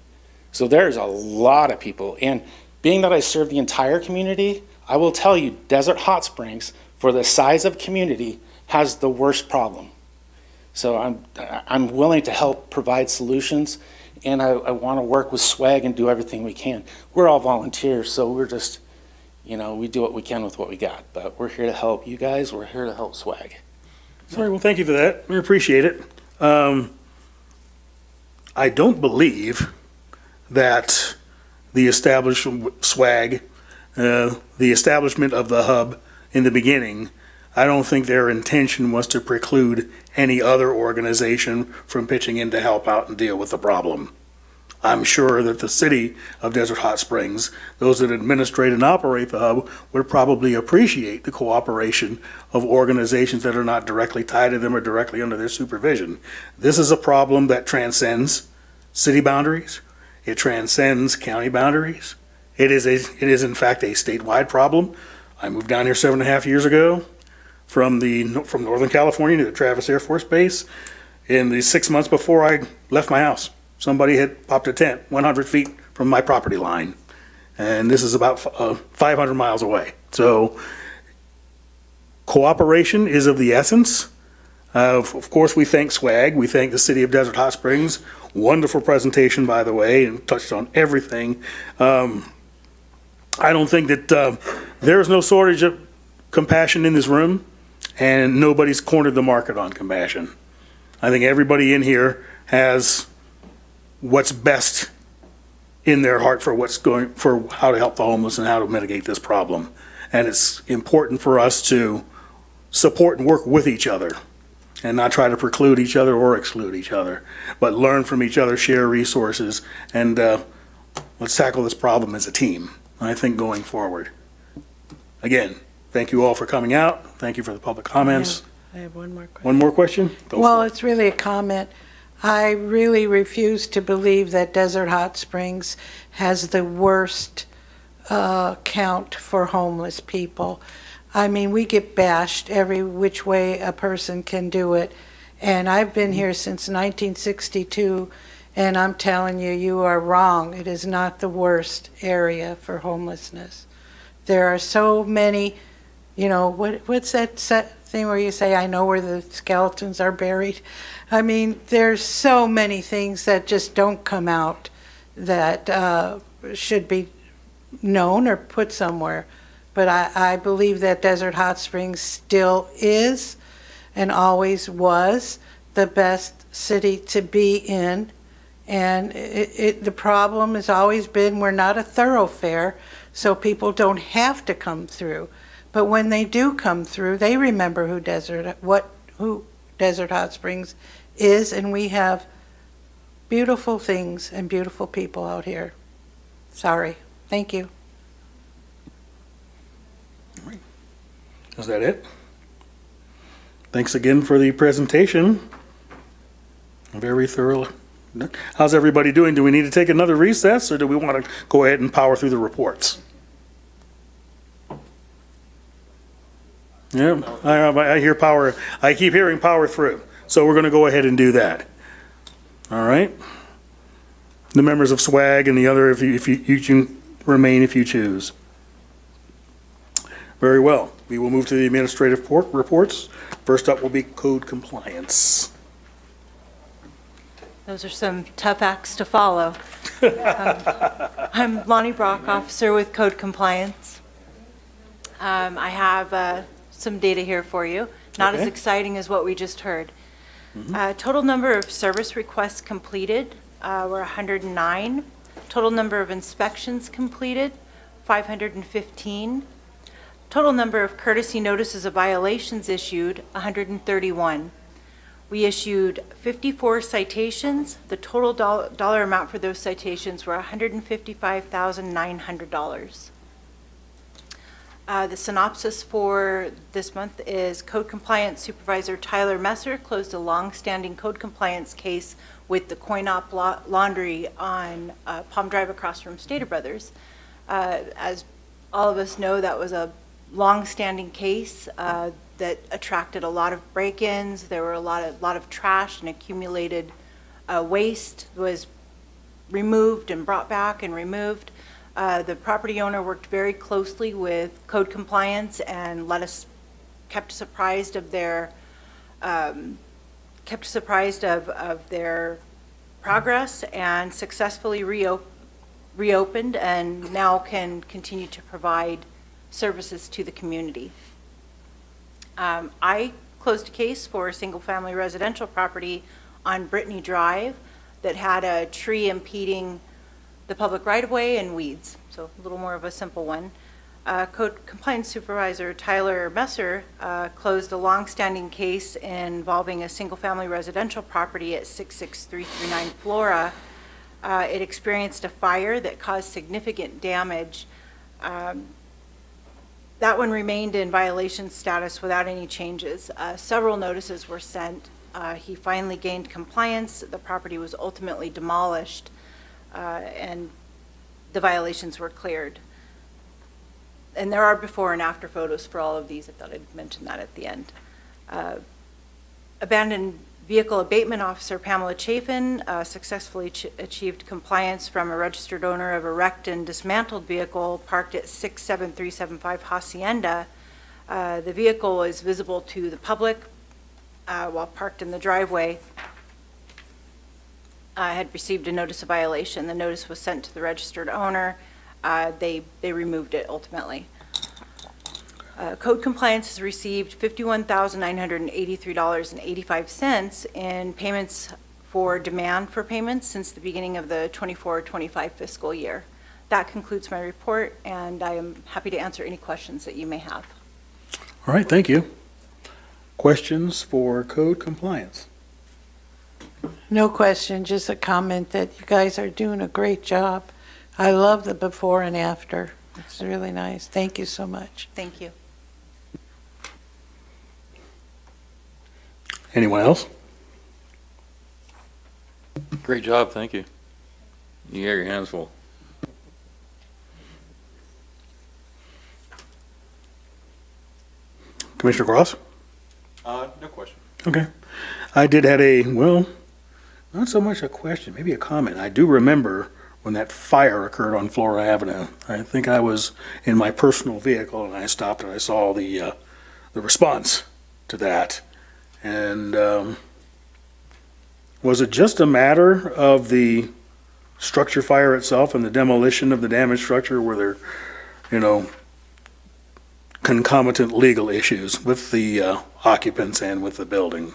So there's a lot of people. And being that I serve the entire community, I will tell you, Desert Hot Springs, for the size of community, has the worst problem. So I'm willing to help provide solutions. and I want to work with SWAG and do everything we can. We're all volunteers, so we're just, we do what we can with what we got. But we're here to help you guys. We're here to help SWAG. All right, well, thank you for that. We appreciate it. I don't believe that the established SWAG, the establishment of the hub in the beginning, I don't think their intention was to preclude any other organization from pitching in to help out and deal with the problem. I'm sure that the city of Desert Hot Springs, those that administrate and operate the hub, would probably appreciate the cooperation of organizations that are not directly tied to them or directly under their supervision. This is a problem that transcends city boundaries. It transcends county boundaries. It is in fact a statewide problem. I moved down here 7.5 years ago from Northern California to the Travis Air Force Base. In the 6 months before I left my house, somebody had popped a tent 100 feet from my property line. And this is about 500 miles away. So cooperation is of the essence. Of course, we thank SWAG. We thank the city of Desert Hot Springs. Wonderful presentation, by the way, and touched on everything. I don't think that there is no shortage of compassion in this room, and nobody's cornered the market on compassion. I think everybody in here has what's best in their heart for how to help the homeless and how to mitigate this problem. And it's important for us to support and work with each other and not try to preclude each other or exclude each other, but learn from each other, share resources, and let's tackle this problem as a team, I think, going forward. Again, thank you all for coming out. Thank you for the public comments. I have one more question. One more question? Well, it's really a comment. I really refuse to believe that Desert Hot Springs has the worst count for homeless people. I mean, we get bashed every which way a person can do it. And I've been here since 1962, and I'm telling you, you are wrong. It is not the worst area for homelessness. There are so many, what's that thing where you say, I know where the skeletons are buried? I mean, there's so many things that just don't come out that should be known or put somewhere. But I believe that Desert Hot Springs still is and always was the best city to be in. And the problem has always been we're not a thoroughfare, so people don't have to come through. But when they do come through, they remember who Desert Hot Springs is, and we have beautiful things and beautiful people out here. Sorry. Thank you. Is that it? Thanks again for the presentation. Very thorough. How's everybody doing? Do we need to take another recess, or do we want to go ahead and power through the reports? Yeah, I hear power. I keep hearing power through. So we're going to go ahead and do that. All right. The members of SWAG and the other, if you can remain if you choose. Very well. We will move to the administrative reports. First up will be code compliance. Those are some tough acts to follow. I'm Lonnie Brock, officer with Code Compliance. I have some data here for you. Not as exciting as what we just heard. Total number of service requests completed were 109. Total number of inspections completed, 515. Total number of courtesy notices of violations issued, 131. We issued 54 citations. The total dollar amount for those citations were $155,900. The synopsis for this month is Code Compliance Supervisor Tyler Messer closed a long-standing code compliance case with the Coin-Op Laundry on Palm Drive across from Stater Brothers. As all of us know, that was a long-standing case that attracted a lot of break-ins. There were a lot of trash and accumulated waste was removed and brought back and removed. The property owner worked very closely with Code Compliance and kept us apprised of their progress and successfully reopened and now can continue to provide services to the community. I closed a case for a single-family residential property on Brittany Drive that had a tree impeding the public right-of-way and weeds, so a little more of a simple one. Code Compliance Supervisor Tyler Messer closed a long-standing case involving a single-family residential property at 66339 Flora. It experienced a fire that caused significant damage. That one remained in violation status without any changes. Several notices were sent. He finally gained compliance. The property was ultimately demolished, and the violations were cleared. And there are before and after photos for all of these. I thought I'd mention that at the end. Abandoned Vehicle Abatement Officer Pamela Chafin successfully achieved compliance from a registered owner of a wrecked and dismantled vehicle parked at 67375 Hacienda. The vehicle is visible to the public while parked in the driveway. I had received a notice of violation. The notice was sent to the registered owner. They removed it ultimately. Code Compliance has received $51,983.85 in payments for demand for payments since the beginning of the 24-25 fiscal year. That concludes my report, and I am happy to answer any questions that you may have. All right, thank you. Questions for Code Compliance? No question, just a comment that you guys are doing a great job. I love the before and after. It's really nice. Thank you so much. Thank you. Anyone else? Great job, thank you. You got your hands full. Commissioner Cross? No question. Okay. I did had a, well, not so much a question, maybe a comment. I do remember when that fire occurred on Flora Avenue. I think I was in my personal vehicle and I stopped and I saw the response to that. And was it just a matter of the structure fire itself and the demolition of the damaged structure? Were there, concomitant legal issues with the occupants and with the building?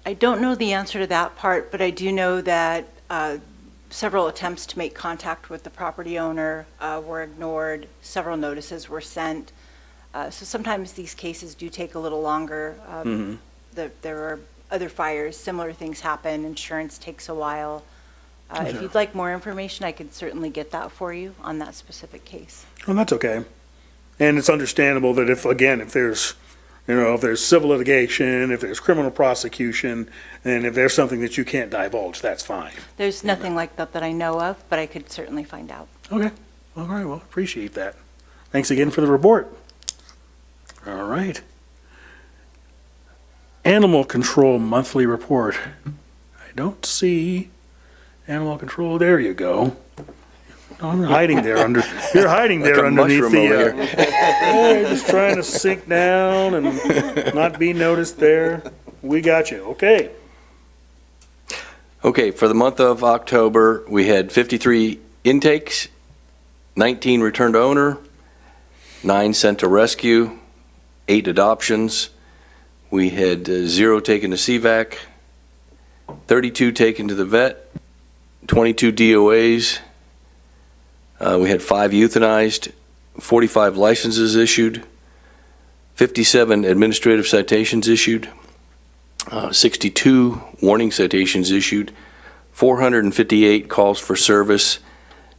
I don't know the answer to that part, but I do know that several attempts to make contact with the property owner were ignored. Several notices were sent. So sometimes these cases do take a little longer. There are other fires, similar things happen. Insurance takes a while. If you'd like more information, I could certainly get that for you on that specific case. Well, that's okay. And it's understandable that if there's, if there's civil litigation, if there's criminal prosecution, and if there's something that you can't divulge, that's fine. There's nothing like that that I know of, but I could certainly find out. Okay. All right. Well, appreciate that. Thanks again for the report. All right. Animal Control Monthly Report. I don't see Animal Control. There you go. Oh, I'm hiding there under. You're hiding there underneath the. Just trying to sink down and not be noticed there. We got you. Okay. Okay, for the month of October, we had 53 intakes, 19 returned to owner, 9 sent to rescue, 8 adoptions. We had 0 taken to CVAC, 32 taken to the vet, 22 DOAs. We had 5 euthanized, 45 licenses issued, 57 administrative citations issued, 62 warning citations issued, 458 calls for service,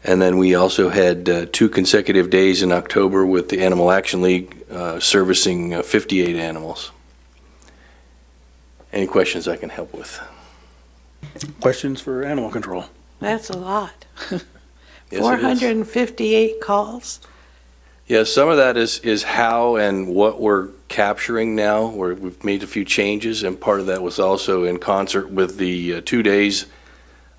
and then we also had 2 consecutive days in October with the Animal Action League servicing 58 animals. Any questions I can help with? Questions for Animal Control? That's a lot. Yes, 458 calls. Yeah, some of that is how and what we're capturing now, where we've made a few changes, and part of that was also in concert with the 2 days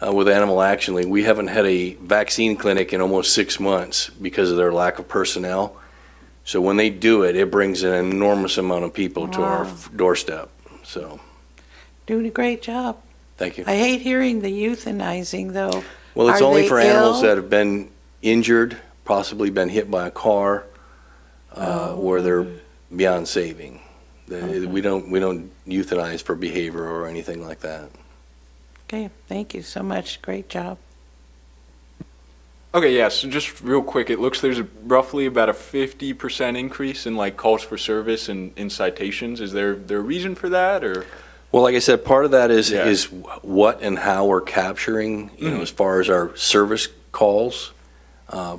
with Animal Action League. We haven't had a vaccine clinic in almost 6 months because of their lack of personnel. So when they do it, it brings an enormous amount of people to our doorstep. So Doing a great job. Thank you. I hate hearing the euthanizing, though. Well, it's Are only they for animals ill? that have been injured, possibly been hit by a car, where they're beyond saving. We don't euthanize for behavior or anything like that. Okay, thank you so much. Great job. Okay, yeah, so just real quick, it looks there's roughly about a 50% increase in like calls for service and in citations. Is there a reason for that, or? Well, like I said, part of that is Yeah. is what and how we're capturing, as far as our service calls.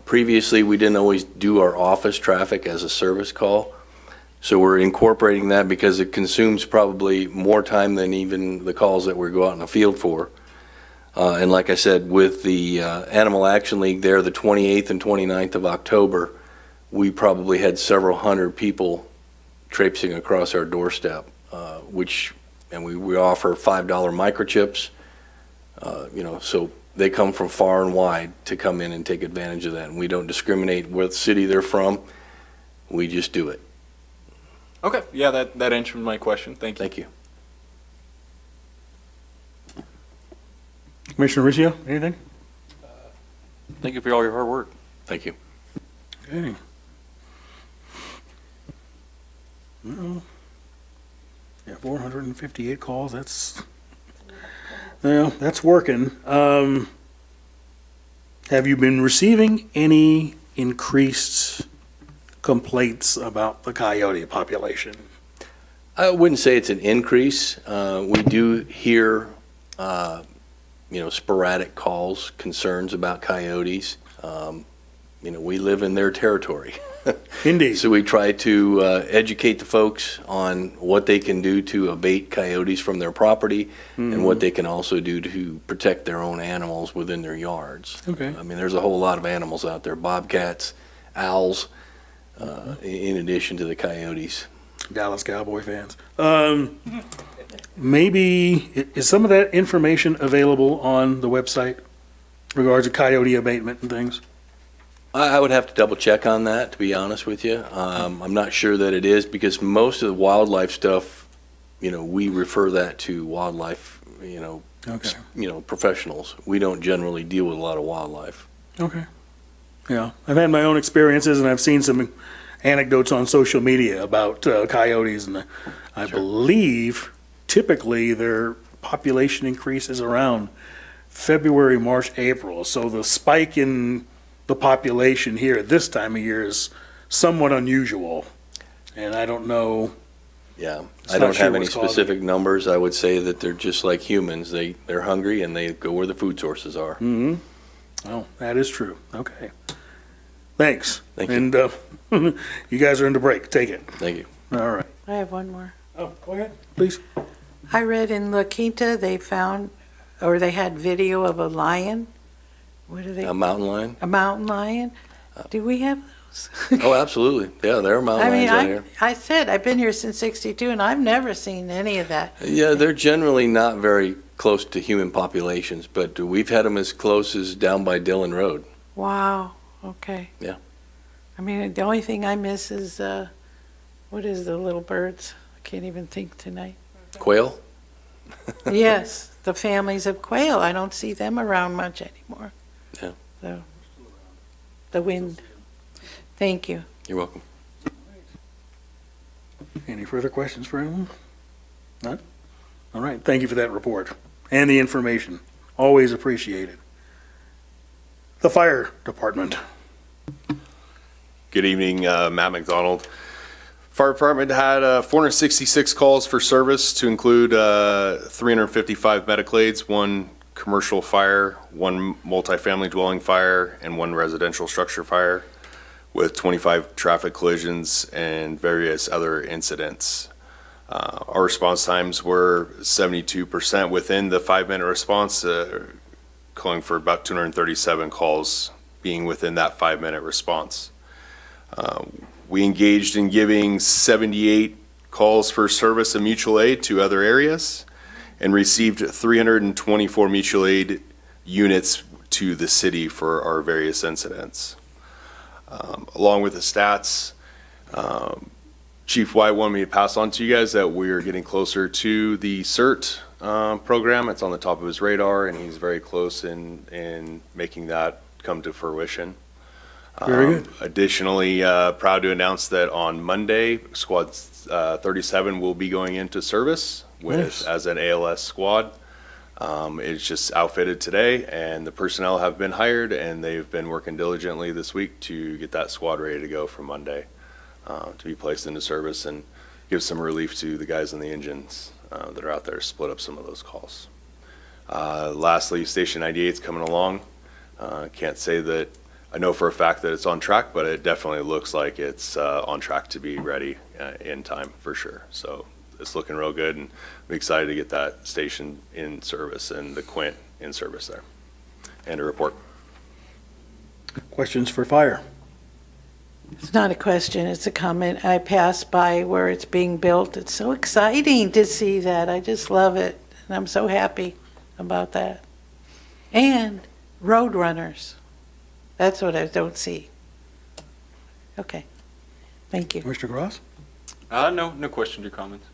Previously, we didn't always do our office traffic as a service call. So we're incorporating that because it consumes probably more time than even the calls that we go out in the field for. And like I said, with the Animal Action League there, the 28th and 29th of October, we probably had several hundred people traipsing across our doorstep, and we offer $5 microchips, so they come from far and wide to come in and take advantage of that. And we don't discriminate what city they're from. We just do it. Okay, yeah, that answered my question. Thank you. Thank you. Commissioner Riccio, anything? Thank you for all your hard work. Thank you. Okay. Well, yeah, 458 calls, that's working. Have you been receiving any increased complaints about the coyote population? I wouldn't say it's an increase. We do hear, sporadic calls, concerns about coyotes. We live in their territory. Indeed. So we try to educate the folks on what they can do to abate coyotes from their property and what they can also do to protect their own animals within their yards. Okay. I mean, there's a whole lot of animals out there, bobcats, owls, in addition to the coyotes. Dallas Cowboy fans. Maybe, is some of that information available on the website regards to coyote abatement and things? I would have to double check on that, to be honest with you. I'm not sure that it is, because most of the wildlife stuff, we refer that to wildlife, Okay. professionals. We don't generally deal with a lot of wildlife. Okay. Yeah, I've had my own experiences, and I've seen some anecdotes on social media about coyotes, and I believe typically their population increases around February, March, April. So the spike in the population here at this time of year is somewhat unusual, and I don't know. Yeah, It's I not don't sure have any what's causing specific numbers. I would say that they're just like humans. They're hungry and they go where the food sources are. Mm-hmm. Oh, that is true. Okay. Thanks. Thank you. And you guys are in the break. Take it. Thank you. All right. I have one more. Oh, go ahead, please. I read in La Quinta they had video of a lion. What are they? A mountain lion? A mountain lion? Do we have those? Oh, absolutely. Yeah, there are mountain lions out here. I said, I've been here since '62 and I've never seen any of that. Yeah, they're generally not very close to human populations, but we've had them as close as down by Dillon Road. Wow, okay. Yeah. I mean, the only thing I miss is, what is the little birds? I can't even think tonight. Quail? Yes, the families of quail. I don't see them around much anymore. Yeah. So, the wind. Thank you. You're welcome. Any further questions for anyone? None? All right, thank you for that report and the information. Always appreciated. The fire department. Good evening, Matt McDonald. Fire department had 466 calls for service, to include 355 medical aids, one commercial fire, one multifamily dwelling fire, and one residential structure fire, with 25 traffic collisions and various other incidents. Our response times were 72% within the 5-minute response, calling for about 237 calls being within that 5-minute response. We engaged in giving 78 calls for service and mutual aid to other areas, and received 324 mutual aid units to the city for our various incidents. Along with the stats, Chief White wanted me to pass on to you guys that we're getting closer to the CERT program. It's on the top of his radar, and he's very close in making that come to fruition. Very good. Additionally, proud to announce that on Monday, Squad 37 will be going into service Nice. as an ALS squad. It's just outfitted today, and the personnel have been hired, and they've been working diligently this week to get that squad ready to go for Monday, to be placed into service and give some relief to the guys in the engines that are out there to split up some of those calls. Lastly, Station 98 is coming along. Can't say that I know for a fact that it's on track, but it definitely looks like it's on track to be ready in time for sure. So it's looking real good, and I'm excited to get that station in service and the Quint in service there. And a report. Questions for fire? It's not a question, it's a comment. I passed by where it's being built. It's so exciting to see that. I just love it, and I'm so happy about that. And road runners. That's what I don't see. Okay, thank you. Commissioner Cross? No questions or comments.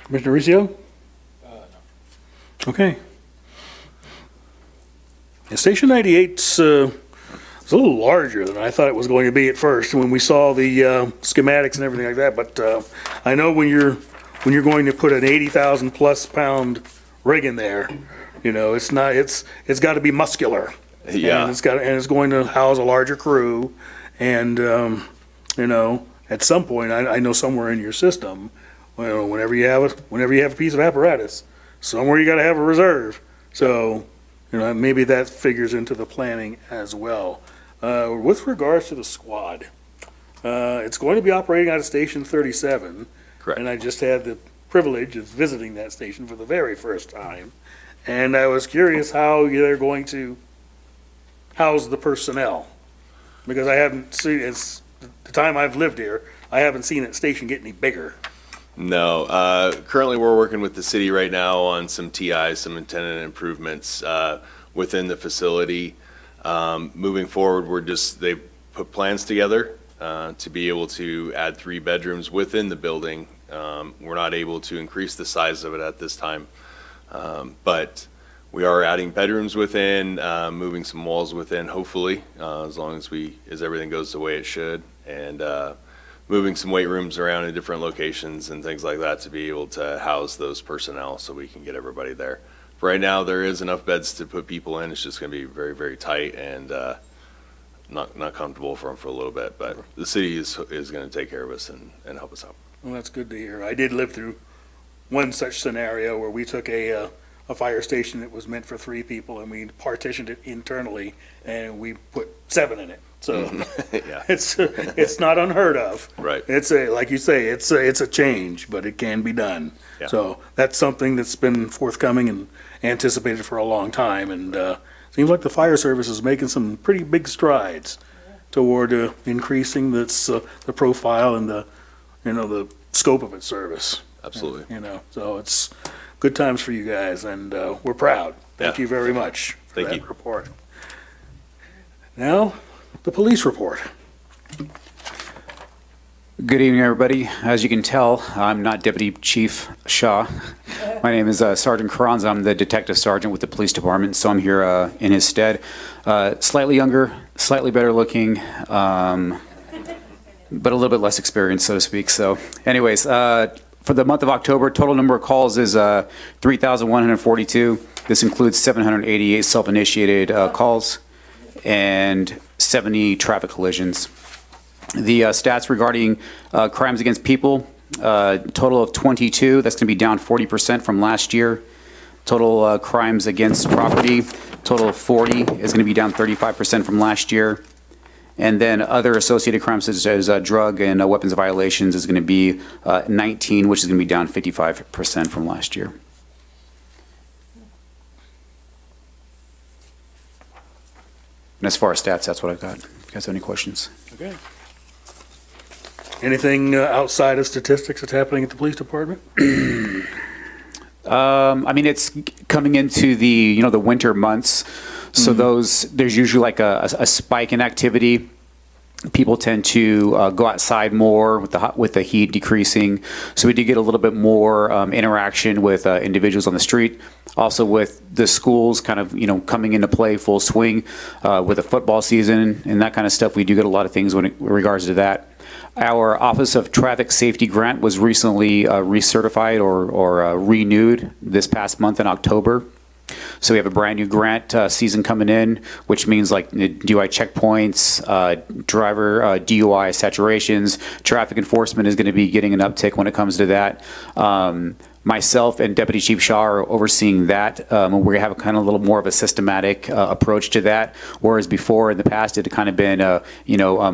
Commissioner Riccio? No. Okay. Yeah, Station 98's it's a little larger than I thought it was going to be at first when we saw the schematics and everything like that. But I know when you're going to put an 80,000 plus pound rig in there, you know, it's got to be muscular. Yeah. And it's going to house a larger crew, and you know, at some point, I know somewhere in your system, well, whenever you have a piece of apparatus, somewhere you got to have a reserve. So, you know, maybe that figures into the planning as well. With regards to the squad, it's going to be operating out of Station 37. Correct. And I just had the privilege of visiting that station for the very first time, and I was curious how they're going to house the personnel, because I haven't seen, it's the time I've lived here, I haven't seen that station get any bigger. No, currently we're working with the city right now on some TIs, some tenant improvements within the facility. Moving forward, they put plans together to be able to add 3 bedrooms within the building. We're not able to increase the size of it at this time, but we are adding bedrooms within, moving some walls within, hopefully, as long as everything goes the way it should, and moving some weight rooms around in different locations and things like that to be able to house those personnel so we can get everybody there. Right now, there is enough beds to put people in. It's just going to be very, very tight and not comfortable for them for a little bit. But the city is going to take care of us and help us out. Well, that's good to hear. I did live through one such scenario where we took a fire station that was meant for 3 people, and we partitioned it internally, and we put 7 in it. So Yeah. it's not unheard of. Right. It's like you say, it's a change, but it can be done. Yeah. So that's something that's been forthcoming and anticipated for a long time, and seems like the fire service is making some pretty big strides toward increasing the profile and the scope of its service. Absolutely. So it's good times for you guys, and we're proud. Thank Yeah. you very much for Thank that you. report. Now, the police report. Good evening, everybody. As you can tell, I'm not Deputy Chief Shaw. My name is Sergeant Carranza. I'm the Detective Sergeant with the Police Department, so I'm here in his stead. Slightly younger, slightly better looking, but a little bit less experienced, so to speak. So anyways, for the month of October, total number of calls is 3,142. This includes 788 self-initiated calls and 70 traffic collisions. The stats regarding crimes against people, total of 22. That's going to be down 40% from last year. Total crimes against property, total of 40 is going to be down 35% from last year. And then other associated crimes such as drug and weapons violations is going to be 19, which is going to be down 55% from last year. And as far as stats, that's what I've got. If you guys have any questions? Okay. Anything outside of statistics that's happening at the police department? I mean, it's coming into the winter months, so there's usually like a spike in activity people tend to go outside more with the heat decreasing. So we do get a little bit more interaction with individuals on the street. Also with the schools kind of, coming into play full swing with the football season and that kind of stuff. We do get a lot of things in regards to that. Our Office of Traffic Safety grant was recently recertified or renewed this past month in October. So we have a brand new grant season coming in, which means like DUI checkpoints, driver DUI saturations, traffic enforcement is going to be getting an uptick when it comes to that. Myself and Deputy Chief Shaw are overseeing that. We're going to have a kind of a little more of a systematic approach to that, whereas before in the past it had kind of been,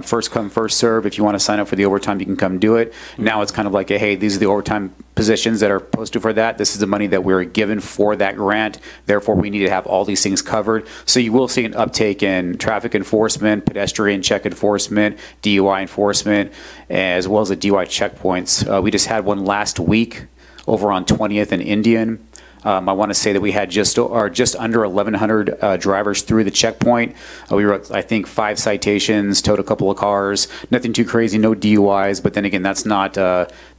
first come, first serve. If you want to sign up for the overtime, you can come do it. Now it's kind of like, hey, these are the overtime positions that are posted for that. This is the money that we're given for that grant. Therefore, we need to have all these things covered. So you will see an uptake in traffic enforcement, pedestrian check enforcement, DUI enforcement, as well as the DUI checkpoints. We just had one last week over on 20th and Indian. I want to say that we had just under 1,100 drivers through the checkpoint. We wrote, I think, 5 citations, towed a couple of cars. Nothing too crazy, no DUIs. But then again, that's not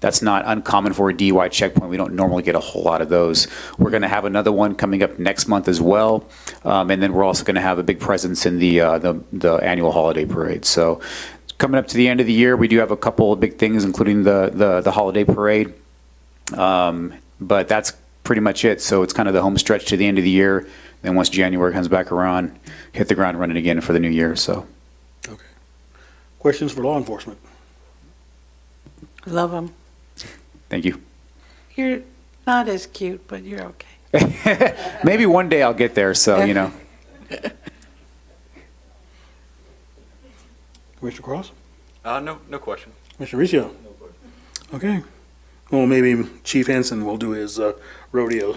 uncommon for a DUI checkpoint. We don't normally get a whole lot of those. We're going to have another one coming up next month as well, and then we're also going to have a big presence in the annual holiday parade. So, coming up to the end of the year, we do have a couple of big things, including the holiday parade. But that's pretty much it. So it's kind of the home stretch to the end of the year. Then once January comes back around, hit the ground running again for the new year. So. Okay. Questions for law enforcement? Love them. Thank you. You're not as cute, but you're okay. Maybe one day I'll get there. So, Commissioner Cross? No question. Commissioner Riccio? No question. Okay. Well, maybe Chief Henson will do his rodeo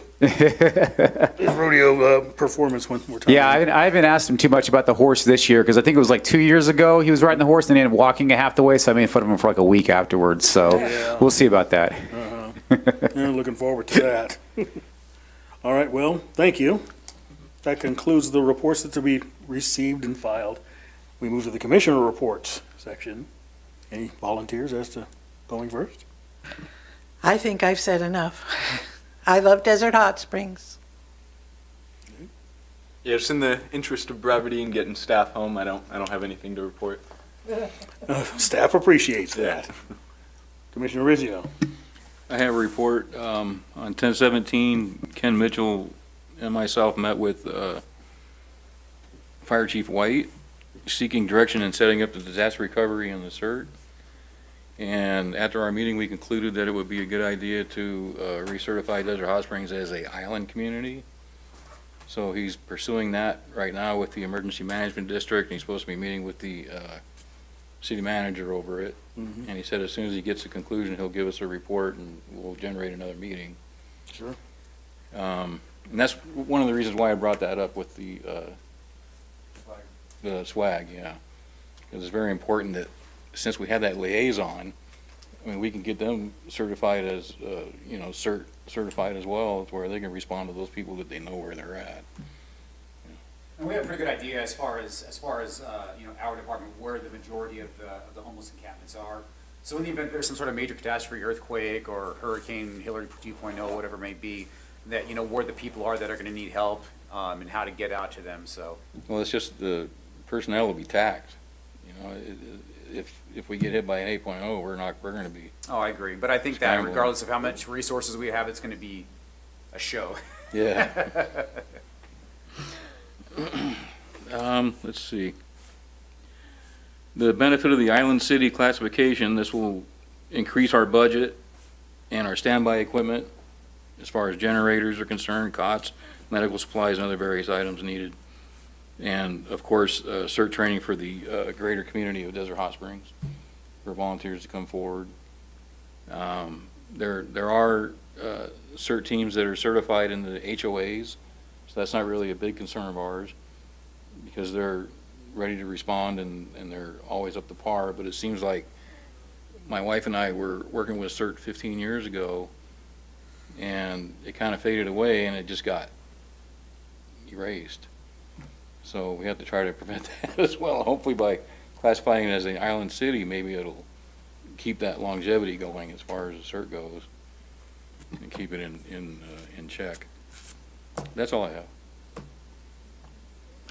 performance one more time. Yeah, I haven't asked him too much about the horse this year because I think it was like 2 years ago he was riding the horse and he ended up walking half the way, so I made fun of him for like a week afterwards. So We'll see about that. Yeah, looking forward to that. All right, well, thank you. That concludes the reports that to be received and filed. We move to the Commissioner Reports section. Any volunteers as to going first? I think I've said enough. I love Desert Hot Springs. Yeah, just in the interest of brevity and getting staff home, I don't have anything to report. Staff appreciates that. Commissioner Rizzio. I have a report. On 10/17, Ken Mitchell and myself met with Fire Chief White, seeking direction in setting up the disaster recovery and the CERT. And after our meeting, we concluded that it would be a good idea to recertify Desert Hot Springs as an island community. So he's pursuing that right now with the Emergency Management District, and he's supposed to be meeting with the city manager over it. And he said as soon as he gets a conclusion, he'll give us a report and we'll generate another meeting. Sure. And that's one of the reasons why I brought that up with the swag, yeah. Because it's very important that since we have that liaison, I mean, we can get them certified as, CERT certified as well, to where they can respond to those people that they know where they're at. And we have a pretty good idea as far as our department where the majority of the homeless encampments are. So in the event there's some sort of major catastrophe, earthquake or Hurricane Hillary 2.0, whatever it may be, that where the people are that are going to need help and how to get out to them. So. Well, it's just the personnel will be taxed. If we get hit by an 8.0, we're going to be. Oh, I agree. But I think that regardless of how much resources we have, it's going to be a show. Yeah. Let's see. The benefit of the island city classification, this will increase our budget and our standby equipment as far as generators are concerned, cots, medical supplies, and other various items needed. And of course, CERT training for the greater community of Desert Hot Springs for volunteers to come forward. There are CERT teams that are certified in the HOAs, so that's not really a big concern of ours because they're ready to respond and they're always up to par. But it seems like my wife and I were working with CERT 15 years ago and it kind of faded away and it just got erased. So we have to try to prevent that as well. Hopefully by classifying it as an island city, maybe it'll keep that longevity going as far as the cert goes and keep it in check. That's all I have.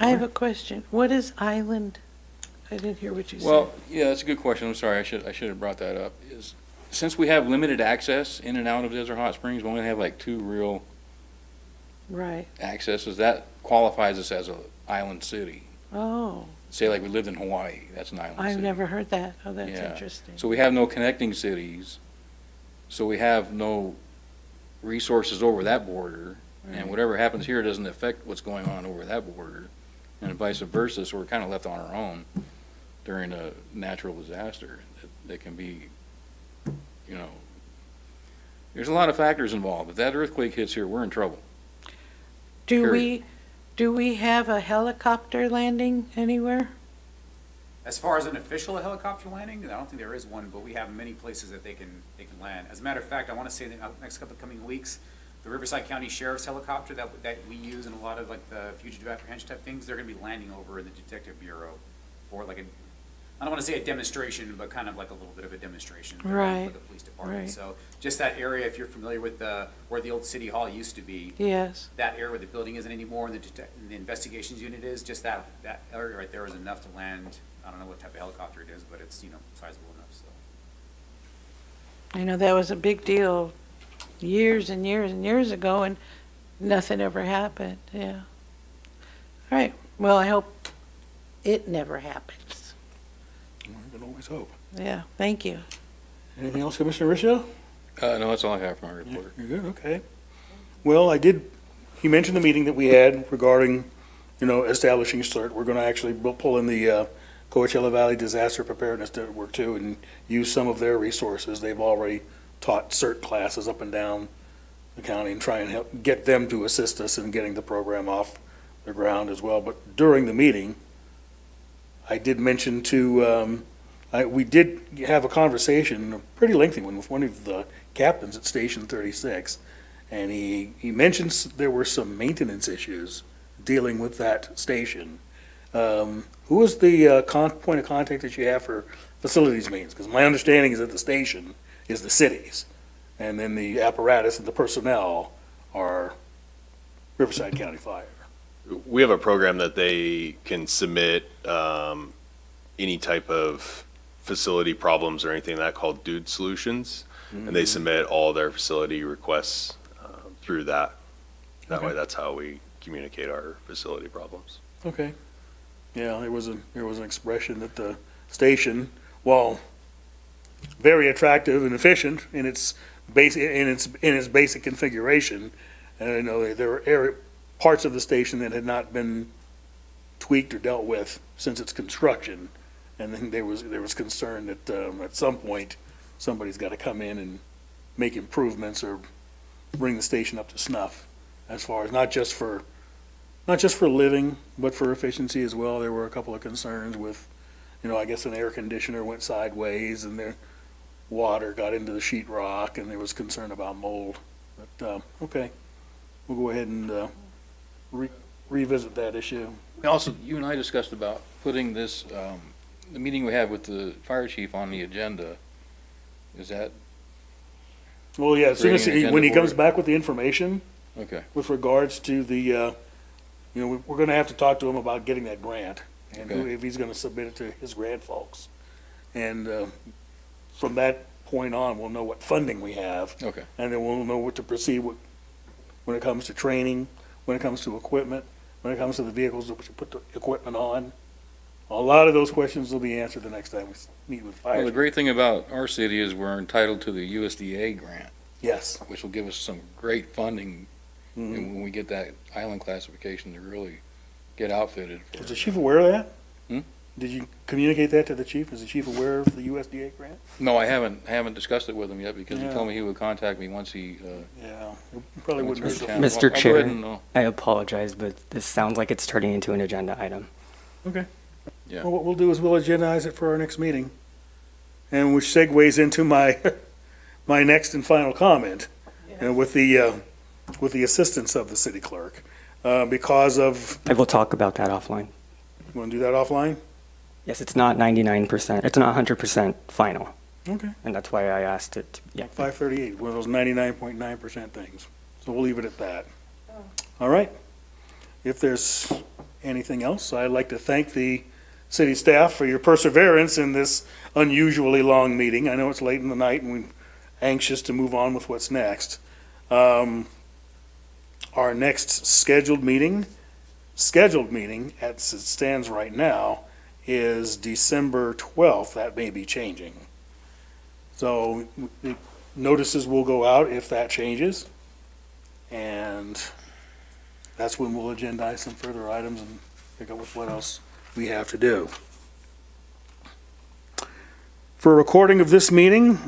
I have a question. What is island? I didn't hear what you said. Well, yeah, that's a good question. I'm sorry, I should have brought that up. Since we have limited access in and out of Desert Hot Springs, we only have like 2 real Right. accesses. That qualifies us as an island city. Oh, Say like we lived in Hawaii, that's an island I've city. never heard that. Oh, that's Yeah. interesting. So we have no connecting cities, so we have no resources over that border, and Right. whatever happens here doesn't affect what's going on over that border, and vice versa, so we're kind of left on our own during a natural disaster that can be, you know, there's a lot of factors involved. If that earthquake hits here, we're in trouble. Do we have a helicopter landing anywhere? As far as an official helicopter landing, I don't think there is one, but we have many places that they can land. As a matter of fact, I want to say that in the next couple of coming weeks, the Riverside County Sheriff's helicopter that we use in a lot of like the fugitive apprehension type things, they're going to be landing over in the Detective Bureau for like I don't want to say a demonstration, but kind of like a little bit of a demonstration Right. for the police department. Right. So just that area, if you're familiar with where the old city hall used to be, Yes. that area where the building isn't anymore and the investigations unit is, just that area right there is enough to land. I don't know what type of helicopter it is, but it's, you know, sizable enough, so. I know that was a big deal years and years and years ago, and nothing ever happened. Yeah. All right. Well, I hope it never happens. We can always hope. Yeah. Thank you. Anything else, Commissioner Riccio? No, that's all I have for my report. You're good, okay. Well, he mentioned the meeting that we had regarding, you know, establishing CERT. We're gonna actually pull in the Coachella Valley Disaster Preparedness Network too and use some of their resources. They've already taught CERT classes up and down the county and try and help get them to assist us in getting the program off the ground as well. But during the meeting, I did mention to, we did have a conversation, a pretty lengthy one, with one of the captains at Station 36. And he mentioned there were some maintenance issues dealing with that station. Who is the point of contact that you have for facilities meetings? Because my understanding is that the station is the cities, and then the apparatus and the personnel are Riverside County Fire. We have a program that they can submit any type of facility problems or anything like that called Dude Solutions, and they submit all their facility requests through that. That way, that's how we communicate our facility problems. Okay. Yeah, there was an expression that the station, while very attractive and efficient in its basic configuration, and I know there were parts of the station that had not been tweaked or dealt with since its construction, and then there was concern that at some point somebody's got to come in and make improvements or bring the station up to snuff, as far as not just for living, but for efficiency as well. There were a couple of concerns with, you know, I guess an air conditioner went sideways and their water got into the sheetrock, and there was concern about mold. But, okay, we'll go ahead and revisit that issue. Also, you and I discussed about putting this, the meeting we had with the fire chief on the agenda. Is that? Well, yeah, as soon as creating an when he agenda comes for back with the information. Okay. With regards to the, you know, we're gonna have to talk to him about getting that grant, and Okay. if he's gonna submit it to his grant folks. And, from that point on, we'll know what funding we have. Okay. And then we'll know what to proceed with, when it comes to training, when it comes to equipment, when it comes to the vehicles that we should put the equipment on. A lot of those questions will be answered the next time we meet with fire. Well, the great thing about our city is we're entitled to the USDA grant. Yes. Which will give us some great funding and when we get that island classification to really get outfitted. Is the chief aware of that? Hmm? Did you communicate that to the chief? Is the chief aware of the USDA grant? No, I haven't discussed it with him yet because he Yeah. told me he would contact me once he. Yeah, you probably wouldn't hurt to- Mr. I'll go Chair, ahead and, I apologize, but this sounds like it's turning into an agenda item. Okay. Yeah. Well, what we'll do is we'll agendize it for our next meeting, and which segues into my, my next and final comment, and with the assistance of the city clerk, because of. I will talk about that offline. You want to do that offline? Yes, it's not 99%. It's not 100% final. Okay. And that's why I asked it. Yeah. 538, one of those 99.9% things. So we'll leave it at that. All right. If there's anything else, I'd like to thank the city staff for your perseverance in this unusually long meeting. I know it's late in the night and we're anxious to move on with what's next. Our next scheduled meeting, as it stands right now, is December 12th. That may be changing. So the notices will go out if that changes. And that's when we'll agendize some further items and pick up with what else we have to do. For a recording of this meeting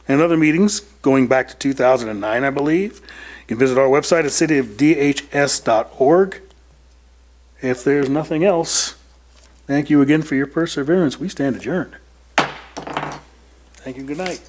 and other meetings going back to 2009, I believe, you can visit our website at cityofdhs.org. If there's nothing else, thank you again for your perseverance. We stand adjourned. Thank you. Good night.